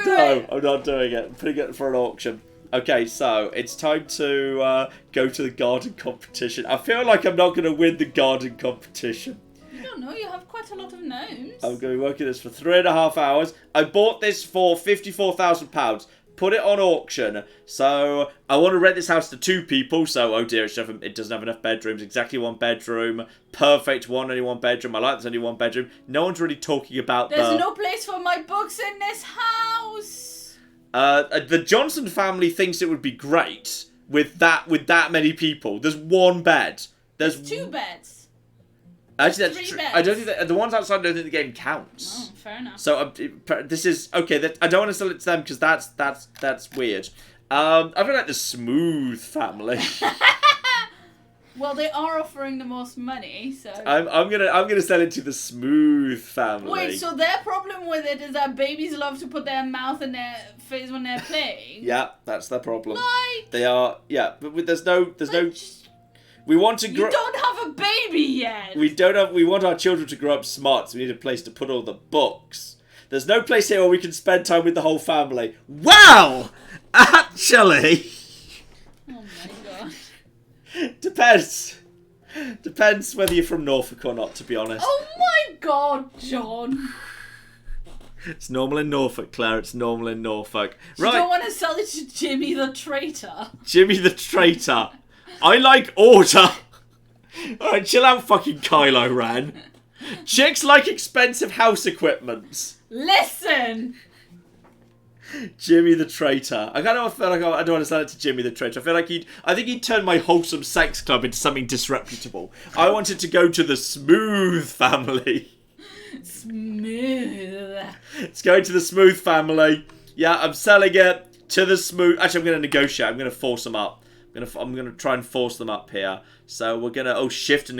No, I'm not doing it. I'm putting it for an auction. Okay, so it's time to go to the garden competition. I feel like I'm not going to win the garden competition. You don't know, you have quite a lot of gnomes. I'm going to be working this for 3.5 hours. I bought this for £54,000. Put it on auction. So I want to rent this house to 2 people. So, oh dear, it doesn't have enough bedrooms. Exactly 1 bedroom. Perfect one, only 1 bedroom. I like there's only 1 bedroom. No one's really talking about There's no place for my books in this house. The Johnson family thinks it would be great with that many people. There's 1 bed. There's 2 beds. Actually, that's true. I don't think the ones outside. I don't think the game counts. Oh, fair enough. So this is okay. I don't want to sell it to them because that's weird. I feel like the Smooth family. Well, they are offering the most money, so I'm gonna sell it to the Smooth family. Wait, so their problem with it is that babies love to put their mouth in their face when they're playing? Yeah, that's their problem. Like, they are, yeah, but there's no. We want to grow. You don't have a baby yet. We want our children to grow up smart, so we need a place to put all the books. There's no place here where we can spend time with the whole family. Well, actually. Oh my god. Depends whether you're from Norfolk or not, to be honest. Oh my god, John. It's normal in Norfolk, Claire. It's normal in Norfolk. Right. You don't want to sell it to Jimmy the Traitor. Jimmy the Traitor. I like order. Alright, chill out, fucking Kylo Ren. Chicks like expensive house equipment. Listen! Jimmy the Traitor. I kind of feel like I don't want to sell it to Jimmy the Traitor. I think he'd turn my wholesome sex club into something disreputable. I wanted to go to the Smooth family. Smooth. It's going to the Smooth family. Yeah, I'm selling it to the Smooth. Actually, I'm going to negotiate. I'm going to force them up. I'm going to try and force them up here. So we're going to shift and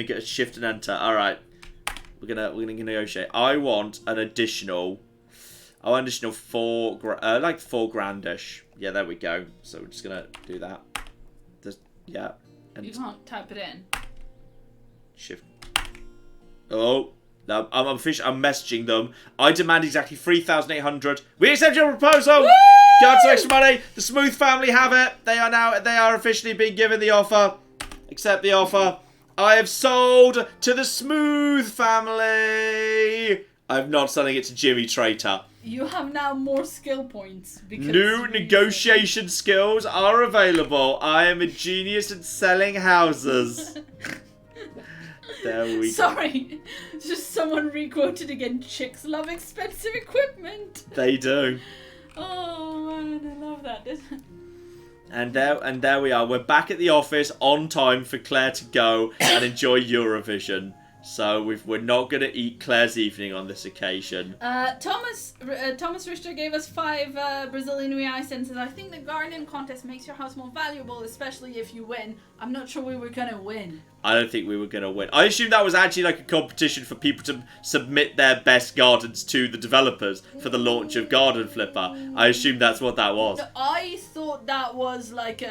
enter. All right. We're going to negotiate. I want an additional 4 grandish. Yeah, there we go. So we're just going to do that. Yeah. And you can't type it in. Shift. Oh, no, I'm messaging them. I demand exactly 3,800. We accept your proposal. Woo! Got some extra money. The Smooth family have it. They are officially being given the offer. Accept the offer. I have sold to the Smooth family. I'm not selling it to Jimmy Traitor. You have now more skill points. Because New negotiation skills are available. I am a genius at selling houses. There we go. Sorry, just someone requoted again. Chicks love expensive equipment. They do. Oh man, I love that. And there we are. We're back at the office on time for Claire to go and enjoy Eurovision. So we're not going to eat Claire's evening on this occasion. Thomas Richter gave us 5 Brazilian reais and says, I think the garden contest makes your house more valuable, especially if you win. I'm not sure we were going to win. I don't think we were going to win. I assume that was actually like a competition for people to submit their best gardens to the developers for the launch of Garden Flipper. I assume that's what that was. I thought that was like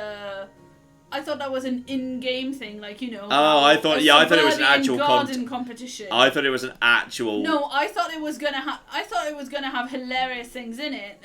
I thought that was an in-game thing, like, you know. Oh, I thought it was an actual garden competition. I thought it was an actual. No, I thought it was gonna have hilarious things in it,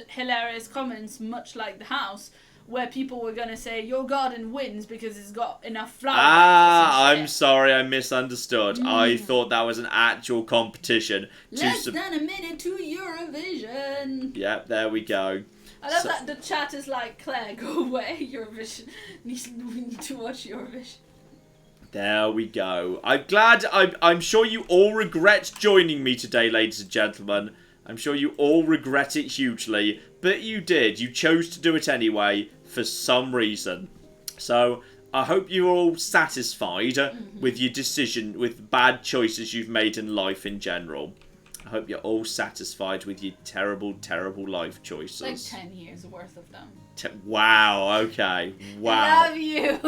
hilarious comments, much like the house, where people were gonna say your garden wins because it's got enough flowers. I'm sorry, I misunderstood. I thought that was an actual competition. Less than a minute to Eurovision. Yep, there we go. I love that the chat is like, Claire, go away, Eurovision. We need to watch Eurovision. There we go. I'm sure you all regret joining me today, ladies and gentlemen. I'm sure you all regret it hugely, but you did. You chose to do it anyway, for some reason. So, I hope you're all satisfied with your decision, with bad choices you've made in life in general. I hope you're all satisfied with your terrible, terrible life choices. Like 10 years worth of them. Wow, okay. Wow. I love you.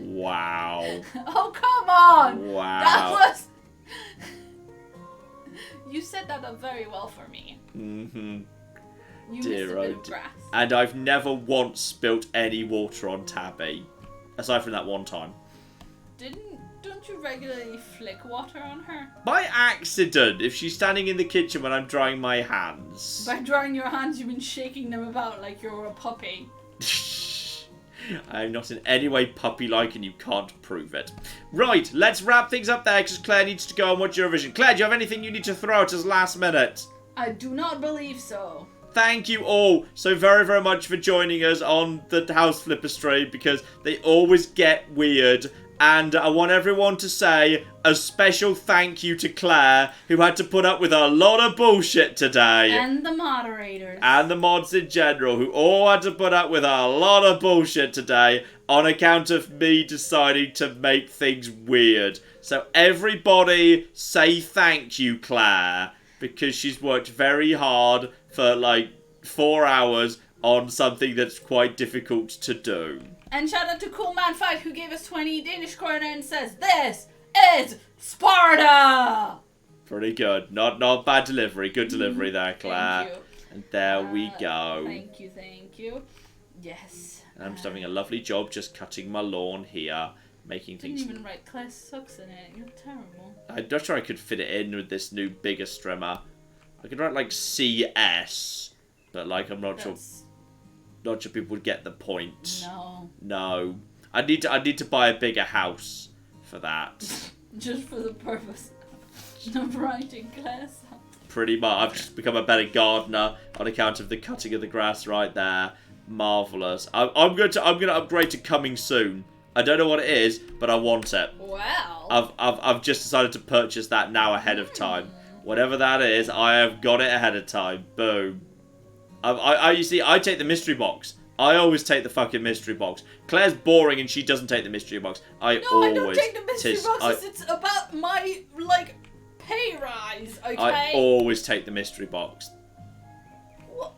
Wow. Oh, come on. Wow. That was... You set that up very well for me. Mm-hmm. You missed a bit of grass. And I've never once spilt any water on Tabby. Aside from that one time. Don't you regularly flick water on her? By accident, if she's standing in the kitchen when I'm drying my hands. By drying your hands, you've been shaking them about like you're a puppy. I'm not in any way puppy-like and you can't prove it. Right, let's wrap things up there because Claire needs to go and watch Eurovision. Claire, do you have anything you need to throw at us last minute? I do not believe so. Thank you all so very, very much for joining us on the House Flipper stream because they always get weird. And I want everyone to say a special thank you to Claire, who had to put up with a lot of bullshit today. And the moderators. And the mods in general, who all had to put up with a lot of bullshit today on account of me deciding to make things weird. So everybody say thank you, Claire, because she's worked very hard for like 4 hours on something that's quite difficult to do. And shout out to Coolman5 who gave us 20 Danish kroner and says, "This is Sparta!" Pretty good. Not bad delivery. Good delivery there, Claire. Thank you. And there we go. Thank you. Yes. And I'm just having a lovely job just cutting my lawn here. Making things... Didn't even write Claire sucks in it. You're terrible. I'm not sure I could fit it in with this new bigger strimmer. I could write like CS. But like I'm not sure people would get the point. No. I need to buy a bigger house for that. Just for the purpose of writing Claire sucks. Pretty much. I've just become a better gardener on account of the cutting of the grass right there. Marvellous. I'm going to upgrade to coming soon. I don't know what it is, but I want it. Wow. I've just decided to purchase that now ahead of time. Whatever that is, I have got it ahead of time. Boom. You see, I take the mystery box I always take the fucking mystery box. Claire's boring and she doesn't take the mystery box. I don't take the mystery boxes. It's about my, pay rise, okay? I always take the mystery box. What?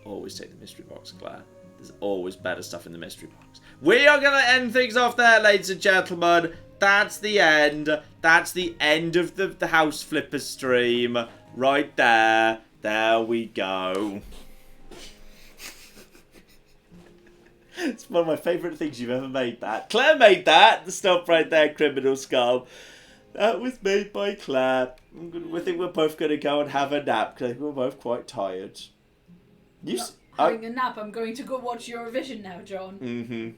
Always take the mystery box, Claire. There's always better stuff in the mystery box. We are going to end things off there, ladies and gentlemen. That's the end. That's the end of the House Flipper stream. Right there. There we go. It's one of my favourite things you've ever made, that. Claire made that. The stuff right there, Criminal Skull. That was made by Claire. I think we're both going to go and have a nap because I think we're both quite tired. Having a nap. I'm going to go watch Eurovision now, John. Mm-hmm.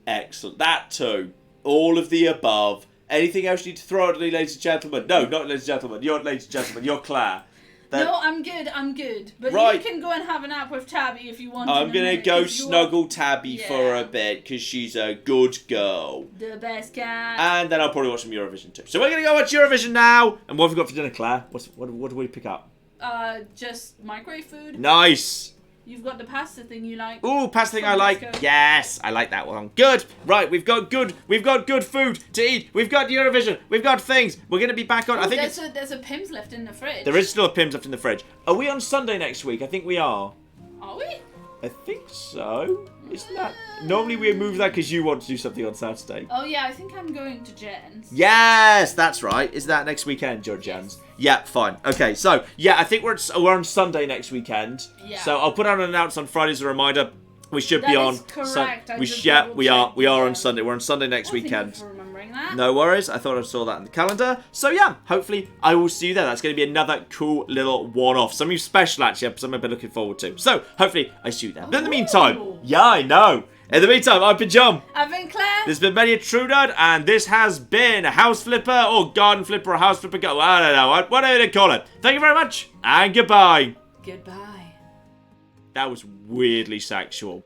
Excellent. That too. All of the above. Anything else you need to throw at me, ladies and gentlemen? No, not ladies and gentlemen. You're ladies and gentlemen. You're Claire. No, I'm good. But you can go and have a nap with Tabby if you want. I'm going to go snuggle Tabby for a bit because she's a good girl. The best cat. And then I'll probably watch some Eurovision too. So we're going to go watch Eurovision now. And what have we got for dinner, Claire? What do we pick up? Just microwave food. Nice. You've got the pasta thing you like. Ooh, pasta thing I like. Yes, I like that one. Good. Right, we've got good food to eat. We've got Eurovision. We've got things. We're going to be back on. I think there's a Pimm's left in the fridge. There is still a Pimm's left in the fridge. Are we on Sunday next week? I think we are. Are we? I think so. Isn't that... Normally we move that because you want to do something on Saturday. Oh, yeah, I think I'm going to Jen's. Yes, that's right. Is that next weekend, Jen's? Yes. Yeah, fine. Okay, so, yeah, I think we're on Sunday next weekend. Yeah. So I'll put out an announcement on Friday as a reminder. We should be on... That is correct. We are on Sunday. We're on Sunday next weekend. Thank you for remembering that. No worries. I thought I saw that in the calendar. So, yeah, hopefully I will see you there. That's going to be another cool little one-off. Something special, actually, something I've been looking forward to. So, hopefully I see you there. But in the meantime... Yeah, I know. In the meantime, I've been John. I've been Claire. This has been Many a True Nerd, and this has been a House Flipper or Garden Flipper or House Flipper. I don't know. Whatever they call it. Thank you very much, and goodbye. Goodbye. That was weirdly sexual.